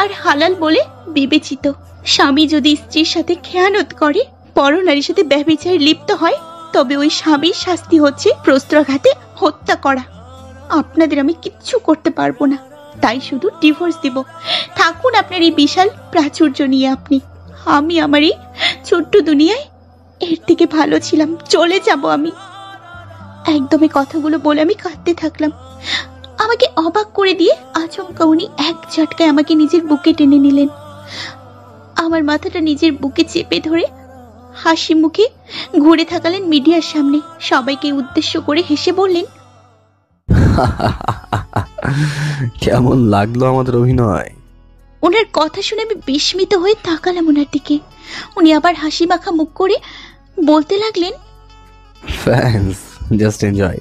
আর হালাল বলে বিবেচিত। স্বামী যদি স্ত্রীর সাথে খেয়ানত করে, পর নারীর সাথে ব্যভিচারে লিপ্ত হয়, তবে ওই স্বামীর শাস্তি হচ্ছে প্রস্ত্রাঘাতে হত্যা করা। আপনাদের আমি কিচ্ছু করতে পারবো না, তাই শুধু ডিভোর্স দিব। থাকুন আপনার এই বিশাল প্রাচুর্য নিয়ে আপনি। আমি আমার এই ছোট্ট দুনিয়ায় এর থেকে ভালো ছিলাম, চলে যাব আমি। একদমই কথাগুলো বলে আমি কাঁদতে থাকলাম। আমাকে অবাক করে দিয়ে আচমকা উনি এক ঝটকায় আমাকে নিজের বুকে টেনে নিলেন। আমার মাথাটা নিজের বুকে চেপে ধরে হাসি মুখে ঘুরে থাকালেন মিডিয়ার সামনে। সবাইকে উদ্দেশ্য করে হেসে বললেন,
কেমন লাগলো আমাদের অভিনয়?
ওনার কথা শুনে আমি বিস্মিত হয়ে তাকালাম ওনার দিকে। উনি আবার হাসি মাখা মুখ করে বলতে লাগলেন,
ফ্যান্স জাস্ট এনজয়।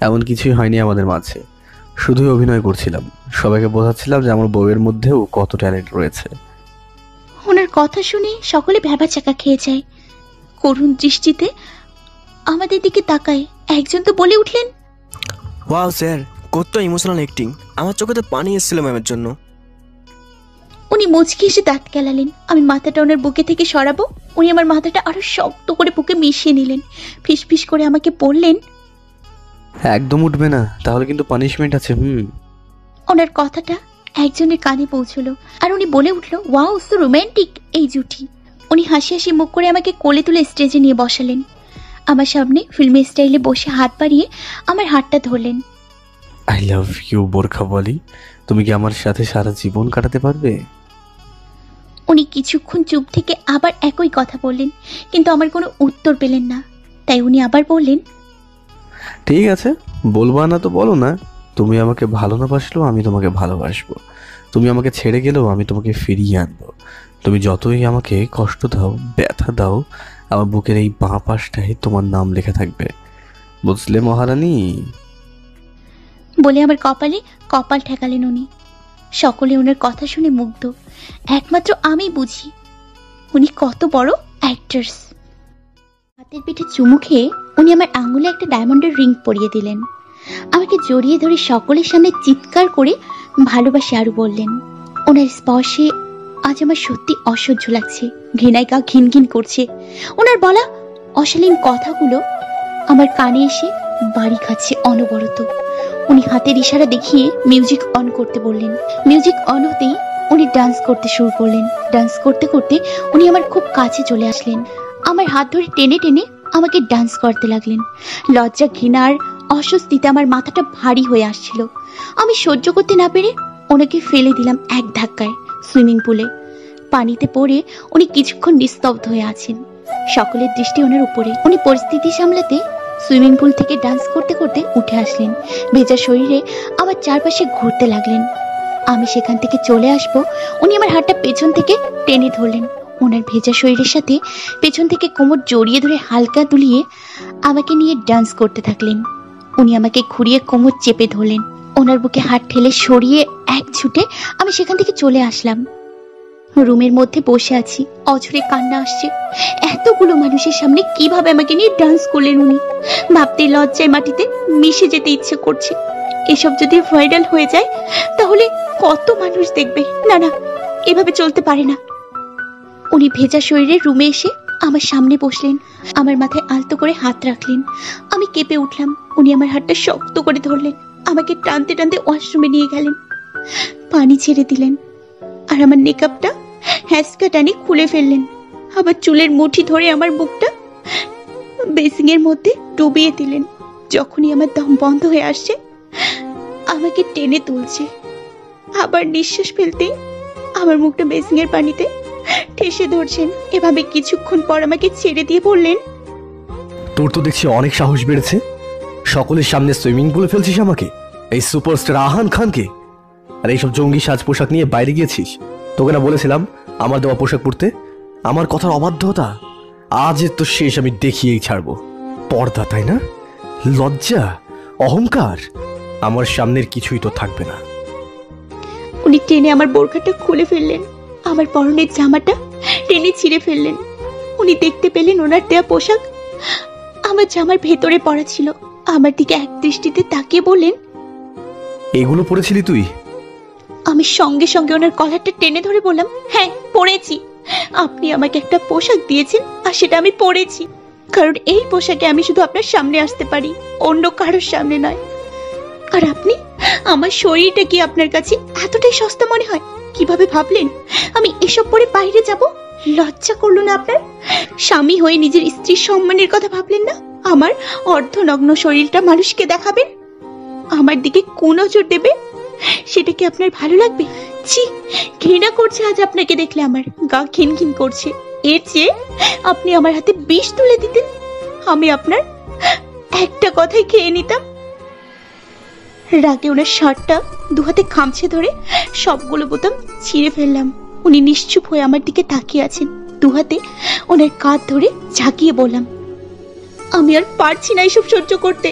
এমন কিছুই হয়নি আমাদের মাঝে, শুধুই অভিনয় করছিলাম, সবাইকে বোঝাচ্ছিলাম যে আমার বউয়ের মধ্যেও কত ট্যালেন্ট রয়েছে।
ওনার কথা শুনে সকলে ভ্যাবাচাকা খেয়ে যায়। করুণ দৃষ্টিতে আমাদের দিকে তাকায়। একজন তো বলে উঠলেন,
ওয়াও স্যার, কত ইমোশনাল অ্যাক্টিং, আমার চোখে তো পানি এসেছিল ম্যামের জন্য।
উনি মুচকি এসে দাঁত কেলালেন। আমি মাথাটা ওনার বুকে থেকে সরাবো, উনি আমার মাথাটা আরো শক্ত করে বুকে মিশিয়ে নিলেন। ফিসফিস করে আমাকে বললেন,
একদম উঠবে না, তাহলে কিন্তু পানিশমেন্ট আছে।
ওনার কথাটা একজনের কানে পৌঁছলো আর উনি বলে উঠলো, ওয়াও সো রোমান্টিক এই জুটি। উনি হাসি হাসি মুখ করে আমাকে কোলে তুলে স্টেজে নিয়ে বসালেন। আমার সামনে ফিল্মি স্টাইলে বসে হাত বাড়িয়ে আমার হাতটা ধরলেন।
আই লাভ ইউ বোরখা বলি, তুমি কি আমার সাথে সারা জীবন কাটাতে পারবে?
উনি কিছুক্ষণ চুপ থেকে আবার একই কথা বললেন, কিন্তু আমার কোনো উত্তর পেলেন না। তাই উনি আবার বললেন,
ঠিক আছে, বলবা না তো বলো না। তুমি আমাকে ভালো না বাসলেও আমি তোমাকে ভালোবাসবো। তুমি আমাকে ছেড়ে গেলেও আমি তোমাকে ফিরিয়ে আনবো। তুমি যতই আমাকে কষ্ট দাও, ব্যথা দাও, আমার বুকের এই বাঁ পাশটায় তোমার নাম লেখা থাকবে, বুঝলে মহারানী?
বলে আমার কপালে কপাল ঠেকালেন উনি। সকলে ওনার কথা শুনে মুগ্ধ। একমাত্র আমি বুঝি উনি কত বড় অ্যাক্টরস। হাতের পিঠে চুমু খেয়ে উনি আমার আঙুলে একটা ডায়মন্ডের রিং পরিয়ে দিলেন। আমাকে জড়িয়ে ধরে সকলের সামনে চিৎকার করে ভালোবাসে আরো বললেন। ওনার স্পর্শে আজ আমার সত্যি অসহ্য লাগছে, ঘৃণায় গা ঘিন ঘিন করছে। ওনার বলা অশালীন কথাগুলো আমার কানে এসে বাড়ি খাচ্ছে অনবরত। উনি হাতের ইশারা দেখিয়ে মিউজিক অন করতে বললেন। মিউজিক অন হতেই উনি ডান্স করতে শুরু করলেন। ডান্স করতে করতে উনি আমার খুব কাছে চলে আসলেন। আমার হাত ধরে টেনে টেনে আমাকে ডান্স করতে লাগলেন। লজ্জা, ঘৃণার অস্বস্তিতে আমার মাথাটা ভারী হয়ে আসছিল। আমি সহ্য করতে না পেরে ওনাকে ফেলে দিলাম এক ধাক্কায় সুইমিং পুলে। পানিতে পড়ে উনি কিছুক্ষণ নিস্তব্ধ হয়ে আছেন। সকলের দৃষ্টি ওনার উপরে। উনি পরিস্থিতি সামলাতে সুইমিং পুল থেকে ডান্স করতে করতে উঠে আসলেন। ভেজা শরীরে আমার চারপাশে ঘুরতে লাগলেন। আমি সেখান থেকে চলে আসবো, উনি আমার হাতটা পেছন থেকে টেনে ধরলেন। ওনার ভেজা শরীরের সাথে পেছন থেকে কোমর জড়িয়ে ধরে হালকা দুলিয়ে আমাকে নিয়ে ডান্স করতে থাকলেন। উনি আমাকে ঘুরিয়ে কোমর চেপে ধরলেন। ওনার বুকে হাত ঠেলে সরিয়ে এক ছুটে আমি সেখান থেকে চলে আসলাম। রুমের মধ্যে বসে আছি, অঝরে কান্না আসছে। এতগুলো মানুষের সামনে কিভাবে আমাকে নিয়ে ডান্স করলেন উনি। ভাবতে লজ্জায় মাটিতে মিশে যেতে ইচ্ছে করছে। এসব যদি ভাইরাল হয়ে যায় তাহলে কত মানুষ দেখবে। না না, এভাবে চলতে পারে না। উনি ভেজা শরীরে রুমে এসে আমার সামনে বসলেন, আমার মাথায় আলতো করে হাত রাখলেন। আমি কেঁপে উঠলাম। উনি আমার হাতটা শক্ত করে ধরলেন, আমাকে টানতে টানতে ওয়াশরুমে নিয়ে গেলেন। পানি ছেড়ে দিলেন আর আমার মেকআপটা হ্যাসকা টানি খুলে ফেললেন। আবার চুলের মুঠি ধরে আমার বুকটা বেসিং এর মধ্যে ডুবিয়ে দিলেন। যখনই আমার দম বন্ধ হয়ে আসছে আমাকে টেনে তুলছে। আবার নিঃশ্বাস ফেলতেই আমার মুখটা বেসিং এর পানিতে ঠেসে ধরছেন। এভাবে কিছুক্ষণ পর আমাকে ছেড়ে দিয়ে বললেন,
তোর তো দেখছি অনেক সাহস বেড়েছে, সকলের সামনে সুইমিং পুলে ফেলছিস আমাকে, এই সুপারস্টার আহান খানকে। আর এইসব জঙ্গি সাজ পোশাক নিয়ে বাইরে গিয়েছিস। তোকে না বলেছিলাম আমার দেওয়া পোশাক পরতে? আমার কথার অবাধ্যতা আজ তো শেষ, আমি দেখিয়েই ছাড়বো। পর্দা, তাই না? লজ্জা, অহংকার, আমার সামনের কিছুই তো থাকবে না।
উনি টেনে আমার বোরখাটা খুলে ফেললেন, আমার পরনের জামাটা টেনে ছিঁড়ে ফেললেন। উনি দেখতে পেলেন ওনার দেয়া পোশাক আমার জামার ভেতরে পড়া ছিল। আমার দিকে এক দৃষ্টিতে তাকিয়ে বললেন,
এগুলো পরেছিলি তুই?
আমি সঙ্গে সঙ্গে ওনার কলারটা টেনে ধরে বললাম, হ্যাঁ পরেছি। আপনি আমাকে একটা পোশাক দিয়েছেন আর সেটা আমি পরেছি, কারণ এই পোশাকে আমি শুধু আপনার সামনে আসতে পারি, অন্য কারোর সামনে নয়। আর আপনি, আমার শরীরটা কি আপনার কাছে এতটাই সস্তা মনে হয়? কিভাবে ভাবলেন আমি এসব পরে বাইরে যাব? লজ্জা করলো না আপনার? স্বামী হয়ে নিজের স্ত্রীর সম্মানের কথা ভাবলেন না? আমার অর্ধনগ্ন শরীরটা মানুষকে দেখাবেন? আমার দিকে কোন নজর দেবে? সেটা কি আপনার ভালো লাগবে? ছি, ঘৃণা করছে আজ আপনাকে দেখলে, আমার গা খিনখিন করছে। এর চেয়ে আপনি আমার হাতে বিষ তুলে দিতেন, আমি আপনার একটা কথাই খেয়ে নিতাম। রাগে ওনার শার্টটা দু হাতে খামচে ধরে সবগুলো বোতাম ছিঁড়ে ফেললাম। উনি নিশ্চুপ হয়ে আমার দিকে তাকিয়ে আছেন। দু হাতে ওনার কাঁধ ধরে ঝাঁকিয়ে বললাম, আমি আর পারছি না এসব সহ্য করতে,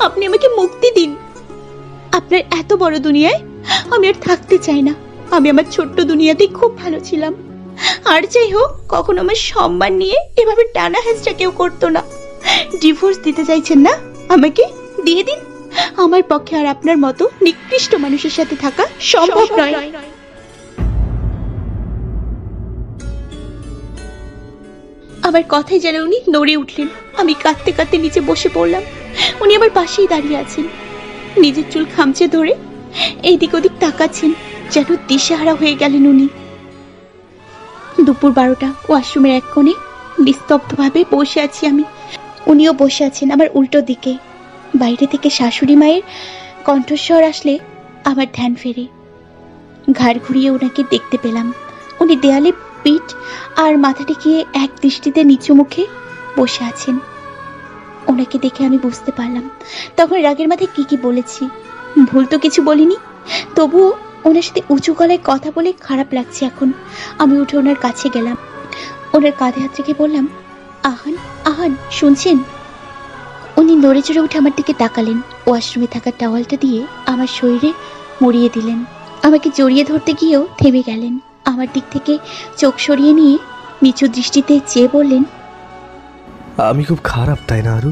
আপনি আমাকে মুক্তি দিন। আপনার এত বড় দুনিয়ায় আমি আর থাকতে চাই না। আমি আমার ছোট্ট দুনিয়াতেই খুব ভালো ছিলাম। আর যাই হোক, কখনো আমার সম্মান নিয়ে এভাবে টানা হেঁচড়া কেউ করতো না। ডিভোর্স দিতে চাইছেন না? আমাকে দিয়ে দিন। আমার পক্ষে আর আপনার মতো নিকৃষ্ট মানুষের সাথে থাকা সম্ভব নয়। আমার কথাই যেন উনি নড়ে উঠলেন। আমি কাঁদতে কাঁদতে নিচে বসে পড়লাম। উনি আমার পাশেই দাঁড়িয়ে আছেন, নিজের চুল খামচে ধরে এইদিক ওদিক তাকাচ্ছেন, যেন দিশেহারা হয়ে গেলেন উনি। দুপুর 12টা, ওয়াশরুমের এক কোণে নিস্তব্ধভাবে বসে আছি আমি। উনিও বসে আছেন আমার উল্টো দিকে। বাইরে থেকে শাশুড়ি মায়ের কণ্ঠস্বর আসলে আমার ধ্যান ফেরে। ঘাড় ঘুরিয়ে ওনাকে দেখতে পেলাম। উনি দেয়ালে পিঠ আর মাথা টেকিয়ে এক দৃষ্টিতে নিচু মুখে বসে আছেন। ওনাকে দেখে আমি বুঝতে পারলাম তখন রাগের মাথায় কি বলেছি। ভুল তো কিছু বলিনি, তবুও ওনার সাথে উঁচু গলায় কথা বলে খারাপ লাগছে এখন। আমি উঠে ওনার কাছে গেলাম, ওনার কাঁধে হাত রেখে বললাম, আহান আহান শুনছেন? উনি নড়ে চড়ে উঠে আমার দিকে তাকালেন। ওয়াশরুমে থাকা টাওয়ালটা দিয়ে আমার শরীরে মুড়িয়ে দিলেন। আমাকে জড়িয়ে ধরতে গিয়েও থেমে গেলেন। আমার দিক থেকে চোখ সরিয়ে নিয়ে নিচু দৃষ্টিতে চেয়ে বললেন,
আমি খুব খারাপ তাই না আরু?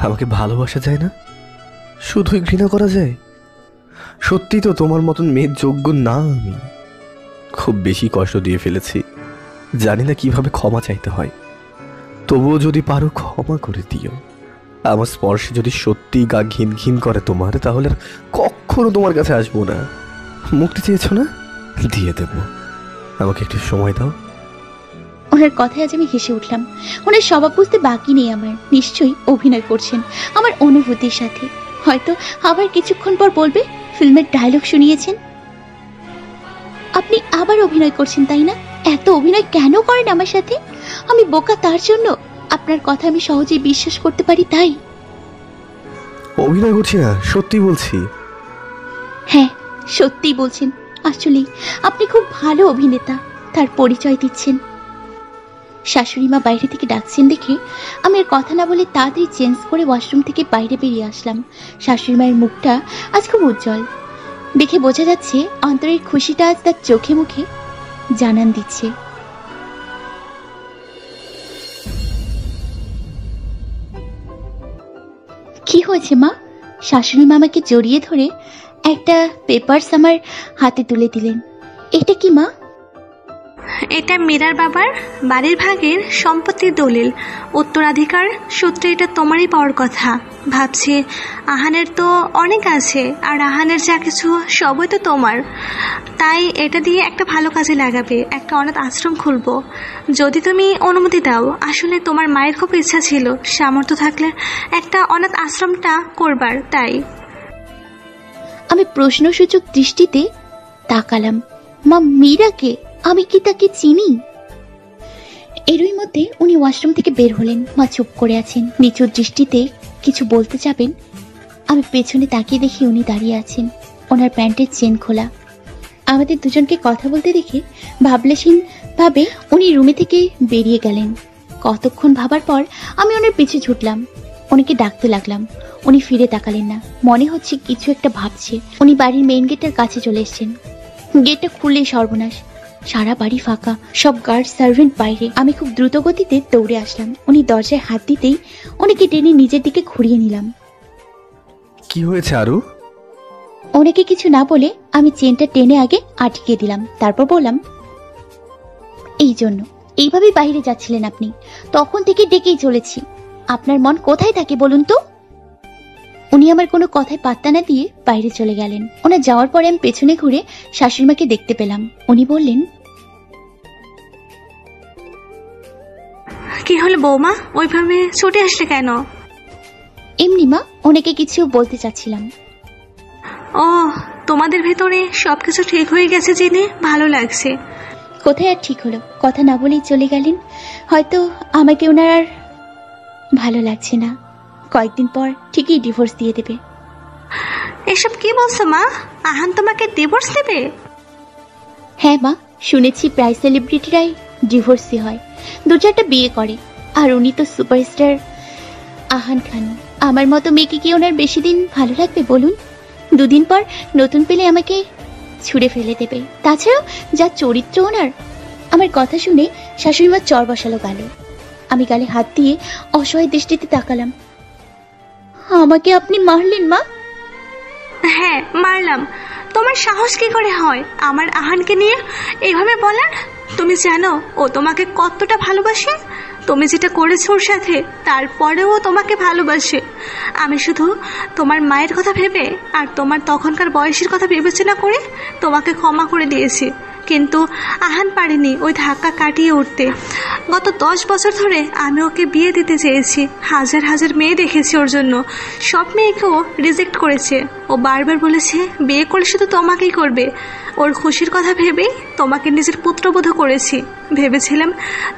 আমাকে ভালোবাসা যায় না, শুধুই ঘৃণা করা যায়? সত্যি তো তোমার মতন মেয়ের যোগ্য না আমি। খুব বেশি কষ্ট দিয়ে ফেলেছি, জানি না কিভাবে ক্ষমা চাইতে হয়। তবুও যদি পারো ক্ষমা করে দিও। আমার স্পর্শে যদি সত্যি গা ঘিন ঘিন করে তোমার, তাহলে আর কখনো তোমার কাছে আসবো না। মুক্তি চেয়েছো না, দিয়ে দেব। আমাকে একটু সময় দাও।
ওনার কথায় আজ আমি হেসে উঠলাম। ওনার স্বভাব বুঝতে বাকি নেই আমার। নিশ্চয়ই অভিনয় করছেন আমার অনুভূতির সাথে। হয়তো আবার কিছুক্ষণ পর বলবে ফিল্মের ডায়লগ শুনিয়েছেন। আপনি আবার অভিনয় করছেন তাই না? এত অভিনয় কেন করেন আমার সাথে? আমি বোকা তার জন্য? আপনার কথা আমি সহজেই বিশ্বাস করতে পারি তাই?
অভিনয় করছি না, সত্যি বলছি।
হ্যাঁ, সত্যি বলছেন। আসলে আপনি খুব ভালো অভিনেতা, তার পরিচয় দিচ্ছেন। শাশুড়ি মা বাইরে থেকে ডাকছেন দেখে আমি আর কথা না বলে তাড়াতাড়ি চেঞ্জ করে ওয়াশরুম থেকে বাইরে বেরিয়ে আসলাম। শাশুড়ি মায়ের মুখটা আজ খুব উজ্জ্বল, দেখে বোঝা যাচ্ছে অন্তরের খুশিটা আজ তার চোখে মুখে জানান দিচ্ছে। কি হয়েছে মা? শাশুড়ি মা আমাকে জড়িয়ে ধরে একটা পেপারস আমার হাতে তুলে দিলেন। এটা কি মা?
এটা মীরার বাবার বাড়ির ভাগের সম্পত্তির দলিল। উত্তরাধিকার সূত্রে এটা তোমারই পাওয়ার কথা। ভাবছি আহানের তো অনেক আছে, আর আহানের যা কিছু সবই তো তোমার। তাই এটা দিয়ে একটা ভালো কাজে লাগাবে, একটা অনাথ আশ্রম খুলবো যদি তুমি অনুমতি দাও। আসলে তোমার মায়ের খুব ইচ্ছা ছিল সামর্থ্য থাকলে একটা অনাথ আশ্রমটা করবার, তাই।
আমি প্রশ্নসূচক দৃষ্টিতে তাকালাম। মা মীরাকে? আমি কি তাকে চিনি? এরই মধ্যে উনি ওয়াশরুম থেকে বের হলেন। মা চুপ করে আছেন, নিচু দৃষ্টিতে কিছু বলতে যাবেন। আমি পেছনে তাকিয়ে দেখি উনি দাঁড়িয়ে আছেন, ওনার প্যান্টের চেন খোলা। আমাদের দুজনকে কথা বলতে দেখে ভাবলেশীন ভাবে উনি রুমে থেকে বেরিয়ে গেলেন। কতক্ষণ ভাবার পর আমি ওনার পিছু ছুটলাম, উনিকে ডাকতে লাগলাম। উনি ফিরে তাকালেন না, মনে হচ্ছে কিছু একটা ভাবছে। উনি বাড়ির মেইন গেটের কাছে চলে এসেছেন। গেটটা খুললেই সর্বনাশ, সারা বাড়ি ফাঁকা, সব গার্ড সার্ভেন্ট বাইরে। আমি খুব দ্রুত গতিতে দৌড়ে আসলাম। উনি দরজায় হাত দিতেই উনিকে টেনে নিজের দিকে ঘুরিয়ে নিলাম।
কি হয়েছে আরু?
ওনাকে কিছু না বলে আমি চেনটা টেনে আগে আটকে দিলাম, তারপর বললাম, এই জন্য এইভাবেই বাইরে যাচ্ছিলেন আপনি? তখন থেকে ডেকেই চলেছি, আপনার মন কোথায় থাকে বলুন তো? উনি আমার কোনো কথায় পাত্তা না দিয়ে বাইরে চলে গেলেন। ওনার যাওয়ার পরে আমি পেছনে ঘুরে শাশুড়িমাকে দেখতে পেলাম। উনি বললেন,
কি হলো বৌমা, ওইভাবে ছুটে আসলে কেন?
এমনি মা, ওনাকে কিছু বলতে চাচ্ছিলাম।
ও, তোমাদের ভেতরে সবকিছু ঠিক হয়ে গেছে জেনে ভালো লাগছে।
কোথায় আর ঠিক হলো, কথা না বলেই চলে গেলেন। হয়তো আমাকে ওনার আর ভালো লাগছে না, কয়েকদিন পর ঠিকই ডিভোর্স দিয়ে দেবে।
এসব কি বলছো মা? আহান তোমাকে ডিভোর্স দেবে?
হ্যাঁ মা, শুনেছি প্রায় সেলিব্রিটিরাই ডিভোর্সই হয়, 2-4টা বিয়ে করে। আর উনি তো সুপারস্টার আহান খান। আমার মতো মেয়েকে কি ওনার বেশি দিন ভালো লাগবে বলুন? 2 দিন পর নতুন পেলে আমাকে ছুঁড়ে ফেলে দেবে। তাছাড়াও যা চরিত্র ওনার। আমার কথা শুনে শাশুড়িমা চর বসালো গালে। আমি গালে হাত দিয়ে অসহায় দৃষ্টিতে তাকালাম। আমাকে আপনি মারলেন মা?
হ্যাঁ মারলাম। তোমার সাহস কি করে হয় আমার আহানকে নিয়ে এইভাবে বলার? তুমি জানো ও তোমাকে কতটা ভালোবাসে? তুমি যেটা করেছো ওর সাথে, তারপরেও ও তোমাকে ভালোবাসে। আমি শুধু তোমার মায়ের কথা ভেবে আর তোমার তখনকার বয়সের কথা বিবেচনা করে তোমাকে ক্ষমা করে দিয়েছি, কিন্তু আহান পারেনি ওই ধাক্কা কাটিয়ে উঠতে। গত 10 বছর ধরে আমি ওকে বিয়ে দিতে চেয়েছি, হাজার হাজার মেয়ে দেখেছি ওর জন্য, সব মেয়েকে ও রিজেক্ট করেছে। ও বারবার বলেছে বিয়ে করলে শুধু তোমাকেই করবে। ওর খুশির কথা ভেবেই তোমাকে নিজের পুত্রবোধ করেছি। ভেবেছিলাম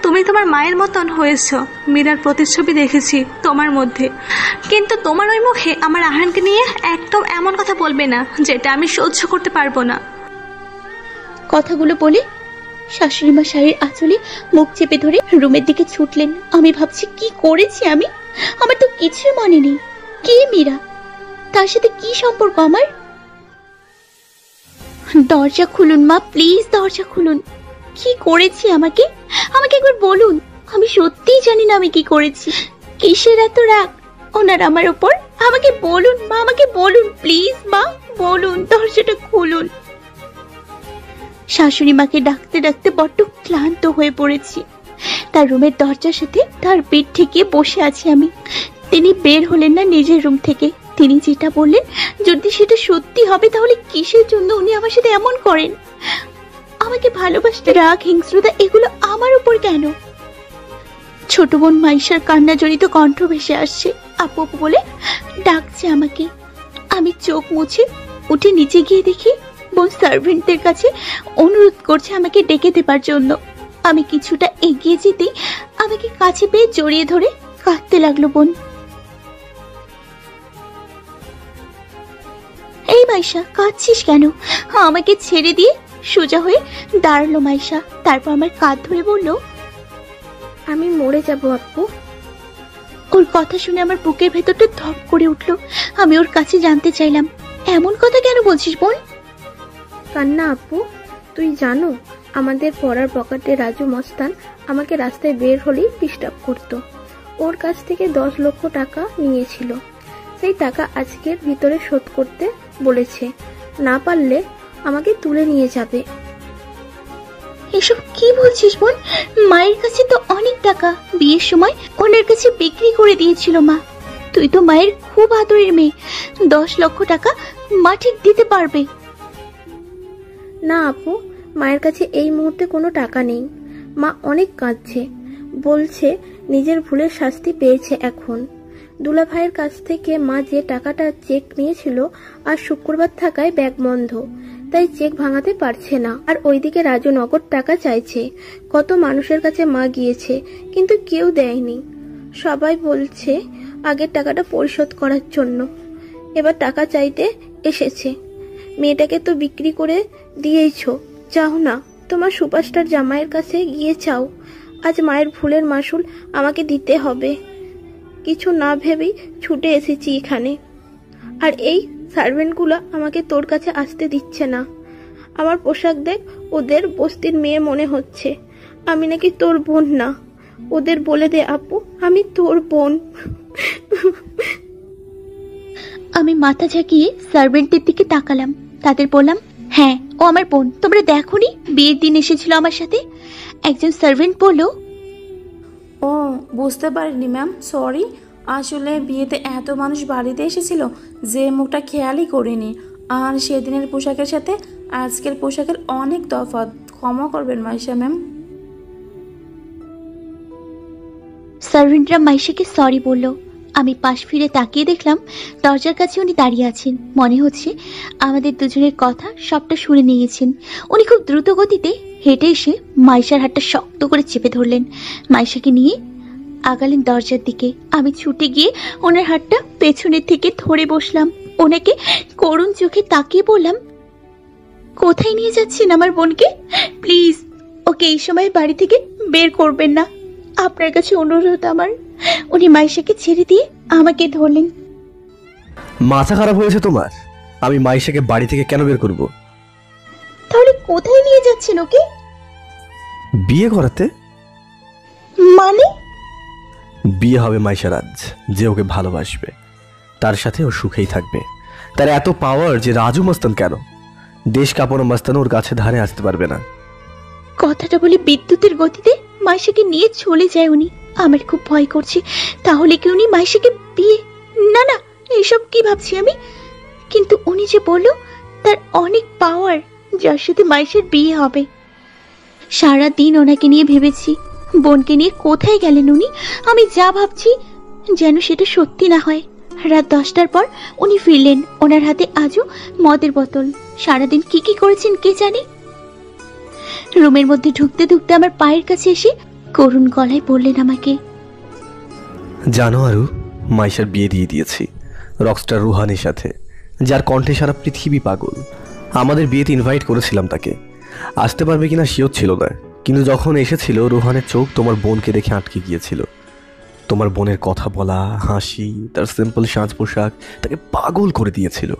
তুমি তোমার মায়ের মতন হয়েছ। মীরার প্রতিচ্ছবি দেখেছি তোমার মধ্যে, কিন্তু তোমার ওই মুখে আমার আহানকে নিয়ে একদম এমন কথা বলবে না যেটা আমি সহ্য করতে পারবো না।
কথাগুলো বলে শাশুড়িমা শাড়ির আঁচলে মুখ চেপে ধরে রুমের দিকে ছুটলেন। আমি ভাবছি কি করেছি আমি? আমার তো কিছুই মনে নেই। কে মীরা? তার সাথে কি সম্পর্ক আমার? দরজা খুলুন মা, প্লিজ দরজা খুলুন। কি করেছি আমাকে? আমাকে একবার বলুন। আমি সত্যিই জানি না আমি কি করেছি। কিসের এত রাগ ওনার আমার উপর? আমাকে বলুন মা, আমাকে বলুন প্লিজ মা, বলুন, দরজাটা খুলুন। শাশুড়ি মাকে ডাকতে ডাকতে বড্ড ক্লান্ত হয়ে পড়েছি। তার রুমের দরজার সাথে তার পিঠ ঠেকিয়ে বসে আছি আমি। তিনি বের হলেন না নিজের রুম থেকে। তিনি যেটা বললেন যদি সেটা সত্যি হবে তাহলে কিসের জন্য উনি আমার সাথে এমন করেন? আমাকে ভালোবাসতে রাগ, হিংস্রতা এগুলো আমার উপর কেন? ছোট বোন মাইশার কান্না জড়িত কণ্ঠ ভেসে আসছে। আপু আপু বলে ডাকছে আমাকে। আমি চোখ মুছে উঠে নিচে গিয়ে দেখি বোন সার্ভেন্টদের কাছে অনুরোধ করছে আমাকে ডেকে দেবার জন্য। আমি কিছুটা এগিয়ে যেতেই আমাকে কাছে পেয়ে জড়িয়ে ধরে কাঁদতে লাগলো বোন। এই মাইশা, কাঁদছিস কেন? আমাকে ছেড়ে দিয়ে সোজা হয়ে দাঁড়ালো মাইশা। তারপর আমার কাঁধ ধরে বলল,
আমি মরে যাব আপু।
ওর কথা শুনে আমার বুকের ভেতরটা ধপ করে উঠলো। আমি ওর কাছে জানতে চাইলাম, এমন কথা কেন বলছিস বোন?
কান্না আপু, তুই জানো আমাদের পড়ার পকেটে রাজু মস্তান আমাকে রাস্তায় বের হলেই ডিস্টার্ব করত। ওর কাছ থেকে 10 লক্ষ টাকা নিয়েছিল। সেই টাকা আজকের ভিতরে শোধ করতে বলেছে, না পারলে আমাকে তুলে নিয়ে যাবে।
এসব কি বলছিস বোন? মায়ের কাছে তো অনেক টাকা বিয়ের সময় ওনার কাছে বিক্রি করে দিয়েছিল মা। তুই তো মায়ের খুব আদরের মেয়ে, 10 লক্ষ টাকা মা ঠিক দিতে পারবে?
না আপু, মায়ের কাছে এই মুহূর্তে কোনো টাকা নেই। মা অনেক কাঁদছে, বলছে নিজের ভুলের শাস্তি পেয়েছে এখন। দুলা ভাইয়ের কাছ থেকে মা যে টাকাটা চেক নিয়েছিল আর শুক্রবার থাকায় ব্যাগ বন্ধ, তাই চেক ভাঙাতে পারছে না। আর ওইদিকে রাজু নগদ টাকা চাইছে। কত মানুষের কাছে মা গিয়েছে কিন্তু কেউ দেয়নি। সবাই বলছে আগের টাকাটা পরিশোধ করার জন্য। এবার টাকা চাইতে এসেছে। মেয়েটাকে তো বিক্রি করে দিয়েছ, চাও না তোমার সুপারস্টার জামাইয়ের কাছে গিয়ে চাও। আজ মায়ের ভুলের মাসুল আমাকে দিতে হবে। কিছু না ভেবেই ছুটে এসেছি এখানে। আর এই সার্ভেন্টগুলো আমাকে তোর কাছে আসতে দিচ্ছে না। আমার পোশাক দেখ, ওদের বস্তির মেয়ে মনে হচ্ছে। আমি নাকি তোর বোন না। ওদের বলে দে আপু, আমি তোর বোন।
আমি মাথা ঝাঁকিয়ে সার্ভেন্টদের দিকে তাকালাম। তাদের বললাম, হ্যাঁ ও আমার বোন। তোমরা দেখোনি বিয়ের দিন এসেছিল আমার সাথে? একজন সার্ভেন্ট বলল,
ও বুঝতে পারিনি ম্যাম, সরি। আসলে বিয়েতে এত মানুষ বাড়িতে এসেছিল যে মুখটা খেয়ালই করিনি। আর সেদিনের পোশাকের সাথে আজকের পোশাকের অনেক তফাৎ, ক্ষমা করবেন মাইশা ম্যাম।
সার্ভেন্টরা মাইশাকে সরি বলল। আমি পাশ ফিরে তাকিয়ে দেখলাম দরজার কাছে উনি দাঁড়িয়ে আছেন। মনে হচ্ছে আমাদের দুজনের কথা সবটা শুনে নিয়েছেন। উনি খুব দ্রুত গতিতে হেঁটে এসে মাইশার হাতটা শক্ত করে চেপে ধরলেন। মাইশাকে নিয়ে আগালেন দরজার দিকে। আমি ছুটে গিয়ে ওনার হাতটা পেছনের থেকে ধরে বসলাম। ওনাকে করুণ চোখে তাকিয়ে বললাম, কোথায় নিয়ে যাচ্ছেন আমার বোনকে? প্লিজ ওকে এই সময় বাড়ি থেকে বের করবেন না, আপনার কাছে অনুরোধ আমার। উনি মাইশাকে ছেড়ে দিয়ে আমাকে ধরলেন।
মাথা খারাপ হয়েছে তোমার? আমি মাইশাকে বাড়ি থেকে কেন বের করব?
তাহলে কোথায় নিয়ে যাচ্ছেন ওকে?
বিয়ে করাতে।
মানে?
বিয়ে হবে মাইশার আজ, যে ওকে ভালোবাসবে, তার সাথে ও সুখেই থাকবে। তার এত পাওয়ার যে রাজু মস্তান কেন, দেশ কাঁপানো মস্তান ওর কাছে ধারে আসতে পারবে না।
কথাটা বলে বিদ্যুতের গতিতে মাইশাকে নিয়ে চলে যায় উনি। আমার খুব ভয় করছে, তাহলে কি উনি মাইশাকে বিয়ে? না না, এসব কি ভাবছি আমি। কিন্তু উনি যে বলল তার অনেক পাওয়ার, যার সাথে মাইশার বিয়ে হবে। সারা দিন ওনাকে নিয়ে ভেবেছি, বোনকে নিয়ে কোথায় গেলেন উনি। আমি যা ভাবছি যেন সেটা সত্যি না হয়। রাত 10টার পর উনি ফিরলেন, ওনার হাতে আজও মদের বোতল। সারাদিন কি কি করেছেন কে জানে। রুমের মধ্যে ঢুকতে ঢুকতে আমার পায়ের কাছে এসে করুণ গলায় বললেন আমাকে,
জানো আরু, মাইশার বিয়ে দিয়ে দিয়েছি রকস্টার রুহানের সাথে, যার কণ্ঠে সারা পৃথিবী পাগল। আমাদের বিয়েতে ইনভাইট করেছিলাম তাকে, আসতে পারবে কিনা শিওর ছিল না, কিন্তু যখন এসেছিল রুহানের চোখ তোমার বোনকে দেখে আটকে গিয়েছিল। তোমার বোনের কথা বলা, হাসি, তার সিম্পল সাজ পোশাক তাকে পাগল করে দিয়েছিল।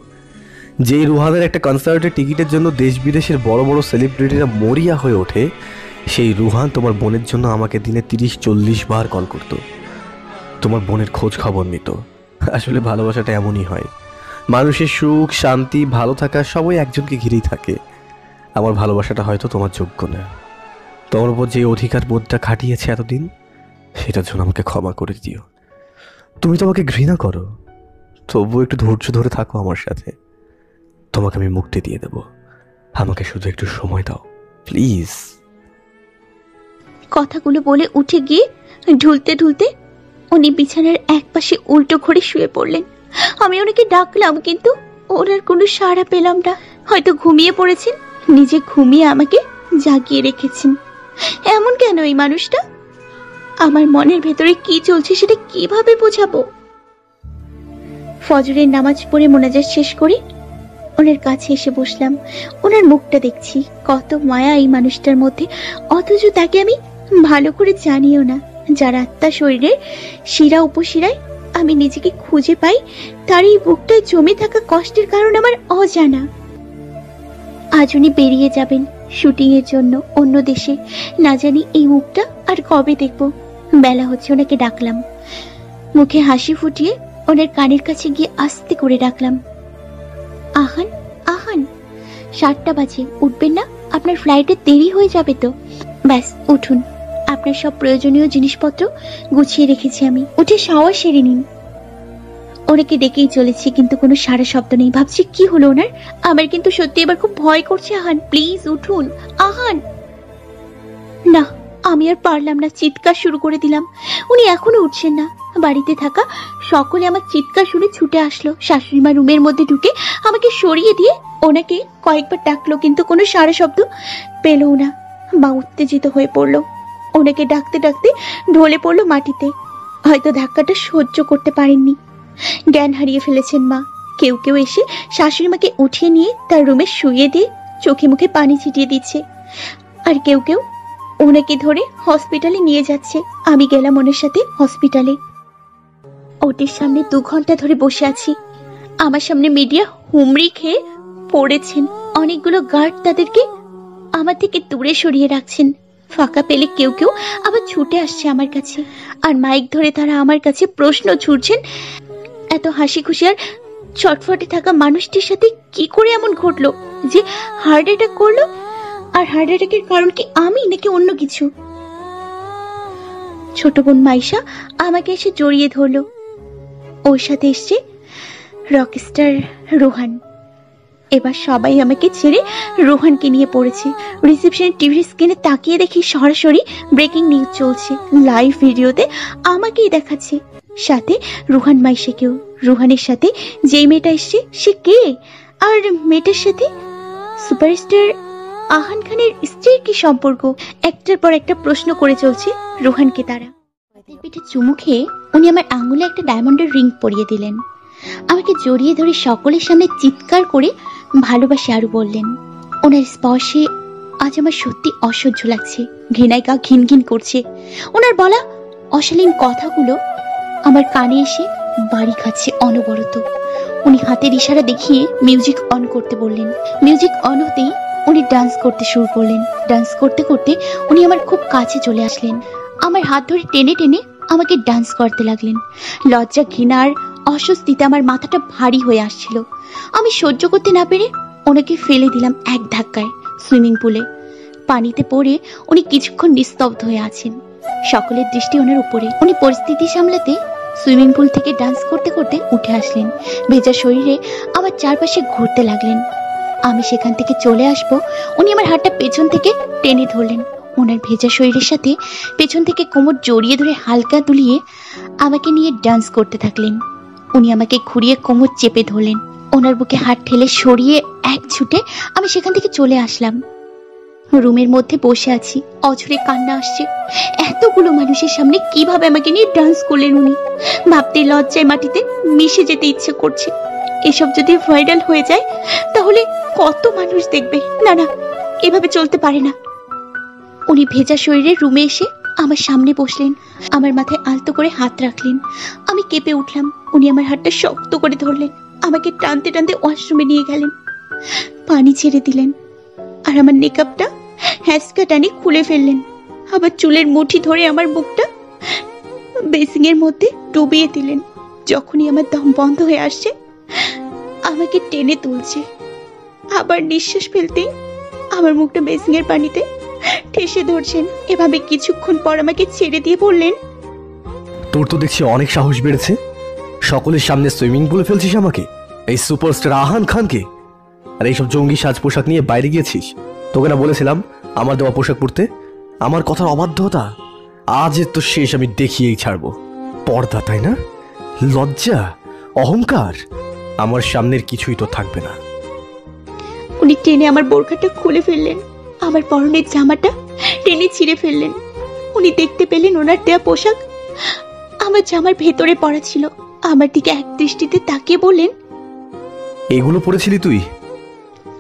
যেই রুহানের একটা কনসার্টের টিকিটের জন্য দেশ বিদেশের বড় বড় সেলিব্রিটিরা মরিয়া হয়ে ওঠে, সেই রুহান তোমার বোনের জন্য আমাকে দিনে 30-40 বার কল করত, তোমার বোনের খোঁজ খবর নিত। আসলে ভালোবাসাটা এমনই হয়, মানুষের সুখ, শান্তি, ভালো থাকা সবই একজনকে ঘিরেই থাকে। আমার ভালোবাসাটা হয়তো তোমার যোগ্য না। তোমার উপর যে অধিকার বোধটা খাটিয়েছে এতদিন, সেটার জন্য আমাকে ক্ষমা করে দিও। তুমি তোমাকে ঘৃণা করো, তবুও একটু ধৈর্য ধরে থাকো আমার সাথে। তোমাকে আমি মুক্তি দিয়ে দেব, আমাকে শুধু একটু সময় দাও প্লিজ।
কথাগুলো বলে উঠে গিয়ে ঢুলতে ঢুলতে উনি বিছানার এক পাশে উল্টো ঘরে শুয়ে পড়লেন। আমি ওনাকে ডাকলাম, কিন্তু ওনার কোনো সাড়া পেলাম না। হয়তো ঘুমিয়ে পড়েছেন, নিজে ঘুমিয়ে আমাকে জাগিয়ে রেখেছেন। এমন কেন এই মানুষটা? আমার মনের ভেতরে কি চলছে সেটা কিভাবে বোঝাবো? ফজরের নামাজ পড়ে মোনাজাত শেষ করে ওনার কাছে এসে বসলাম। ওনার মুখটা দেখছি, কত মায়া এই মানুষটার মধ্যে, অথচ তাকে আমি ভালো করে জানিও না। যার আত্মা শরীরের শিরা উপশিরায় আমি নিজেকে খুঁজে পাই, তার এই বুকটায় জমে থাকা কষ্টের কারণ আমার অজানা। আজ উনি বেরিয়ে যাবেন শুটিং এর জন্য অন্য দেশে। না জানি এই মুখটা আর কবে দেখব। বেলা হচ্ছে, ওনাকে ডাকলাম। মুখে হাসি ফুটিয়ে ওনার কানের কাছে গিয়ে আস্তে করে ডাকলাম, আহান আহান। 7টা বাজে, উঠবেন না? আপনার ফ্লাইটের দেরি হয়ে যাবে তো। ব্যাস উঠুন, আপনার সব প্রয়োজনীয় জিনিসপত্র গুছিয়ে রেখেছি আমি। উঠে শাওয়ার সেরে নিন। ওনাকে ডেকেই চলেছি, কিন্তু কোনো সারা শব্দ নেই। ভাবছি কি হলো ওনার। আমার কিন্তু সত্যি এবার খুব ভয় করছে। আহান প্লিজ উঠুন, আহান। না, আমি আর পারলাম না, চিৎকার শুরু করে দিলাম। উনি এখনো উঠছেন না। বাড়িতে থাকা সকলে আমার চিৎকার শুনে ছুটে আসলো। শাশুড়ি মা রুমের মধ্যে ঢুকে আমাকে সরিয়ে দিয়ে ওনাকে কয়েকবার ডাকলো, কিন্তু কোনো সারা শব্দ পেল না। মা উত্তেজিত হয়ে পড়লো, ওনাকে ডাকতে ডাকতে ঢলে পড়লো মাটিতে। হয়তো ধাক্কাটা সহ্য করতে পারেননি, জ্ঞান হারিয়ে ফেলেছেন মা। কেউ কেউ এসে শাশুড়ি মাকে উঠিয়ে নিয়ে তার রুমে শুইয়ে দিয়ে চোখে মুখে পানি ছিটিয়ে দিচ্ছে, আর কেউ কেউ ওনাকে ধরে হসপিটালে নিয়ে যাচ্ছে। আমি গেলাম ওনার সাথে হসপিটালে। ওটির সামনে 2 ঘন্টা ধরে বসে আছি। আমার সামনে মিডিয়া হুমড়ি খেয়ে পড়েছেন। অনেকগুলো গার্ড তাদেরকে আমার থেকে দূরে সরিয়ে রাখছেন। ফাঁকা পেলে কেউ কেউ আবার ছুটে আসছে আমার কাছে, আর মাইক ধরে তারা আমার কাছে প্রশ্ন ছুড়ছেন, এত হাসি খুশি আর ছটফটে থাকা মানুষটির সাথে কি করে এমন ঘটলো যে হার্ট অ্যাটাক করলো? আর হার্ট অ্যাটাকের কারণ কি আমি নাকি অন্য কিছু? ছোট বোন মাইশা আমাকে এসে জড়িয়ে ধরলো। ওর সাথে এসছে রকস্টার রুহান। এবার সবাই আমাকে ছেড়ে রোহানকে নিয়ে পড়েছে। রিসেপশনের টিভির স্ক্রিনে তাকিয়ে দেখি সরাসরি ব্রেকিং নিউজ চলছে। লাইভ ভিডিওতে আমাকেই দেখাচ্ছে, সাথে রুহান মাইশাকেও। রুহানের সাথে যেই মেয়েটা এসছে সে কে? আর মেয়েটার সাথে সুপারস্টার আহান খানের স্ত্রীর কি সম্পর্ক? একটার পর একটা প্রশ্ন করে চলছে রুহানকে তারা। পিঠে চুমু খেয়ে উনি আমার আঙুলে একটা ডায়মন্ডের রিং পরিয়ে দিলেন। আমাকে জড়িয়ে ধরে সকলের সামনে চিৎকার করে ভালোবাসে আরো বললেন। ওনার স্পর্শে আজ আমার সত্যি অসহ্য লাগছে, ঘৃণায় গা ঘিন ঘিন করছে। ওনার বলা অশালীন কথাগুলো আমার কানে এসে বাড়ি খাচ্ছে অনবরত। উনি হাতের ইশারা দেখিয়ে মিউজিক অন করতে বললেন। মিউজিক অন হতেই উনি ডান্স করতে শুরু করলেন। ডান্স করতে করতে উনি আমার খুব কাছে চলে আসলেন। আমার হাত ধরে টেনে টেনে আমাকে ডান্স করতে লাগলেন। লজ্জা, ঘৃণার অস্বস্তিতে আমার মাথাটা ভারী হয়ে আসছিল। আমি সহ্য করতে না পেরে ওনাকে ফেলে দিলাম এক ধাক্কায় সুইমিং পুলে। পানিতে পড়ে উনি কিছুক্ষণ নিস্তব্ধ হয়ে আছেন, সকলের দৃষ্টি ওনার উপরে। উনি পরিস্থিতি সামলাতে সুইমিং পুল থেকে ডান্স করতে করতে উঠে আসলেন। ভেজা শরীরে আমার চারপাশে ঘুরতে লাগলেন। আমি সেখান থেকে চলে আসবো, উনি আমার হাতটা পেছন থেকে টেনে ধরলেন। ওনার ভেজা শরীরের সাথে পেছন থেকে কোমর জড়িয়ে ধরে হালকা দুলিয়ে আমাকে নিয়ে ডান্স করতে থাকলেন। উনি আমাকে ঘুরিয়ে কোমর চেপে ধরলেন। ওনার বুকে হাত ঠেলে সরিয়ে এক ছুটে আমি সেখান থেকে চলে আসলাম। রুমের মধ্যে বসে আছি, অঝরে কান্না আসছে। এতগুলো মানুষের সামনে কিভাবে আমাকে নিয়ে ডান্স করলেন উনি, ভাবতে লজ্জায় মাটিতে মিশে যেতে ইচ্ছে করছে। এসব যদি ভাইরাল হয়ে যায় তাহলে কত মানুষ দেখবে। না না, এভাবে চলতে পারে না। উনি ভেজা শরীরে রুমে এসে আমার সামনে বসলেন, আমার মাথায় আলতো করে হাত রাখলেন। আমি কেঁপে উঠলাম। উনি আমার হাতটা শক্ত করে ধরলেন, আমাকে টানতে টানতে ওয়াশরুমে নিয়ে গেলেন। পানি ছেড়ে দিলেন আর আমার মেকআপটা হ্যাসকা টানে খুলে ফেললেন। আবার চুলের মুঠি ধরে আমার মুখটা বেসিং এর মধ্যে ডুবিয়ে দিলেন। যখনই আমার দম বন্ধ হয়ে আসছে আমাকে টেনে তুলছে। আবার নিঃশ্বাস ফেলতেই আমার মুখটা বেসিং এর পানিতে ঠেসে ধরছেন। এভাবে কিছুক্ষণ পর আমাকে ছেড়ে দিয়ে বললেন,
তোর তো দেখছি অনেক সাহস বেড়েছে, সকলের সামনে সুইমিং পুলে ফেলছিস আমাকে, এই সুপারস্টার আহান খানকে। আর এইসব জঙ্গি সাজ পোশাক নিয়ে বাইরে গিয়েছিস। তোকে না বলেছিলাম আমার দেওয়া পোশাক পরতে? আমার কথার অবাধ্যতা আজ তো শেষ, আমি দেখিয়েই ছাড়বো। পর্দা, তাই না? লজ্জা, অহংকার, আমার সামনের কিছুই তো থাকবে না।
উনি টেনে আমার বোরখাটা খুলে ফেললেন, আমার পরনের জামাটা টেনে ছিঁড়ে ফেললেন। উনি দেখতে পেলেন ওনার দেয়া পোশাক আমার জামার ভেতরে পড়া ছিল। আমার দিকে এক দৃষ্টিতে তাকিয়ে বললেন,
এগুলো পরেছিলি তুই?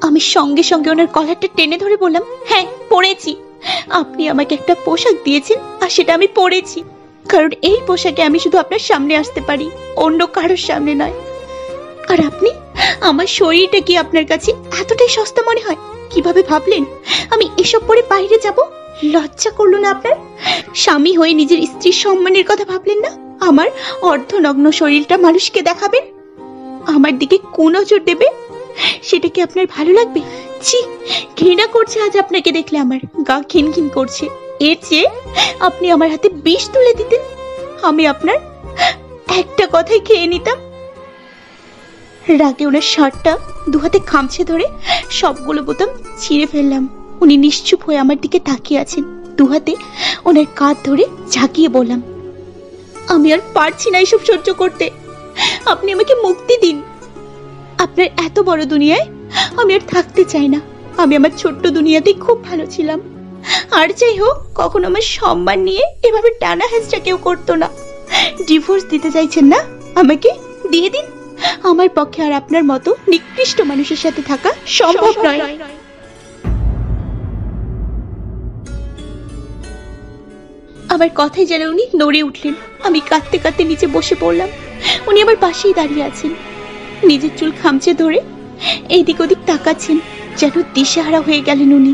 আমি সঙ্গে সঙ্গে ওনার কলারটা টেনে ধরে বললাম, হ্যাঁ পরেছি। আপনি আমাকে একটা পোশাক দিয়েছেন আর সেটা আমি পরেছি, কারণ এই পোশাকে আমি শুধু আপনার সামনে আসতে পারি, অন্য কারোর সামনে নয়। আর আপনি, আমার শরীরটা কি আপনার কাছে এতটাই সস্তা মনে হয়? কিভাবে ভাবলেন আমি এসব পরে বাইরে যাব? লজ্জা করলো না আপনার? স্বামী হয়ে নিজের স্ত্রীর সম্মানের কথা ভাবলেন না? আমার অর্ধনগ্ন শরীরটা মানুষকে দেখাবেন, আমার দিকে কোন নজর দেবে? সেটা কি আপনার ভালো লাগবে? ছি, ঘৃণা করছে আজ আপনাকে দেখলে, আমার গা খিনখিন করছে। এর চেয়ে আপনি আমার হাতে বিষ তুলে দিতেন, আমি আপনার একটা কথাই খেয়ে নিতাম। রাগে ওনার শার্টটা দু হাতে খামছে ধরে সবগুলো বোতাম ছিঁড়ে ফেললাম। উনি নিশ্চুপ হয়ে আমার দিকে তাকিয়ে আছেন। দু হাতে ওনার কাঁধ ধরে ঝাঁকিয়ে বললাম, আমি আর পারছি না এসব সহ্য করতে, আপনি আমাকে মুক্তি দিন। আপনার এত বড় দুনিয়ায় আমি আর থাকতে চাই না। আমি আমার ছোট্ট দুনিয়াতেই খুব ভালো ছিলাম। আর যাই হোক, কখনো আমার সম্মান নিয়ে এভাবে টানা হেঁচড়া কেউ করতো না। ডিভোর্স দিতে চাইছেন না? আমাকে দিয়ে দিন। আমার পক্ষে আর আপনার মতো নিকৃষ্ট মানুষের সাথে থাকা সম্ভব নয়। আমার কথাই যেন উনি নড়ে উঠলেন। আমি কাঁদতে কাঁদতে নিচে বসে পড়লাম। উনি আমার পাশেই দাঁড়িয়ে আছেন, নিজের চুল খামচে ধরে এইদিক ওদিক তাকাচ্ছেন, যেন দিশেহারা হয়ে গেলেন উনি।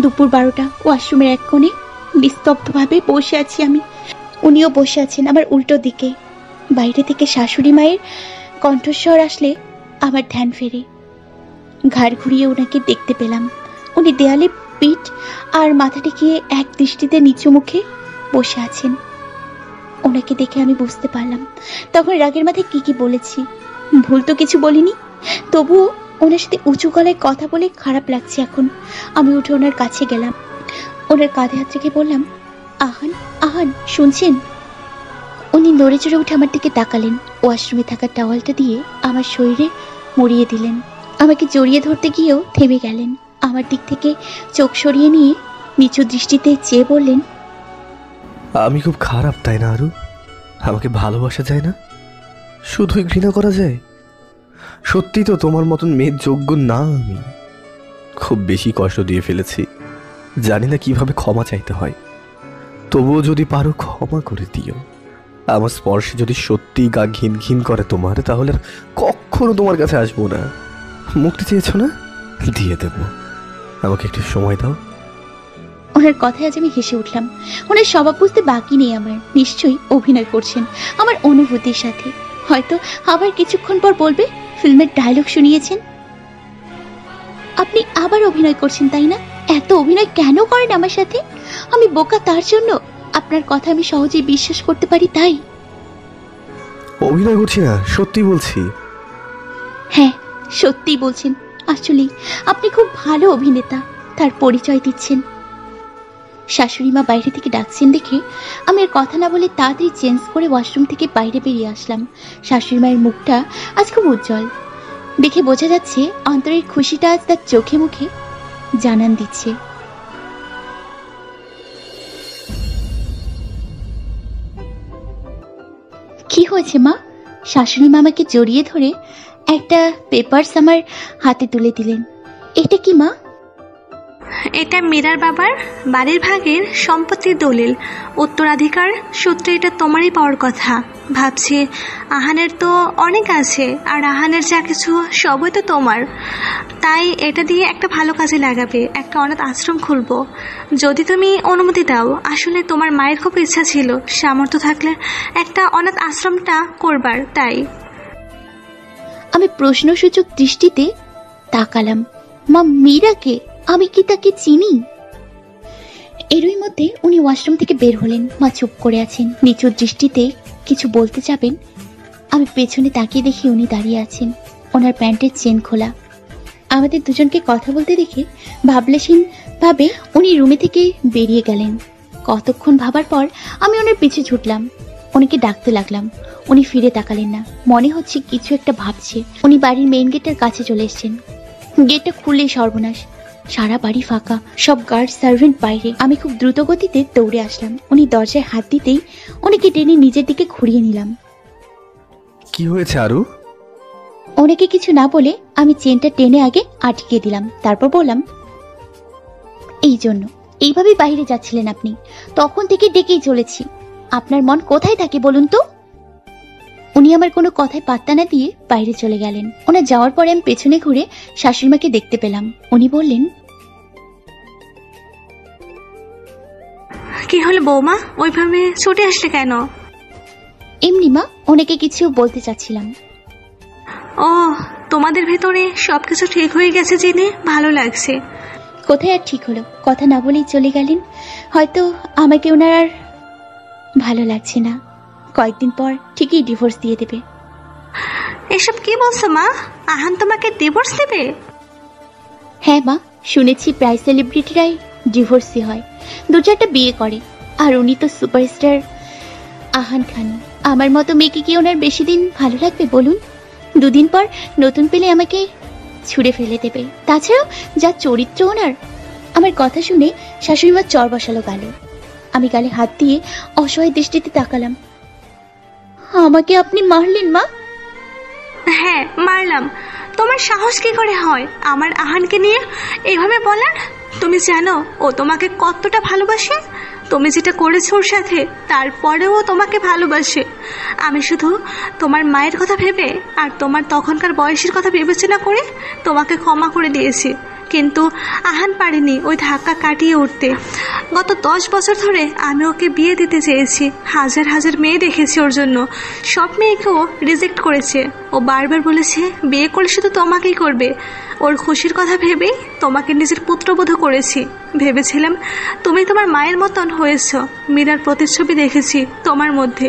দুপুর 12টা, ওয়াশরুমের এক কোণে নিস্তব্ধভাবে বসে আছি আমি। উনিও বসে আছেন আমার উল্টো দিকে। বাইরে থেকে শাশুড়ি মায়ের কণ্ঠস্বর আসলে আমার ধ্যান ফেরে। ঘাড় ঘুরিয়ে ওনাকে দেখতে পেলাম। উনি দেয়ালে পিঠ আর মাথা টেকিয়ে এক দৃষ্টিতে নিচু মুখে বসে আছেন। ওনাকে দেখে আমি বুঝতে পারলাম তখন রাগের মাথায় কি কি বলেছি। ভুল তো কিছু বলিনি, তবুও ওনার সাথে উঁচু গলায় কথা বলে খারাপ লাগছে এখন। আমি উঠে ওনার কাছে গেলাম, ওনার কাঁধে হাত রেখে বললাম, আহান আহান শুনছেন? উনি নড়ে চড়ে উঠে আমার দিকে তাকালেন, ওয়াশরুমে থাকা টাওয়ালটা দিয়ে আমার শরীরে মুড়িয়ে দিলেন। আমাকে জড়িয়ে ধরতে গিয়েও থেমে গেলেন। আমার দিক থেকে চোখ সরিয়ে নিয়ে নিচু দৃষ্টিতে চেয়ে বললেন,
আমি খুব খারাপ তাই না আরু? আমাকে ভালোবাসা যায় না, শুধুই ঘৃণা করা যায়? সত্যি তো তোমার মতন মেয়ের যোগ্য না আমি। খুব বেশি কষ্ট দিয়ে ফেলেছি, জানি না কিভাবে ক্ষমা চাইতে হয়। তবুও যদি পারো ক্ষমা করে দিও। আমার স্পর্শে যদি সত্যি গা ঘিন ঘিন করে তোমার, তাহলে আর কখনো তোমার কাছে আসবো না। মুক্তি চেয়েছো না, দিয়ে দেব। আমাকে একটু সময় দাও।
ওনার কথায় আজ আমি হেসে উঠলাম। ওনার স্বভাব বুঝতে বাকি নেই আমার। নিশ্চয়ই অভিনয় করছেন আমার অনুভূতির সাথে। হয়তো আবার কিছুক্ষণ পর বলবে, ফিল্মের ডায়লগ শুনিয়েছেন, আপনি আবার অভিনয় করছেন তাই না? এত অভিনয় কেন করেন আমার সাথে? আমি বোকা তার জন্য? আপনার কথা আমি সহজেই বিশ্বাস করতে পারি তাই?
অভিনয় করছি না, সত্যি বলছি।
হ্যাঁ, সত্যি বলছেন। আসলে আপনি খুব ভালো অভিনেতা, তার পরিচয় দিচ্ছেন। শাশুড়ি মা বাইরে থেকে ডাকছেন দেখে আমি আর কথা না বলে তাড়াতাড়ি চেঞ্জ করে ওয়াশরুম থেকে বাইরে বেরিয়ে আসলাম। শাশুড়ি মায়ের মুখটা আজ খুব উজ্জ্বল, দেখে বোঝা যাচ্ছে অন্তরের খুশিটা আজ তার চোখে মুখে জানান দিচ্ছে। কি হয়েছে মা? শাশুড়ি মা আমাকে জড়িয়ে ধরে একটা পেপারস আমার হাতে তুলে দিলেন। এটা কি মা?
এটা মীরার বাবার বাড়ির ভাগের সম্পত্তির দলিল। উত্তরাধিকার সূত্রে এটা তোমারই পাওয়ার কথা। ভাবছি আহানের তো অনেক আছে, আর আহানের যা কিছু সবই তো তোমার। তাই এটা দিয়ে একটা ভালো কাজে লাগাবে, একটা অনাথ আশ্রম খুলবো যদি তুমি অনুমতি দাও। আসলে তোমার মায়ের খুব ইচ্ছা ছিল সামর্থ্য থাকলে একটা অনাথ আশ্রমটা করবার, তাই।
আমি প্রশ্নসূচক দৃষ্টিতে তাকালাম। মা মীরাকে? আমি কি তাকে চিনি? এরই মধ্যে উনি ওয়াশরুম থেকে বের হলেন। মা চুপ করে আছেন, নিচু দৃষ্টিতে কিছু বলতে যাবেন। আমি পেছনে তাকিয়ে দেখি উনি দাঁড়িয়ে আছেন, ওনার প্যান্টের চেন খোলা। আমাদের দুজনকে কথা বলতে দেখে ভাবলেশীন ভাবে উনি রুমে থেকে বেরিয়ে গেলেন। কতক্ষণ ভাবার পর আমি ওনার পিছু ছুটলাম, উনিকে ডাকতে লাগলাম। উনি ফিরে তাকালেন না, মনে হচ্ছে কিছু একটা ভাবছে। উনি বাড়ির মেইন গেটের কাছে চলে এসেছেন। গেটটা খুললেই সর্বনাশ, সারা বাড়ি ফাঁকা, সব গার্ড সার্ভেন্ট বাইরে। আমি খুব দ্রুত গতিতে দৌড়ে আসলাম। উনি দরজায় হাত দিতেই উনিকে টেনে নিজের দিকে ঘুরিয়ে নিলাম।
কি হয়েছে আরু?
ওনাকে কিছু না বলে আমি চেনটা টেনে আগে আটকে দিলাম, তারপর বললাম, এই জন্য এইভাবে বাইরে যাচ্ছিলেন আপনি? তখন থেকে ডেকেই চলেছি। আপনার মন কোথায় থাকে বলুন তো? উনি আমার কোনো কথায় পাত্তা না দিয়ে বাইরে চলে গেলেন। ওনার যাওয়ার পরে আমি পেছনে ঘুরে শাশুড়িমাকে দেখতে পেলাম। উনি বললেন,
কি হলো বৌমা, ওইভাবে ছুটে আসলে কেন?
এমনি মা, ওনাকে কিছু বলতে চাচ্ছিলাম।
ও, তোমাদের ভেতরে সবকিছু ঠিক হয়ে গেছে জেনে ভালো লাগছে।
কোথায় আর ঠিক হলো, কথা না বলেই চলে গেলেন। হয়তো আমাকে ওনার আর ভালো লাগছে না, কয়েকদিন পর ঠিকই ডিভোর্স দিয়ে দেবে।
এসব কি বলছো মা? আহান তোমাকে ডিভোর্স দেবে?
হ্যাঁ মা, শুনেছি প্রায় সেলিব্রিটিরাই ডিভোর্সি হয়, দু চারটা বিয়ে করে। আর উনি তো সুপারস্টার আহান খান। আমার মতো মেয়েকে কি ওনার বেশি দিন ভালো লাগবে বলুন? দুদিন পর নতুন পেলে আমাকে ছুঁড়ে ফেলে দেবে। তাছাড়াও যা চরিত্র ওনার। আমার কথা শুনে শাশুড়ি মা চর বসালো গালে। আমি গালে হাত দিয়ে অসহায় দৃষ্টিতে তাকালাম। আমাকে আপনি মারলেন মা?
হ্যাঁ মারলাম। তোমার সাহস কি করে হয় আমার আহানকে নিয়ে এইভাবে বলার? তুমি জানো ও তোমাকে কতটা ভালোবাসে? তুমি যেটা করেছো ওর সাথে, তারপরেও তোমাকে ভালোবাসে। আমি শুধু তোমার মায়ের কথা ভেবে আর তোমার তখনকার বয়সের কথা বিবেচনা করে তোমাকে ক্ষমা করে দিয়েছি। কিন্তু আহান পারেনি ওই ধাক্কা কাটিয়ে উঠতে। গত 10 বছর ধরে আমি ওকে বিয়ে দিতে চেয়েছি, হাজার হাজার মেয়ে দেখেছি ওর জন্য, সব মেয়েকেও রিজেক্ট করেছে। ও বারবার বলেছে বিয়ে করলে শুধু তোমাকেই করবে। ওর খুশির কথা ভেবেই তোমাকে নিজের পুত্রবোধ করেছি। ভেবেছিলাম তুমি তোমার মায়ের মতন হয়েছ। মীরার প্রতিচ্ছবি দেখেছি তোমার মধ্যে,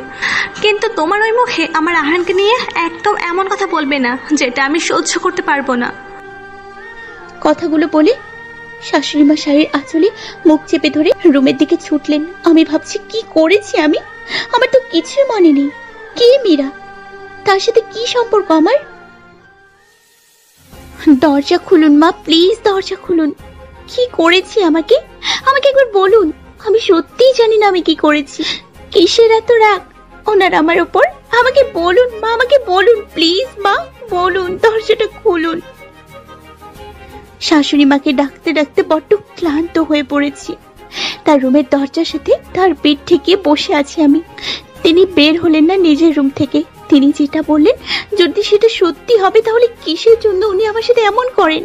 কিন্তু তোমার ওই মুখে আমার আহানকে নিয়ে একদম এমন কথা বলবে না যেটা আমি সহ্য করতে পারবো না।
কথাগুলো বলে শাশুড়ি মা শাড়ির আঁচলে মুখ চেপে ধরে রুমের দিকে ছুটলেন। আমি ভাবছি কি করেছি আমি, আমার তো কিছুই মনে নেই। কে মীরা, তার সাথে কি সম্পর্ক আমার? দরজা খুলুন মা, প্লিজ দরজা খুলুন। কি করেছি আমাকে একবার বলুন। আমি সত্যিই জানি না আমি কি করেছি। কিসের এত রাগ ওনার আমার উপর? আমাকে বলুন মা, আমাকে বলুন প্লিজ মা, বলুন, দরজাটা খুলুন। শাশুড়ি মাকে ডাকতে ডাকতে বড্ড ক্লান্ত হয়ে পড়েছি। তার রুমের দরজার সাথে তার বেড ঠেকিয়ে বসে আছি আমি। তিনি বের হলেন না নিজের রুম থেকে। তিনি যেটা বললেন যদি সেটা সত্যি হবে তাহলে কিসের জন্য উনি আমার সাথে এমন করেন?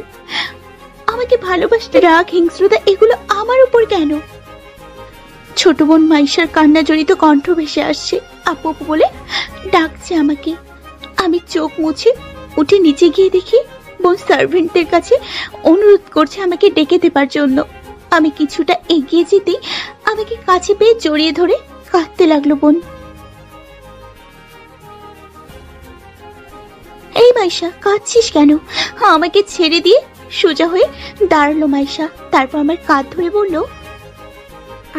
আমাকে ভালোবাসতে রাগ, হিংস্রতা এগুলো আমার উপর কেন? ছোট বোন মাইশার কান্না জড়িত কণ্ঠ ভেসে আসছে। আপু আপু বলে ডাকছে আমাকে। আমি চোখ মুছে উঠে নিচে গিয়ে দেখি বোন সার্ভেন্টদের কাছে অনুরোধ করছে আমাকে ডেকে দেবার জন্য। আমি কিছুটা এগিয়ে যেতেই আমাকে কাছে পেয়ে জড়িয়ে ধরে কাঁদতে লাগলো বোন। এই মাইশা, কাঁদছিস কেন? আমাকে ছেড়ে দিয়ে সোজা হয়ে দাঁড়ালো মাইশা। তারপর আমার কাঁধ ধরে বলল,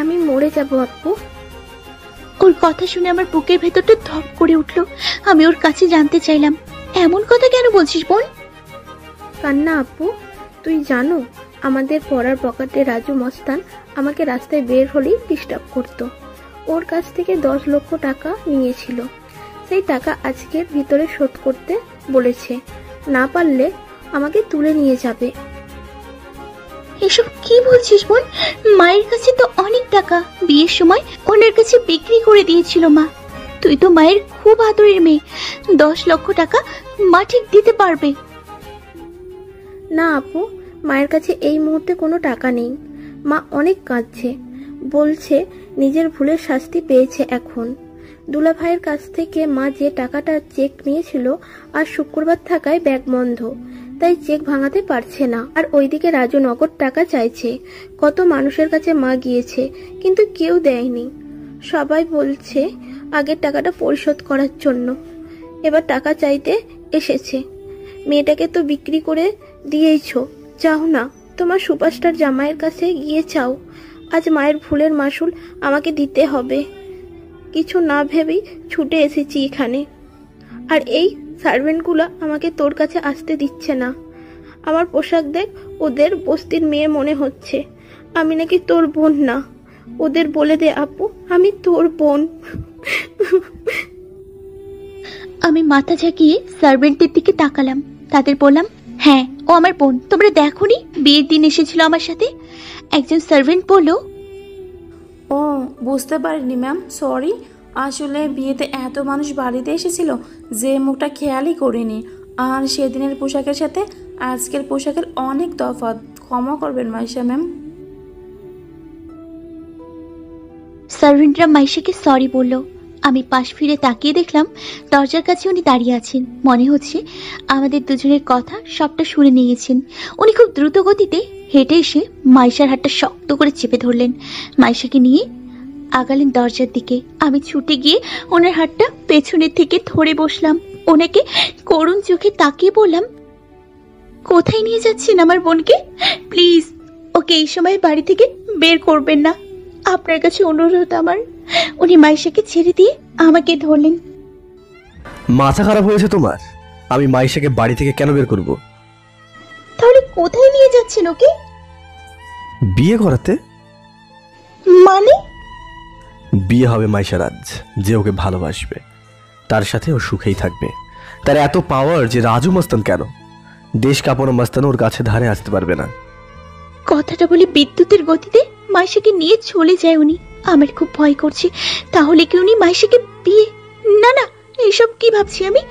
আমি মরে যাব আপু।
ওর কথা শুনে আমার বুকের ভেতরটা ধপ করে উঠলো। আমি ওর কাছে জানতে চাইলাম, এমন কথা কেন বলছিস বোন?
কান্না আপু, তুই জানো আমাদের পড়ার পকেটে রাজু মস্তান আমাকে রাস্তায় বের হলেই ডিস্টার্ব করতো। ওর কাছ থেকে 10 লক্ষ টাকা নিয়েছিল। সেই টাকা আজকের ভিতরে শোধ করতে বলেছে, না পারলে আমাকে তুলে নিয়ে যাবে।
এসব কি বলছিস বোন? মায়ের কাছে তো অনেক টাকা বিয়ের সময় ওনার কাছে বিক্রি করে দিয়েছিল মা। তুই তো মায়ের খুব আদরের মেয়ে, 10 লক্ষ টাকা মা ঠিক দিতে পারবে?
না আপু, মায়ের কাছে এই মুহূর্তে কোনো টাকা নেই। মা অনেক কাঁদছে, বলছে নিজের ভুলের শাস্তি পেয়েছে এখন। দুলা ভাইয়ের কাছ থেকে মা যে টাকাটা চেক নিয়েছিল আর শুক্রবার থাকায় ব্যাগ বন্ধ, তাই চেক ভাঙাতে পারছে না। আর ওইদিকে রাজু নগদ টাকা চাইছে। কত মানুষের কাছে মা গিয়েছে কিন্তু কেউ দেয়নি। সবাই বলছে আগের টাকাটা পরিশোধ করার জন্য। এবার টাকা চাইতে এসেছে। মেয়েটাকে তো বিক্রি করে দিয়েছ, চাও না তোমার সুপারস্টার জামাইয়ের কাছে গিয়ে চাও। আজ মায়ের ভুলের মাসুল আমাকে দিতে হবে। কিছু না ভেবেই ছুটে এসেছি এখানে। আর এই সার্ভেন্টগুলো আমাকে তোর কাছে আসতে দিচ্ছে না। আমার পোশাক দেখ, ওদের বস্তির মেয়ে মনে হচ্ছে। আমি নাকি তোর বোন না। ওদের বলে দে আপু, আমি তোর বোন।
আমি মাথা ঝাঁকিয়ে সার্ভেন্টদের দিকে তাকালাম। তাদের বললাম, হ্যাঁ ও আমার বোন। তোমরা দেখোনি বিয়ের দিন এসেছিল আমার সাথে? একজন সার্ভেন্ট বলল,
ও বুঝতে পারিনি ম্যাম, সরি। আসলে বিয়েতে এত মানুষ বাড়িতে এসেছিল যে মুখটা খেয়ালই করিনি। আর সেদিনের পোশাকের সাথে আজকের পোশাকের অনেক তফাৎ, ক্ষমা করবেন মাইশা ম্যাম।
সার্ভেন্টরা মাইশাকে সরি বলল। আমি পাশ ফিরে তাকিয়ে দেখলাম দরজার কাছে উনি দাঁড়িয়ে আছেন। মনে হচ্ছে আমাদের দুজনের কথা সবটা শুনে নিয়েছেন। উনি খুব দ্রুত গতিতে হেঁটে এসে মাইশার হাতটা শক্ত করে চেপে ধরলেন। মাইশাকে নিয়ে আগালেন দরজার দিকে। আমি ছুটে গিয়ে ওনার হাতটা পেছনের থেকে ধরে বসলাম। ওনাকে করুণ চোখে তাকিয়ে বললাম, কোথায় নিয়ে যাচ্ছেন আমার বোনকে? প্লিজ ওকে এই সময় বাড়ি থেকে বের করবেন না। আপনার কাছে অনুরোধ আমার। উনি মাইশাকে ছেড়ে দিয়ে আমাকে ধরলেন।
মাথা খারাপ হয়েছে তোমার? আমি মাইশাকে বাড়ি থেকে কেন বের করব?
তাহলে কোথায় নিয়ে যাচ্ছেন ওকে?
বিয়ে করাতে।
মানে?
বিয়ে হবে মাইশার আজ, যে ওকে ভালোবাসবে, তার সাথে ও সুখেই থাকবে। তার এত পাওয়ার যে রাজু মস্তান কেন, দেশ কাঁপানো মস্তান ওর কাছে ধারে আসতে পারবে না।
কথাটা বলে বিদ্যুতের গতিতে মাইশাকে নিয়ে চলে যায় উনি। আমার খুব ভয় করছে। তাহলে কি উনি মাইশাকে বিয়ে? না না, এসব কি ভাবছি আমি?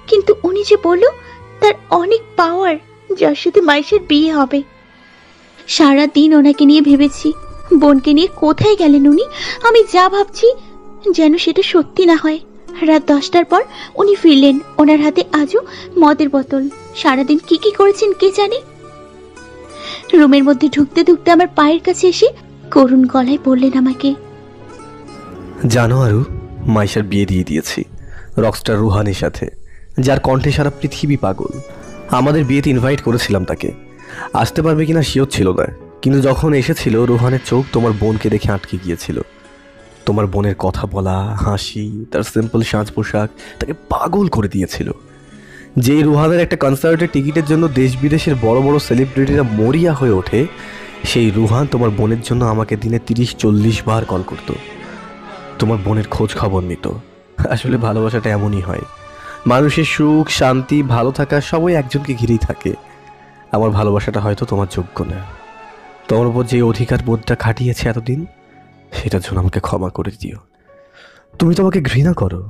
কিন্তু উনি যে বলল তার অনেক পাওয়ার, যার সাথে মাইশার বিয়ে হবে। সারাদিন ওনাকে নিয়ে ভেবেছি, বোনকে নিয়ে কোথায় গেলেন উনি? আমি যা ভাবছি যেন সেটা সত্যি না হয়। রাত 10টার পর উনি ফিরলেন। ওনার হাতে আজও মদের বোতল। সারাদিন কি কি করেছেন কে জানে। রুমের মধ্যে ঢুকতে ঢুকতে আমার পায়ের কাছে এসে করুণ গলায় বললেন আমাকে,
জানো আরু, মাইশার বিয়ে দিয়ে দিয়েছি রকস্টার রুহানের সাথে, যার কণ্ঠে সারা পৃথিবী পাগল। আমাদের বিয়েতে ইনভাইট করেছিলাম তাকে, আসতে পারবে কিনা শিওর ছিল না, কিন্তু যখন এসেছিল রুহানের চোখ তোমার বোনকে দেখে আটকে গিয়েছিল। তোমার বোনের কথা বলা, হাসি, তার সিম্পল সাজ পোশাক তাকে পাগল করে দিয়েছিল। যে রুহানের একটা কনসার্টের টিকিটের জন্য দেশ বিদেশের বড় বড় সেলিব্রিটিরা মরিয়া হয়ে ওঠে, সেই রুহান তোমার বোনের জন্য আমাকে দিনে 30-40 বার কল করত, তোমার বোনের খোঁজ খবর নিত। আসলে ভালোবাসাটা এমনই হয়, মানুষের সুখ, শান্তি, ভালো থাকা সবই একজনকে ঘিরেই থাকে। আমার ভালোবাসাটা হয়তো তোমার যোগ্য না। তোমার উপর যে অধিকার বোধটা খাটিয়েছে এতদিন, সেটার জন্য আমাকে ক্ষমা করে দিও। তুমি তোমাকে ঘৃণা করো,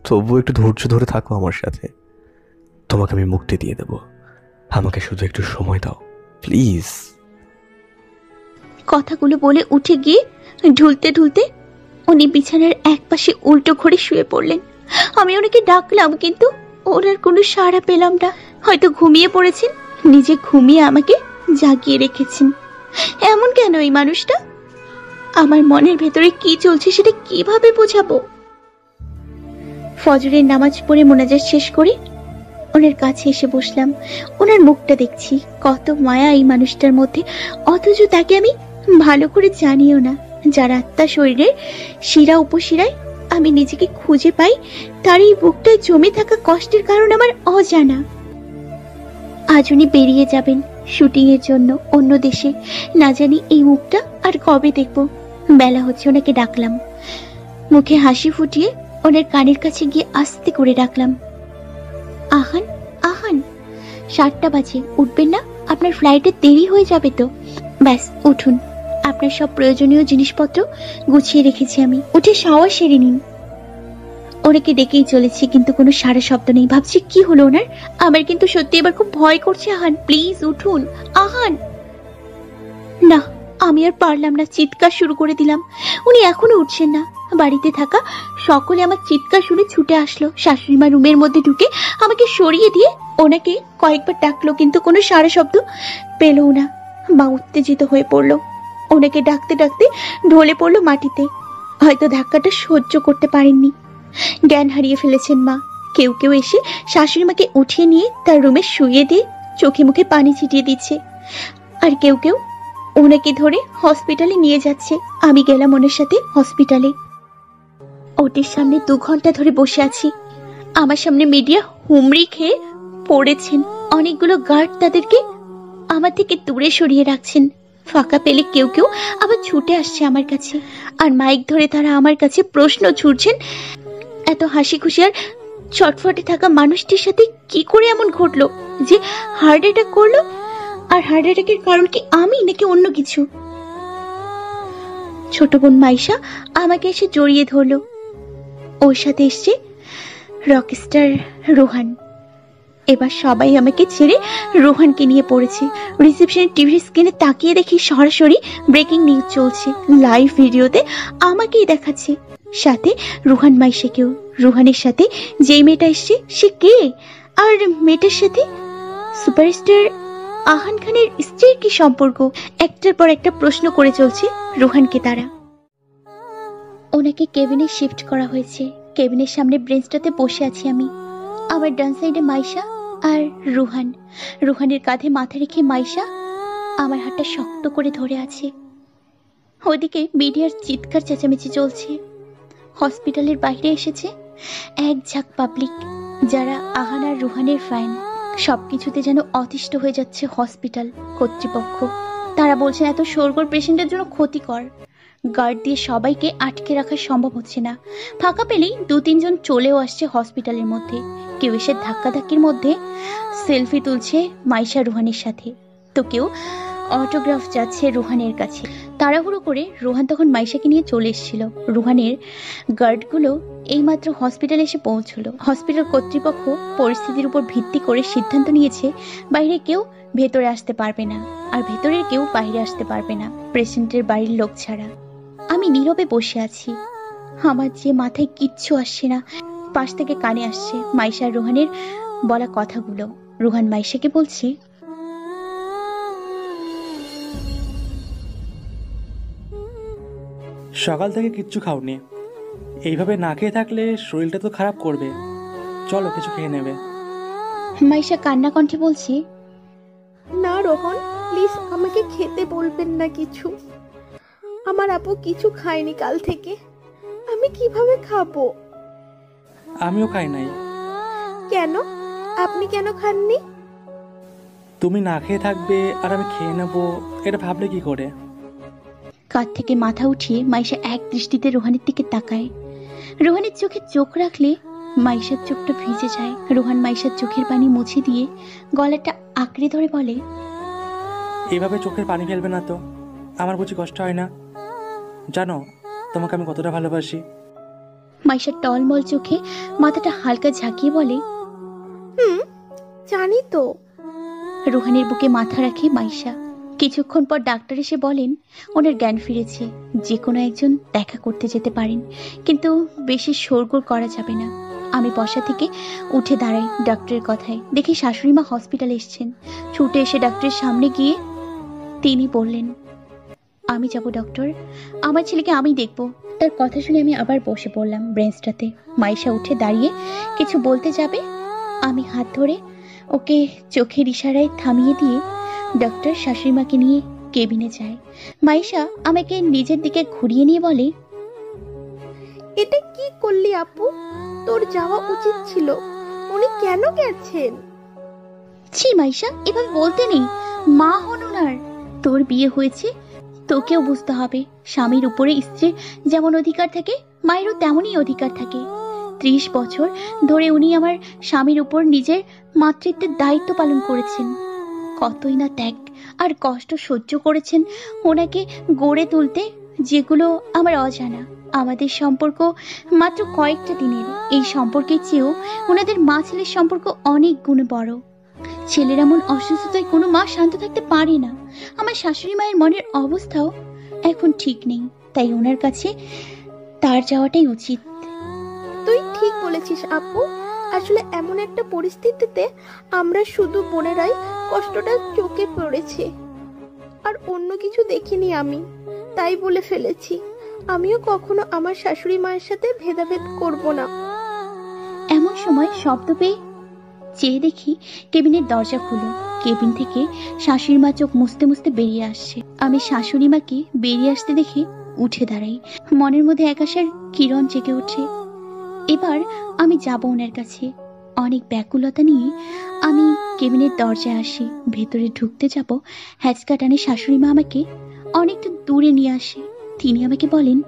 তবুও একটু ধৈর্য ধরে থাকো আমার সাথে। তোমাকে আমি মুক্তি দিয়ে দেব, আমাকে শুধু একটু সময় দাও প্লিজ।
কথাগুলো বলে উঠে গিয়ে ঢুলতে ঢুলতে উনি বিছানার এক পাশে উল্টো ঘরে শুয়ে পড়লেন। আমি ওনাকে ডাকলাম, কিন্তু ওনার কোনো সাড়া পেলাম না। হয়তো ঘুমিয়ে পড়েছেন, নিজে ঘুমিয়ে আমাকে জাগিয়ে রেখেছেন। এমন কেন এই মানুষটা? আমার মনের ভেতরে কি চলছে সেটা কিভাবে বোঝাবো? ফজরের নামাজ পড়ে মোনাজাত শেষ করে ওনার কাছে এসে বসলাম। ওনার মুখটা দেখছি, কত মায়া এই মানুষটার মধ্যে, অথচ তাকে আমি ভালো করে জানিও না। যার আত্মা শরীরের শিরা উপশিরায় আমি নিজেকে খুঁজে পাই, তার এই বুকটায় জমে থাকা কষ্টের কারণ আমার অজানা। আজ উনি বেরিয়ে যাবেন শুটিং এর জন্য অন্য দেশে। না জানি এই মুখটা আর কবে দেখব। বেলা হচ্ছে, ওনাকে ডাকলাম। মুখে হাসি ফুটিয়ে ওনার কানের কাছে গিয়ে আস্তে করে ডাকলাম, আহান আহান। 7টা বাজে, উঠবেন না? আপনার ফ্লাইটে দেরি হয়ে যাবে তো। ব্যাস উঠুন, আপনার সব প্রয়োজনীয় জিনিসপত্র গুছিয়ে রেখেছি আমি। উঠে শাওয়ার সেরে নিন। ওনাকে ডেকেই চলেছি, কিন্তু কোনো সারা শব্দ নেই। ভাবছি কি হলো ওনার। আমার কিন্তু সত্যি এবার খুব ভয় করছে। আহান প্লিজ উঠুন, আহান। না, আমি আর পারলাম না, চিৎকার শুরু করে দিলাম। উনি এখনো উঠছেন না। বাড়িতে থাকা সকলে আমার চিৎকার শুনে ছুটে আসলো। শাশুড়ি মা রুমের মধ্যে ঢুকে আমাকে সরিয়ে দিয়ে ওনাকে কয়েকবার ডাকলো, কিন্তু কোনো সারা শব্দ পেলও না। মা উত্তেজিত হয়ে পড়লো, ওনাকে ডাকতে ডাকতে ঢলে পড়লো মাটিতে। হয়তো ধাক্কাটা সহ্য করতে পারেননি, জ্ঞান হারিয়ে ফেলেছেন মা। কেউ কেউ এসে শাশুড়ি মাকে উঠিয়ে নিয়ে তার রুমে শুইয়ে দিয়ে চোখে মুখে পানি ছিটিয়ে দিচ্ছে, আর কেউ কেউ ওনাকে ধরে হসপিটালে নিয়ে যাচ্ছে। আমি গেলাম ওনার সাথে হসপিটালে। ওটির সামনে 2 ঘন্টা ধরে বসে আছি। আমার সামনে মিডিয়া হুমড়ি খেয়ে পড়েছেন। অনেকগুলো গার্ড তাদেরকে আমার থেকে দূরে সরিয়ে রাখছেন। ফাঁকা পেলে কেউ কেউ আবার ছুটে আসছে আমার কাছে, আর মাইক ধরে তারা আমার কাছে প্রশ্ন ছুড়ছেন, এত হাসি খুশি আর চটফটে থাকা মানুষটির সাথে কি করে এমন ঘটলো যে হার্ট অ্যাটাক করলো? আর হার্ট অ্যাটাকের কারণ কি আমি নাকি অন্য কিছু? ছোট বোন মাইশা আমাকে এসে জড়িয়ে ধরলো। ওর সাথে এসছে রকস্টার রোহান। এবার সবাই আমাকে ছেড়ে রোহানকে নিয়ে পড়েছে। রিসেপশনের টিভি স্ক্রিনে তাকিয়ে দেখি সরাসরি ব্রেকিং নিউজ চলছে। লাইভ ভিডিওতে আমাকেই দেখাচ্ছে, সাথে রোহান মাইশাকেও। রোহানের সাথে যেই মেয়েটা এসছে সে কে? আর মেয়েটার সাথে সুপারস্টার আহান খানের স্ত্রীর কি সম্পর্ক? একটার পর একটা প্রশ্ন করে চলছে রোহানকে তারা। ওনাকে কেবিনে শিফট করা হয়েছে। কেবিনের সামনে ব্রেঞ্চটাতে বসে আছি আমি। আমার ডান সাইডে মাইশা আর রোহান। রোহানের কাঁধে মাথা রেখে মাইশা আমার হাতটা শক্ত করে ধরে আছে। ওদিকে মিডিয়ার চিৎকার চেঁচামেচি চলছে। হসপিটালের বাইরে এসেছে এক ঝাঁক পাবলিক, যারা আহান আর রোহানের ফ্যান। সবকিছুতে যেন অতিষ্ঠ হয়ে যাচ্ছে হসপিটাল কর্তৃপক্ষ। তারা বলছেন এত শোরগোল পেশেন্টের জন্য ক্ষতিকর। গার্ড দিয়ে সবাইকে আটকে রাখা সম্ভব হচ্ছে না। ফাঁকা পেলেই 2-3 জন চলেও আসছে হসপিটালের মধ্যে। কেউ এসে ধাক্কাধাক্কির মধ্যে সেলফি তুলছে মাইশা রোহানের সাথে, তো কেউ অটোগ্রাফ যাচ্ছে রোহানের কাছে। তাড়াহুড়ো করে রোহান তখন মাইশাকে নিয়ে চলে এসেছিল। রোহানের গার্ডগুলো এইমাত্র হসপিটালে এসে পৌঁছলো। হসপিটাল কর্তৃপক্ষ পরিস্থিতির উপর ভিত্তি করে সিদ্ধান্ত নিয়েছে বাইরে কেউ ভেতরে আসতে পারবে না, আর ভেতরের কেউ বাইরে আসতে পারবে না, পেশেন্টের বাড়ির লোক ছাড়া। আমি নীরবে বসে আছি। আমার যে মাথায় কিচ্ছু আসছে না। পাশ থেকে কানে আসছে মাইশা আর রোহানের বলা কথাগুলো। রোহান মাইশাকে বলছে,
সকাল থেকে কিচ্ছু খাওনি, এইভাবে না খেয়ে থাকলে শরীরটা তো খারাপ করবে, চলো কিছু খেয়ে নেবে।
মাইশা কান্না কণ্ঠে বলছে,
না রোহন, প্লিজ আমাকে খেতে বলবেন না কিছু। আমার আপু কিছু খায়নি কাল থেকে, আমি কিভাবে খাবো?
আমিও খাই নাই।
কেন? আপনি কেন খাননি?
তুমি না খেয়ে থাকবে আর আমি খেয়ে নেবো, এটা ভাবলে কি করে?
কাঁধ থেকে মাথা উঠিয়ে মাইশা এক দৃষ্টিতে রোহানের দিকে তাকায়। রোহানের চোখে চোখ রাখলে মাইশার চোখটা ভিজে যায়। রোহান মাইশার চোখের পানি মুছে দিয়ে গলাটা আঁকড়ে ধরে বলে,
এভাবে চোখের পানি ফেলবে না তো, আমার বুঝি কষ্ট হয় না? জানো তোমাকে আমি কতটা ভালোবাসি।
মাইশার টলমল চোখে মাথাটা হালকা ঝাঁকিয়ে বলে,
জানি তো।
রোহানের বুকে মাথা রাখে মাইশা। কিছুক্ষণ পর ডাক্তার এসে বলেন ওনার জ্ঞান ফিরেছে, যে কোনো একজন দেখা করতে যেতে পারেন, কিন্তু বেশি শোরগোল করা যাবে না। আমি বসা থেকে উঠে দাঁড়াই ডাক্তারের কথায়। দেখি শাশুড়ি মা হসপিটালে এসছেন। ছুটে এসে ডাক্তারের সামনে গিয়ে তিনি বললেন, আমি যাব ডক্টর, আমার ছেলেকে আমি দেখব। তার কথা শুনে আমি আবার বসে পড়লাম ব্রেঞ্চটাতে। মাইশা উঠে দাঁড়িয়ে কিছু বলতে যাবে, আমি হাত ধরে ওকে চোখের ইশারায় থামিয়ে দিয়ে ডক্টর শাশুড়িমাকে নিয়ে কেবিনে যায়। মাইশা আমাকে নিজের দিকে ঘুরিয়ে নিয়ে বলে,
এটা কি করলি আপু? তোর যাওয়া উচিত ছিল। উনি কেন গেছেন?
ছি মাইশা, এভাবে বলতে নেই। মা হন ওনার। তোর বিয়ে হয়েছে, তোকেও বুঝতে হবে স্বামীর উপরে স্ত্রীর যেমন অধিকার থাকে, মায়েরও তেমনই অধিকার থাকে। 30 বছর ধরে উনি আমার স্বামীর উপর নিজের মাতৃত্বের দায়িত্ব পালন করেছেন। কতই না ত্যাগ আর কষ্ট সহ্য করেছেন ওনাকে গড়ে তুলতে, যেগুলো আমার অজানা। আমাদের সম্পর্ক মাত্র কয়েকটা দিনের। এই সম্পর্কের চেয়েও ওনাদের মা ছেলের সম্পর্ক অনেক গুণে বড়। ছেলের এমন অসুস্থতায় কোনো মা শান্ত থাকতে পারে না। আমার শাশুড়ি মায়ের মনের অবস্থাও এখন ঠিক নেই, তাই ওনার কাছে তার যাওয়াটাই উচিত।
তুই ঠিক বলেছিস আপু। আসলে এমন একটা পরিস্থিতিতে আমরা শুধু বোনেরাই কষ্টটা চোখে পড়েছে, আর অন্য কিছু দেখিনি আমি, তাই বলে ফেলেছি। আমিও কখনো আমার শাশুড়ি মায়ের সাথে ভেদাভেদ করব না।
এমন সময় শব্দ পেয়ে চেয়ে দেখি কেবিনের দরজা খুলো। কেবিন থেকে শাশুড়ি মা চোখ মুছতে মুছতে বেরিয়ে আসছে। আমি শাশুড়ি মাকে বেরিয়ে আসতে দেখে উঠে দাঁড়াই। মনের মধ্যে এক আশার কিরণ জেগে ওঠে। এবার আমি যাব ওনার কাছে। অনেক ব্যাকুলতা নিয়ে আমি কেবিনের দরজায় আসি। ভেতরে ঢুকতে যাব, হ্যাচকা টানে শাশুড়ি মা আমাকে অনেকটা দূরে নিয়ে আসে। তিনি আমাকে বলেন,